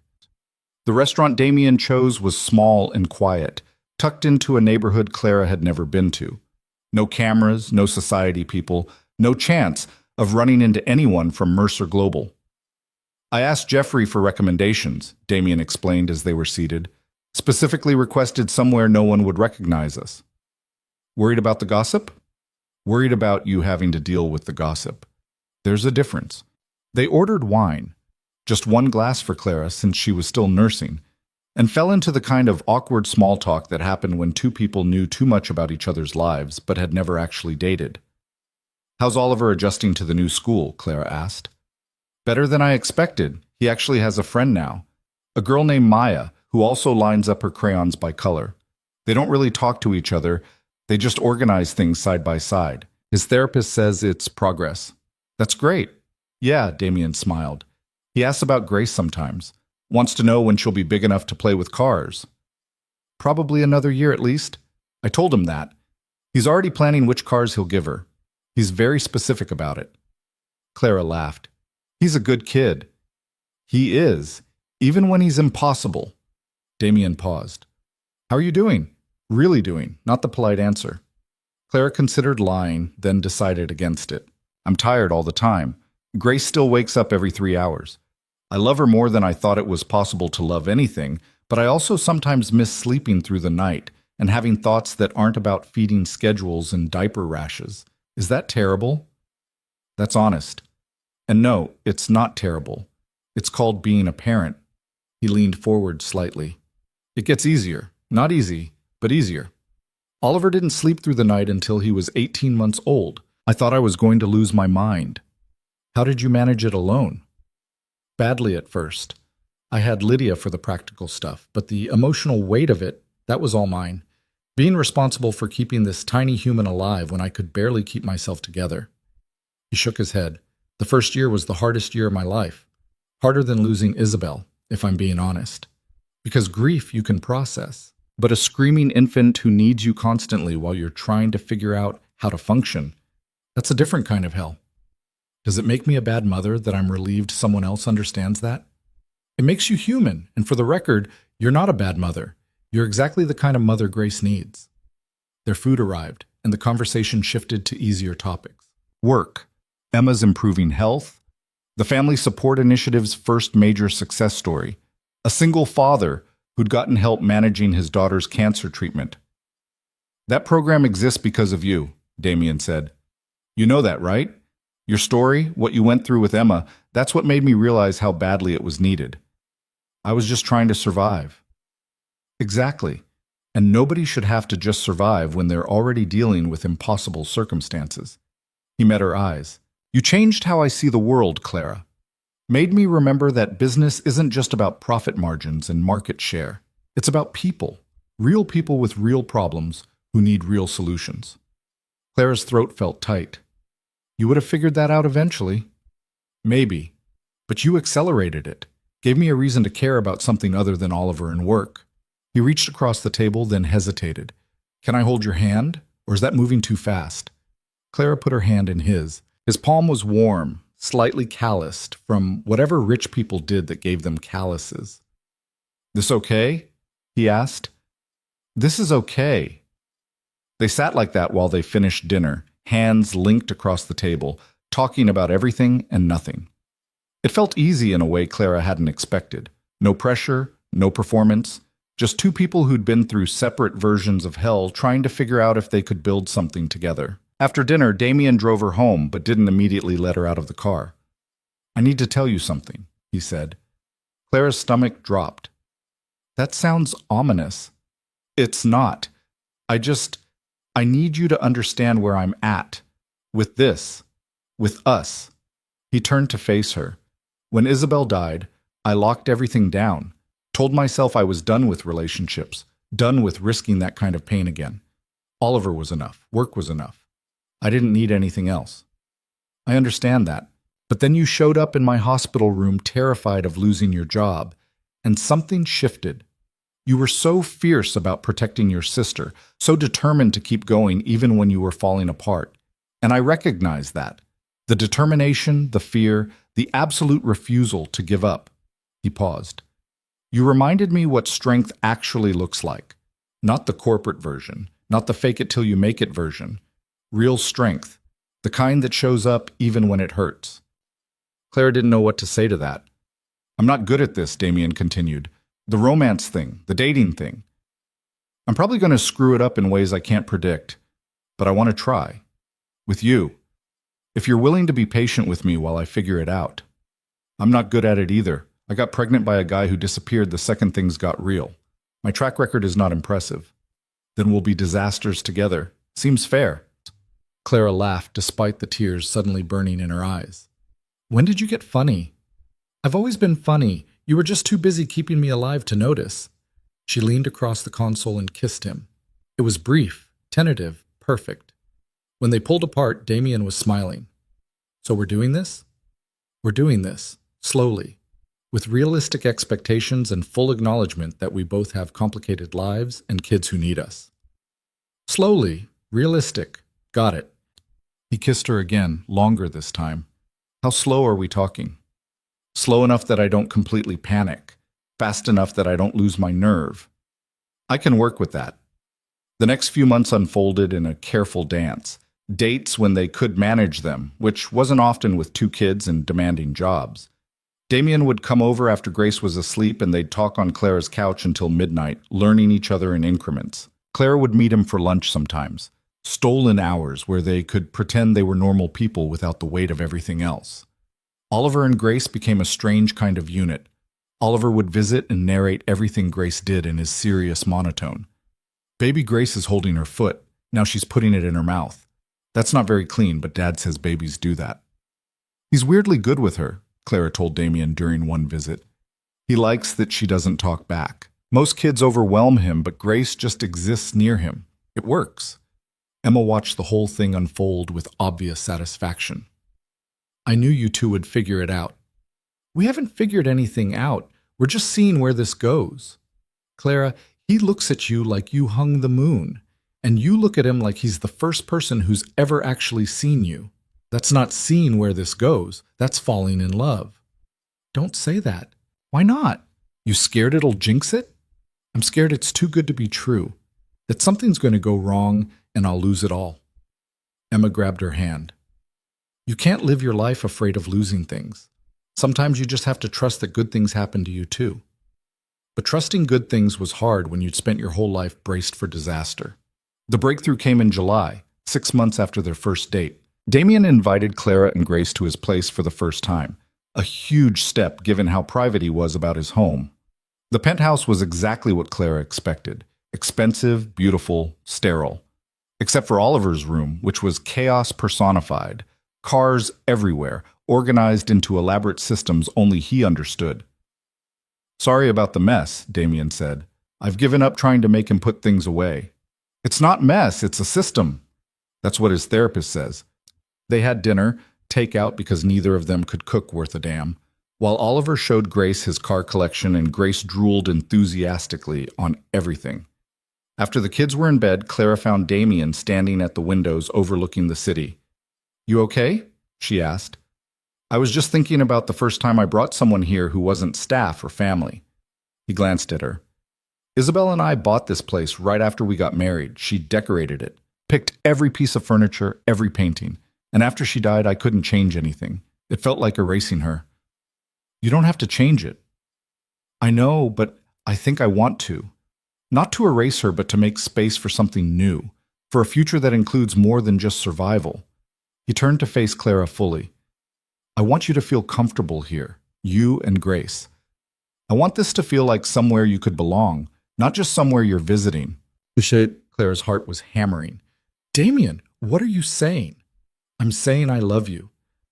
The restaurant Damian chose was small and quiet, tucked into a neighborhood Clara had never been to. No cameras, no society people, no chance of running into anyone from Mercer Global. I asked Jeffrey for recommendations, Damian explained as they were seated. Specifically requested somewhere no one would recognize us. Worried about the gossip? Worried about you having to deal with the gossip. There's a difference. They ordered wine, just 1 glass for Clara since she was still nursing, and fell into the kind of awkward small talk that happened when 2 people knew too much about each other's lives but had never actually dated. How's Oliver adjusting to the new school? Clara asked. Better than I expected. He actually has a friend now, a girl named Maya, who also lines up her crayons by color. They don't really talk to each other. They just organize things side by side. His therapist says it's progress. That's great. Yeah, Damian smiled. He asks about Grace sometimes. Wants to know when she'll be big enough to play with cars. Probably another year at least. I told him that. He's already planning which cars he'll give her. He's very specific about it. Clara laughed. He's a good kid. He is, even when he's impossible. Damian paused. How are you doing? Really doing, not the polite answer. Clara considered lying, then decided against it. I'm tired all the time. Grace still wakes up every 3 hours. I love her more than I thought it was possible to love anything, but I also sometimes miss sleeping through the night and having thoughts that aren't about feeding schedules and diaper rashes. Is that terrible? That's honest. And no, it's not terrible. It's called being a parent. He leaned forward slightly. It gets easier. Not easy, but easier. Oliver didn't sleep through the night until he was 18 months old. I thought I was going to lose my mind. How did you manage it alone? Badly at first. I had Lydia for the practical stuff, but the emotional weight of it, that was all mine. Being responsible for keeping this tiny human alive when I could barely keep myself together. He shook his head. The first year was the hardest year of my life. Harder than losing Isabel, if I'm being honest. Because grief you can process, but a screaming infant who needs you constantly while you're trying to figure out how to function, that's a different kind of hell. Does it make me a bad mother that I'm relieved someone else understands that? It makes you human, and for the record, you're not a bad mother. You're exactly the kind of mother Grace needs. Their food arrived, and the conversation shifted to easier topics. Work, Emma's improving health, the family support initiative's first major success story, a single father who'd gotten help managing his daughter's cancer treatment. That program exists because of you, Damien said. You know that, right? Your story, what you went through with Emma, that's what made me realize how badly it was needed. I was just trying to survive. Exactly. And nobody should have to just survive when they're already dealing with impossible circumstances. He met her eyes. You changed how I see the world, Clara. Made me remember that business isn't just about profit margins and market share. It's about people. Real people with real problems who need real solutions. Clara's throat felt tight. You would have figured that out eventually. Maybe. But you accelerated it. Gave me a reason to care about something other than Oliver and work. He reached across the table, then hesitated. Can I hold your hand? Or is that moving too fast? Clara put her hand in his. His palm was warm, slightly calloused from whatever rich people did that gave them calluses. This okay? He asked. This is okay. They sat like that while they finished dinner, hands linked across the table, talking about everything and nothing. It felt easy in a way Clara hadn't expected. No pressure, no performance, just two people who'd been through separate versions of hell trying to figure out if they could build something together. After dinner, Damien drove her home but didn't immediately let her out of the car. I need to tell you something, he said. Clara's stomach dropped. That sounds ominous. It's not. I need you to understand where I'm at. With this. With us. He turned to face her. When Isabel died, I locked everything down. Told myself I was done with relationships. Done with risking that kind of pain again. Oliver was enough. Work was enough. I didn't need anything else. I understand that. But then you showed up in my hospital room terrified of losing your job. And something shifted. You were so fierce about protecting your sister, so determined to keep going even when you were falling apart. And I recognized that. The determination, the fear, the absolute refusal to give up. He paused. You reminded me what strength actually looks like. Not the corporate version, not the fake-it-till-you-make-it version. Real strength, the kind that shows up even when it hurts. Clara didn't know what to say to that. I'm not good at this, Damien continued. The romance thing, the dating thing. I'm probably going to screw it up in ways I can't predict, but I want to try. With you. If you're willing to be patient with me while I figure it out. I'm not good at it either. I got pregnant by a guy who disappeared the second things got real. My track record is not impressive. Then we'll be disasters together. Seems fair. Clara laughed despite the tears suddenly burning in her eyes. When did you get funny? I've always been funny. You were just too busy keeping me alive to notice. She leaned across the console and kissed him. It was brief, tentative, perfect. When they pulled apart, Damien was smiling. So we're doing this? We're doing this, slowly, with realistic expectations and full acknowledgement that we both have complicated lives and kids who need us. Slowly, realistic, got it. He kissed her again, longer this time. How slow are we talking? Slow enough that I don't completely panic. Fast enough that I don't lose my nerve. I can work with that. The next few months unfolded in a careful dance. Dates when they could manage them, which wasn't often with two kids and demanding jobs. Damien would come over after Grace was asleep and they'd talk on Clara's couch until midnight, learning each other in increments. Clara would meet him for lunch sometimes. Stolen hours where they could pretend they were normal people without the weight of everything else. Oliver and Grace became a strange kind of unit. Oliver would visit and narrate everything Grace did in his serious monotone. Baby Grace is holding her foot. Now she's putting it in her mouth. That's not very clean, but Dad says babies do that. He's weirdly good with her, Clara told Damien during one visit. He likes that she doesn't talk back. Most kids overwhelm him, but Grace just exists near him. It works. Emma watched the whole thing unfold with obvious satisfaction. I knew you two would figure it out. We haven't figured anything out. We're just seeing where this goes. Clara, he looks at you like you hung the moon, and you look at him like he's the first person who's ever actually seen you. That's not seeing where this goes. That's falling in love. Don't say that. Why not? You scared it'll jinx it? I'm scared it's too good to be true, that something's going to go wrong and I'll lose it all. Emma grabbed her hand. You can't live your life afraid of losing things. Sometimes you just have to trust that good things happen to you too. But trusting good things was hard when you'd spent your whole life braced for disaster. The breakthrough came in July, 6 months after their first date. Damien invited Clara and Grace to his place for the first time, a huge step given how private he was about his home. The penthouse was exactly what Clara expected: expensive, beautiful, sterile. Except for Oliver's room, which was chaos personified, cars everywhere, organized into elaborate systems only he understood. Sorry about the mess, Damien said. I've given up trying to make him put things away. It's not mess, it's a system. That's what his therapist says. They had dinner, takeout because neither of them could cook worth a damn, while Oliver showed Grace his car collection and Grace drooled enthusiastically on everything. After the kids were in bed, Clara found Damien standing at the windows overlooking the city. You okay? She asked. I was just thinking about the first time I brought someone here who wasn't staff or family. He glanced at her. Isabel and I bought this place right after we got married. She decorated it, picked every piece of furniture, every painting. And after she died, I couldn't change anything. It felt like erasing her. You don't have to change it. I know, but I think I want to. Not to erase her, but to make space for something new, for a future that includes more than just survival. He turned to face Clara fully. I want you to feel comfortable here, you and Grace. I want this to feel like somewhere you could belong, not just somewhere you're visiting. Clara's heart was hammering. Damien, what are you saying? I'm saying I love you.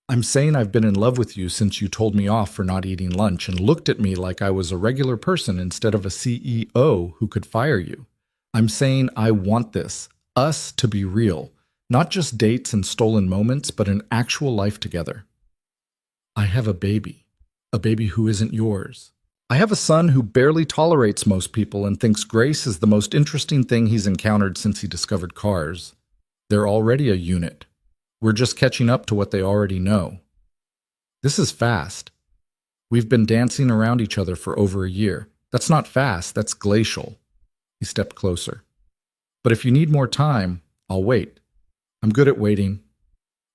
I'm saying I've been in love with you since you told me off for not eating lunch and looked at me like I was a regular person instead of a CEO who could fire you. I'm saying I want this, us to be real, not just dates and stolen moments, but an actual life together. I have a baby who isn't yours. I have a son who barely tolerates most people and thinks Grace is the most interesting thing he's encountered since he discovered cars. They're already a unit. We're just catching up to what they already know. This is fast. We've been dancing around each other for over a year. That's not fast, that's glacial. He stepped closer. But if you need more time, I'll wait. I'm good at waiting.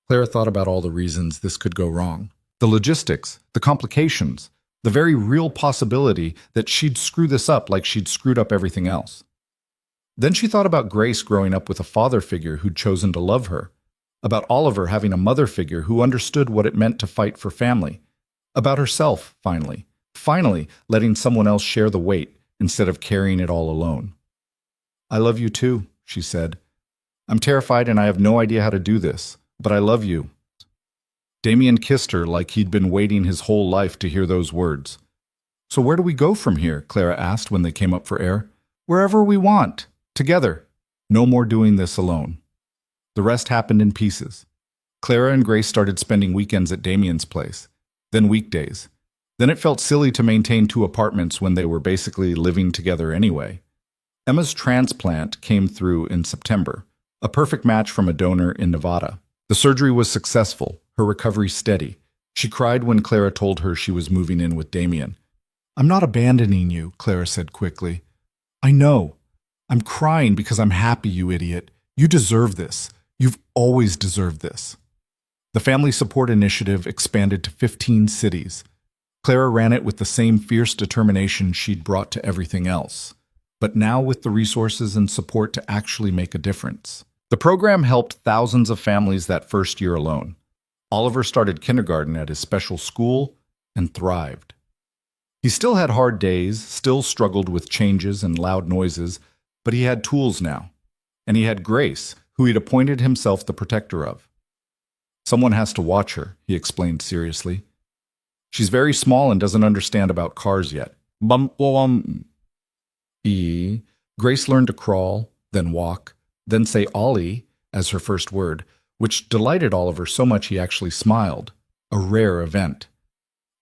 Clara thought about all the reasons this could go wrong. The logistics, the complications, the very real possibility that she'd screw this up like she'd screwed up everything else. Then she thought about Grace growing up with a father figure who'd chosen to love her, about Oliver having a mother figure who understood what it meant to fight for family, about herself, finally letting someone else share the weight instead of carrying it all alone. I love you too, she said. I'm terrified and I have no idea how to do this, but I love you. Damien kissed her like he'd been waiting his whole life to hear those words. So where do we go from here? Clara asked when they came up for air. Wherever we want, together. No more doing this alone. The rest happened in pieces. Clara and Grace started spending weekends at Damien's place, then weekdays. Then it felt silly to maintain 2 apartments when they were basically living together anyway. Emma's transplant came through in September, a perfect match from a donor in Nevada. The surgery was successful, her recovery steady. She cried when Clara told her she was moving in with Damien. I'm not abandoning you, Clara said quickly. I know. I'm crying because I'm happy, you idiot. You deserve this. You've always deserved this. The Family Support Initiative expanded to 15 cities. Clara ran it with the same fierce determination she'd brought to everything else, but now with the resources and support to actually make a difference. The program helped thousands of families that first year alone. Oliver started kindergarten at his special school and thrived. He still had hard days, still struggled with changes and loud noises, but he had tools now. And he had Grace, who he'd appointed himself the protector of. Someone has to watch her, he explained seriously. She's very small and doesn't understand about cars yet. Grace learned to crawl, then walk, then say Ollie as her first word, which delighted Oliver so much he actually smiled. A rare event.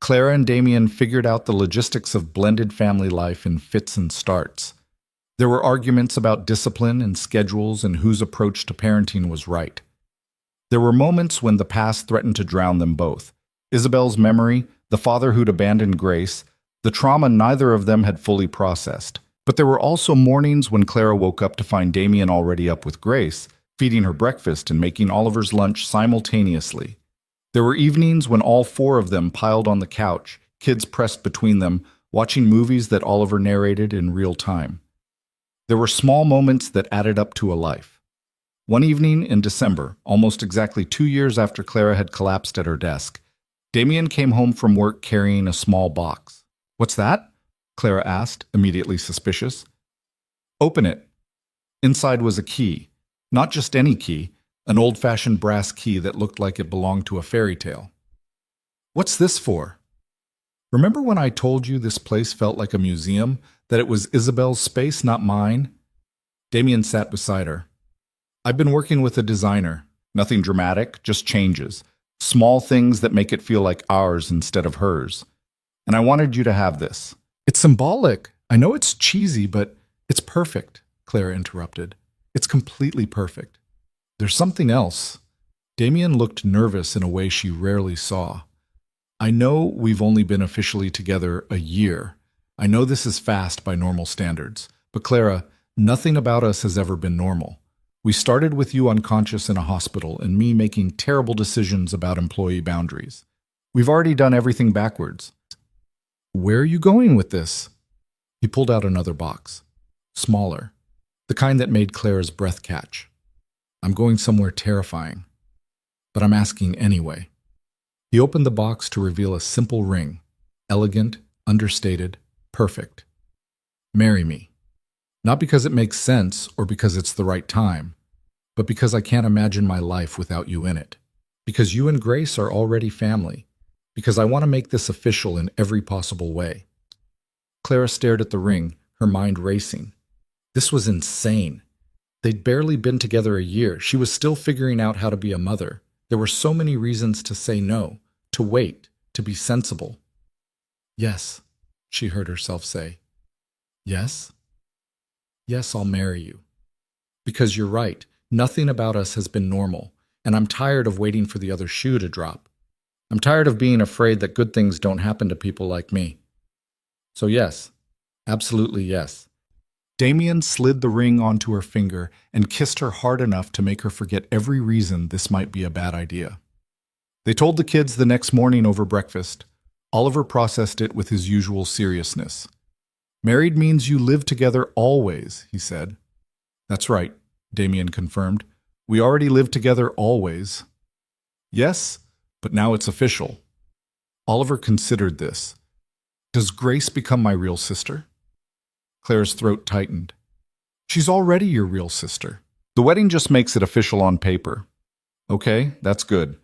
Clara and Damien figured out the logistics of blended family life in fits and starts. There were arguments about discipline and schedules and whose approach to parenting was right. There were moments when the past threatened to drown them both. Isabel's memory, the father who'd abandoned Grace, the trauma neither of them had fully processed. But there were also mornings when Clara woke up to find Damien already up with Grace, feeding her breakfast and making Oliver's lunch simultaneously. There were evenings when all four of them piled on the couch, kids pressed between them, watching movies that Oliver narrated in real time. There were small moments that added up to a life. One evening in December, almost exactly 2 years after Clara had collapsed at her desk, Damien came home from work carrying a small box. "What's that?" Clara asked, immediately suspicious. "Open it." Inside was a key. Not just any key, an old-fashioned brass key that looked like it belonged to a fairy tale. "What's this for?" "Remember when I told you this place felt like a museum, that it was Isabel's space, not mine?" Damien sat beside her. "I've been working with a designer. Nothing dramatic, just changes. Small things that make it feel like ours instead of hers. And I wanted you to have this." "It's symbolic. I know it's cheesy, but it's perfect," Clara interrupted. "It's completely perfect." "There's something else." Damien looked nervous in a way she rarely saw. "I know we've only been officially together a year. I know this is fast by normal standards. But Clara, nothing about us has ever been normal. We started with you unconscious in a hospital and me making terrible decisions about employee boundaries. We've already done everything backwards. Where are you going with this?" He pulled out another box. Smaller. The kind that made Clara's breath catch. "I'm going somewhere terrifying. But I'm asking anyway." He opened the box to reveal a simple ring. Elegant, understated, perfect. "Marry me. Not because it makes sense or because it's the right time, but because I can't imagine my life without you in it. Because you and Grace are already family. Because I want to make this official in every possible way." Clara stared at the ring, her mind racing. This was insane. They'd barely been together a year. She was still figuring out how to be a mother. There were so many reasons to say no, to wait, to be sensible. "Yes," she heard herself say. "Yes? Yes, I'll marry you. Because you're right, nothing about us has been normal, and I'm tired of waiting for the other shoe to drop. I'm tired of being afraid that good things don't happen to people like me. So yes, absolutely yes." Damien slid the ring onto her finger and kissed her hard enough to make her forget every reason this might be a bad idea. They told the kids the next morning over breakfast. Oliver processed it with his usual seriousness. "Married means you live together always," he said. "That's right," Damien confirmed. "We already live together always." "Yes, but now it's official." Oliver considered this. "Does Grace become my real sister?" Clara's throat tightened. "She's already your real sister. The wedding just makes it official on paper." "Okay, that's good.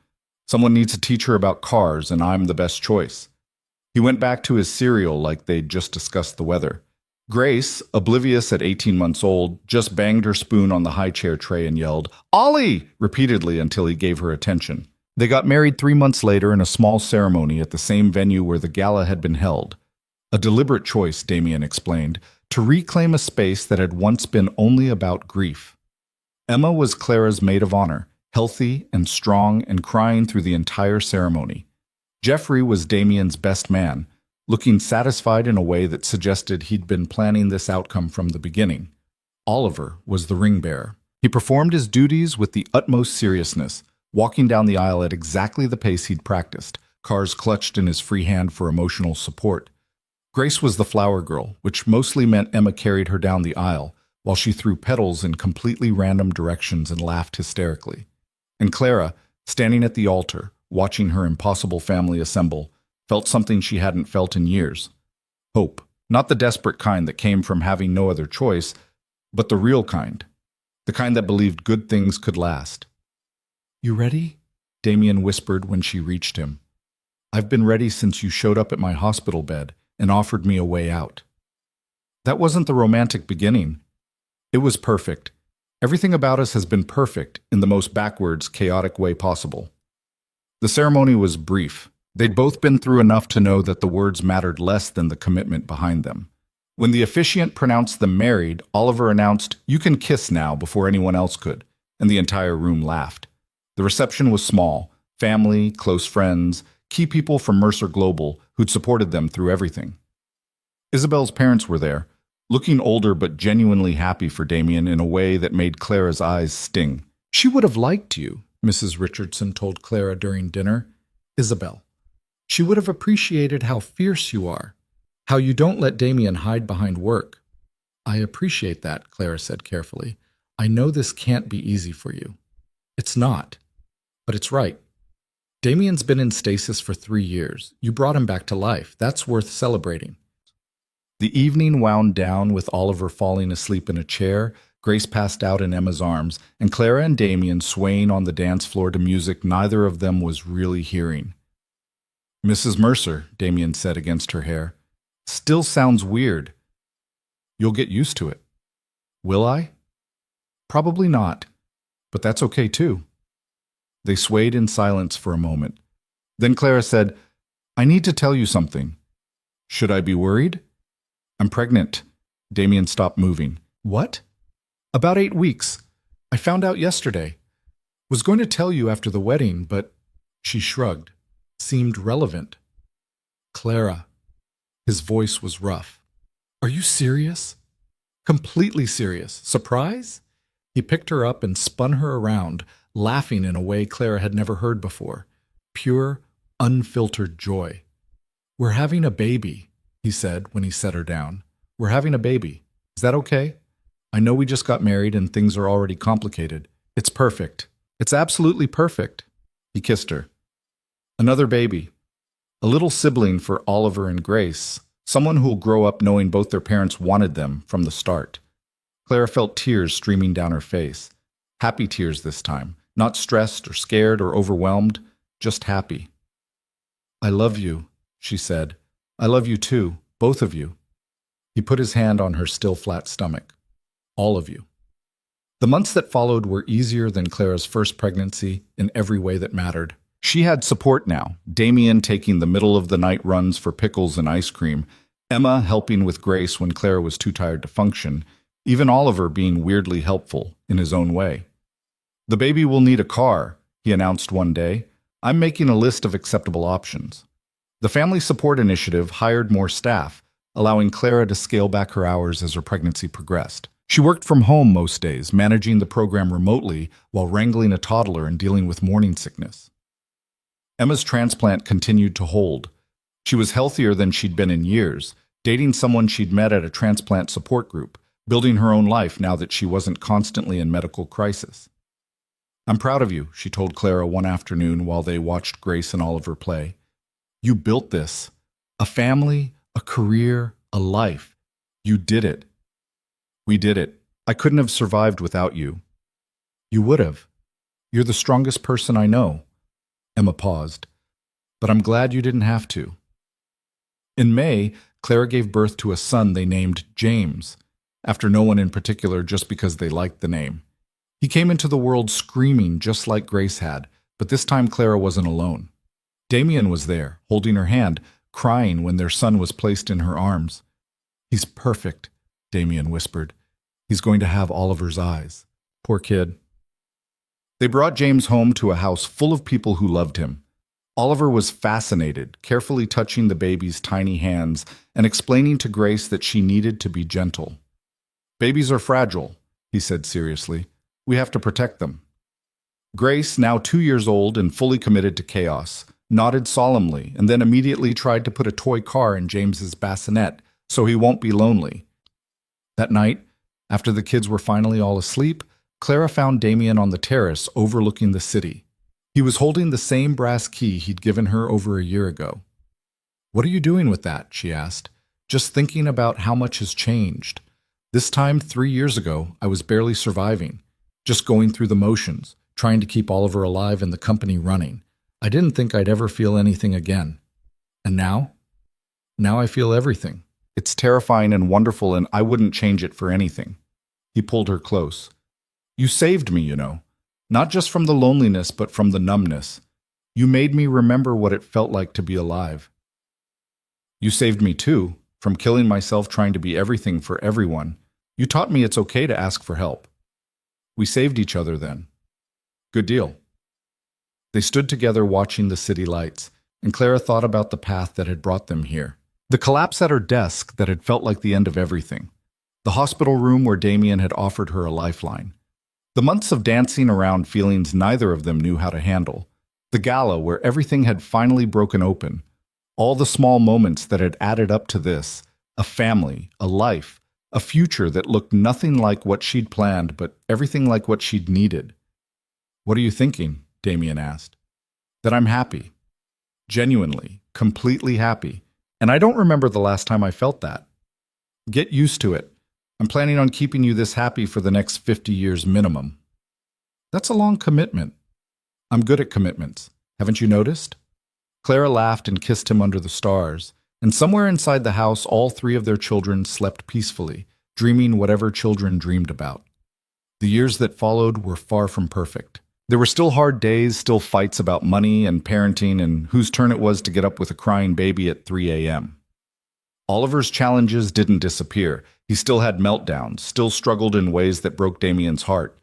Someone needs to teach her about cars, and I'm the best choice." He went back to his cereal like they'd just discussed the weather. Grace, oblivious at 18 months old, just banged her spoon on the high chair tray and yelled, "Ollie!" repeatedly until he gave her attention. They got married 3 months later in a small ceremony at the same venue where the gala had been held. A deliberate choice, Damien explained, to reclaim a space that had once been only about grief. Emma was Clara's maid of honor, healthy and strong and crying through the entire ceremony. Jeffrey was Damien's best man, looking satisfied in a way that suggested he'd been planning this outcome from the beginning. Oliver was the ring bearer. He performed his duties with the utmost seriousness, walking down the aisle at exactly the pace he'd practiced, cars clutched in his free hand for emotional support. Grace was the flower girl, which mostly meant Emma carried her down the aisle, while she threw petals in completely random directions and laughed hysterically. And Clara, standing at the altar, watching her impossible family assemble, felt something she hadn't felt in years. Hope. Not the desperate kind that came from having no other choice, but the real kind. The kind that believed good things could last. "You ready?" Damien whispered when she reached him. "I've been ready since you showed up at my hospital bed and offered me a way out." That wasn't the romantic beginning. It was perfect. Everything about us has been perfect in the most backwards, chaotic way possible. The ceremony was brief. They'd both been through enough to know that the words mattered less than the commitment behind them. When the officiant pronounced them married, Oliver announced, "You can kiss now," before anyone else could, and the entire room laughed. The reception was small: family, close friends, key people from Mercer Global who'd supported them through everything. Isabel's parents were there, looking older but genuinely happy for Damien in a way that made Clara's eyes sting. "She would have liked you," Mrs. Richardson told Clara during dinner. "Isabel. She would have appreciated how fierce you are, how you don't let Damien hide behind work." "I appreciate that," Clara said carefully. "I know this can't be easy for you." "It's not, but it's right. Damien's been in stasis for 3 years. You brought him back to life. That's worth celebrating." The evening wound down with Oliver falling asleep in a chair, Grace passed out in Emma's arms, and Clara and Damien swaying on the dance floor to music neither of them was really hearing. "Mrs. Mercer," Damien said against her hair, "still sounds weird." "You'll get used to it." "Will I?" "Probably not, but that's okay too." They swayed in silence for a moment. Then Clara said, "I need to tell you something." "Should I be worried?" "I'm pregnant." Damien stopped moving. "What?" "About 8 weeks. I found out yesterday. Was going to tell you after the wedding, but..." She shrugged. Seemed relevant. "Clara." His voice was rough. "Are you serious?" "Completely serious. Surprise?" He picked her up and spun her around, laughing in a way Clara had never heard before. Pure, unfiltered joy. "We're having a baby," he said when he set her down. "We're having a baby. Is that okay? I know we just got married and things are already complicated. It's perfect. It's absolutely perfect." He kissed her. "Another baby. A little sibling for Oliver and Grace. Someone who'll grow up knowing both their parents wanted them from the start." Clara felt tears streaming down her face. Happy tears this time. Not stressed or scared or overwhelmed. Just happy. "I love you," she said. "I love you too. Both of you." He put his hand on her still flat stomach. "All of you." The months that followed were easier than Clara's first pregnancy in every way that mattered. She had support now, Damien taking the middle-of-the-night runs for pickles and ice cream, Emma helping with Grace when Clara was too tired to function, even Oliver being weirdly helpful in his own way. "The baby will need a car," he announced one day. "I'm making a list of acceptable options." The Family Support Initiative hired more staff, allowing Clara to scale back her hours as her pregnancy progressed. She worked from home most days, managing the program remotely while wrangling a toddler and dealing with morning sickness. Emma's transplant continued to hold. She was healthier than she'd been in years, dating someone she'd met at a transplant support group, building her own life now that she wasn't constantly in medical crisis. "I'm proud of you," she told Clara one afternoon while they watched Grace and Oliver play. "You built this. A family, a career, a life. You did it." "We did it. I couldn't have survived without you." "You would have. You're the strongest person I know." Emma paused. "But I'm glad you didn't have to." In May, Clara gave birth to a son they named James, after no one in particular, just because they liked the name. He came into the world screaming just like Grace had, but this time Clara wasn't alone. Damien was there, holding her hand, crying when their son was placed in her arms. "He's perfect," Damien whispered. "He's going to have Oliver's eyes. Poor kid." They brought James home to a house full of people who loved him. Oliver was fascinated, carefully touching the baby's tiny hands and explaining to Grace that she needed to be gentle. "Babies are fragile," he said seriously. "We have to protect them." Grace, now 2 years old and fully committed to chaos, nodded solemnly and then immediately tried to put a toy car in James's bassinet so he won't be lonely. That night, after the kids were finally all asleep, Clara found Damien on the terrace overlooking the city. He was holding the same brass key he'd given her over a year ago. "What are you doing with that?" she asked. "Just thinking about how much has changed. This time 3 years ago, I was barely surviving, just going through the motions, trying to keep Oliver alive and the company running. I didn't think I'd ever feel anything again. And now? Now I feel everything. It's terrifying and wonderful, and I wouldn't change it for anything." He pulled her close. "You saved me, you know. Not just from the loneliness, but from the numbness. You made me remember what it felt like to be alive. You saved me too, from killing myself trying to be everything for everyone. You taught me it's okay to ask for help. We saved each other then. Good deal. They stood together watching the city lights, and Clara thought about the path that had brought them here. The collapse at her desk that had felt like the end of everything. The hospital room where Damien had offered her a lifeline. The months of dancing around feelings neither of them knew how to handle. The gala where everything had finally broken open. All the small moments that had added up to this. A family, a life, a future that looked nothing like what she'd planned, but everything like what she'd needed. What are you thinking? Damien asked. That I'm happy. Genuinely, completely happy. And I don't remember the last time I felt that. Get used to it. I'm planning on keeping you this happy for the next 50 years minimum. That's a long commitment. I'm good at commitments. Haven't you noticed? Clara laughed and kissed him under the stars, and somewhere inside the house all three of their children slept peacefully, dreaming whatever children dreamed about. The years that followed were far from perfect. There were still hard days, still fights about money and parenting and whose turn it was to get up with a crying baby at 3 a.m. Oliver's challenges didn't disappear. He still had meltdowns, still struggled in ways that broke Damien's heart.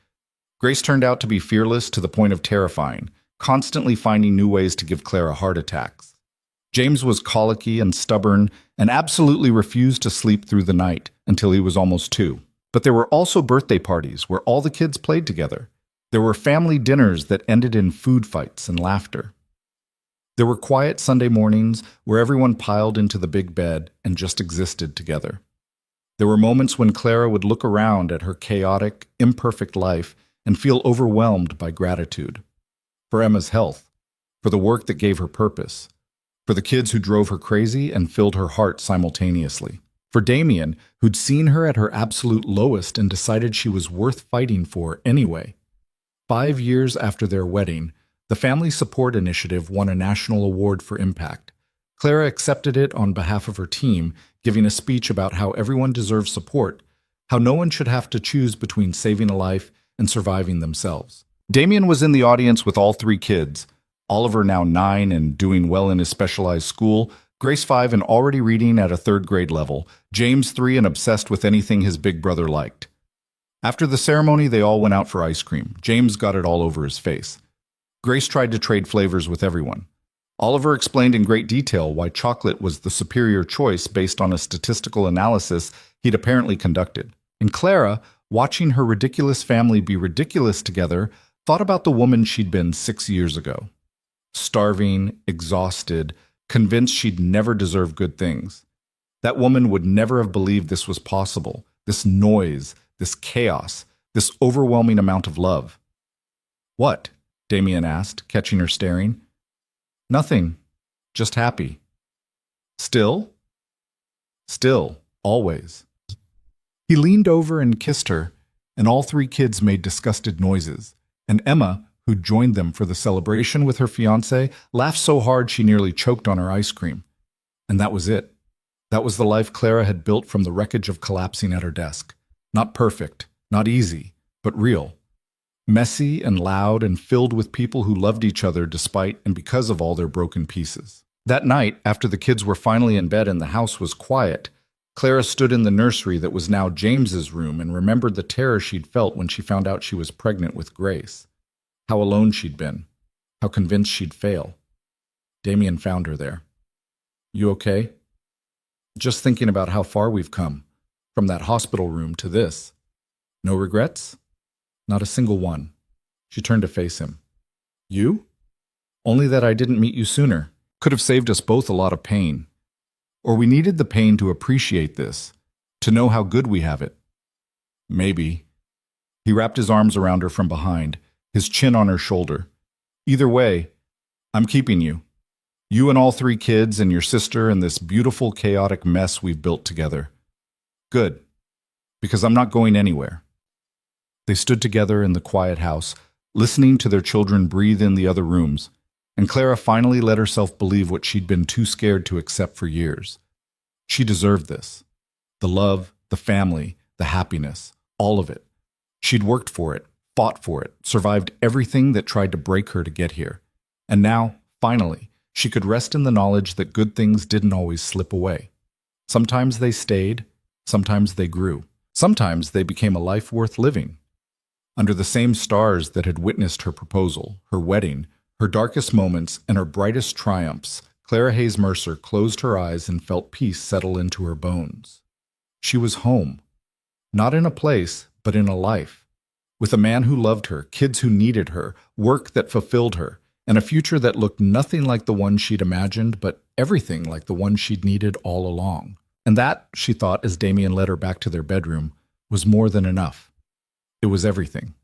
Grace turned out to be fearless to the point of terrifying, constantly finding new ways to give Clara heart attacks. James was colicky and stubborn and absolutely refused to sleep through the night until he was almost 2. But there were also birthday parties where all the kids played together. There were family dinners that ended in food fights and laughter. There were quiet Sunday mornings where everyone piled into the big bed and just existed together. There were moments when Clara would look around at her chaotic, imperfect life and feel overwhelmed by gratitude. For Emma's health, for the work that gave her purpose, for the kids who drove her crazy and filled her heart simultaneously, for Damien, who'd seen her at her absolute lowest and decided she was worth fighting for anyway. 5 years after their wedding, the Family Support Initiative won a national award for impact. Clara accepted it on behalf of her team, giving a speech about how everyone deserves support, how no one should have to choose between saving a life and surviving themselves. Damien was in the audience with all 3 kids, Oliver now 9 and doing well in his specialized school, Grace 5 and already reading at a 3rd grade level, James 3 and obsessed with anything his big brother liked. After the ceremony, they all went out for ice cream. James got it all over his face. Grace tried to trade flavors with everyone. Oliver explained in great detail why chocolate was the superior choice based on a statistical analysis he'd apparently conducted. And Clara, watching her ridiculous family be ridiculous together, thought about the woman she'd been 6 years ago. Starving, exhausted, convinced she'd never deserve good things. That woman would never have believed this was possible, this noise, this chaos, this overwhelming amount of love. What? Damien asked, catching her staring. Nothing. Just happy. Still? Still, always. He leaned over and kissed her, and all 3 kids made disgusted noises, and Emma, who joined them for the celebration with her fiancé, laughed so hard she nearly choked on her ice cream. And that was it. That was the life Clara had built from the wreckage of collapsing at her desk. Not perfect, not easy, but real. Messy and loud and filled with people who loved each other despite and because of all their broken pieces. That night, after the kids were finally in bed and the house was quiet, Clara stood in the nursery that was now James's room and remembered the terror she'd felt when she found out she was pregnant with Grace. How alone she'd been. How convinced she'd fail. Damien found her there. You okay? Just thinking about how far we've come. From that hospital room to this. No regrets? Not a single one. She turned to face him. You? Only that I didn't meet you sooner. Could have saved us both a lot of pain. Or we needed the pain to appreciate this, to know how good we have it. Maybe. He wrapped his arms around her from behind, his chin on her shoulder. Either way, I'm keeping you. You and all 3 kids and your sister and this beautiful, chaotic mess we've built together. Good. Because I'm not going anywhere. They stood together in the quiet house, listening to their children breathe in the other rooms, and Clara finally let herself believe what she'd been too scared to accept for years. She deserved this. The love, the family, the happiness, all of it. She'd worked for it, fought for it, survived everything that tried to break her to get here. And now, Finally, she could rest in the knowledge that good things didn't always slip away. Sometimes they stayed, sometimes they grew. Sometimes they became a life worth living. Under the same stars that had witnessed her proposal, her wedding, her darkest moments, and her brightest triumphs, Clara Hayes Mercer closed her eyes and felt peace settle into her bones. She was home. Not in a place, but in a life. With a man who loved her, kids who needed her, work that fulfilled her, and a future that looked nothing like the one she'd imagined, but everything like the one she'd needed all along. And that, she thought as Damien led her back to their bedroom, was more than enough. It was everything.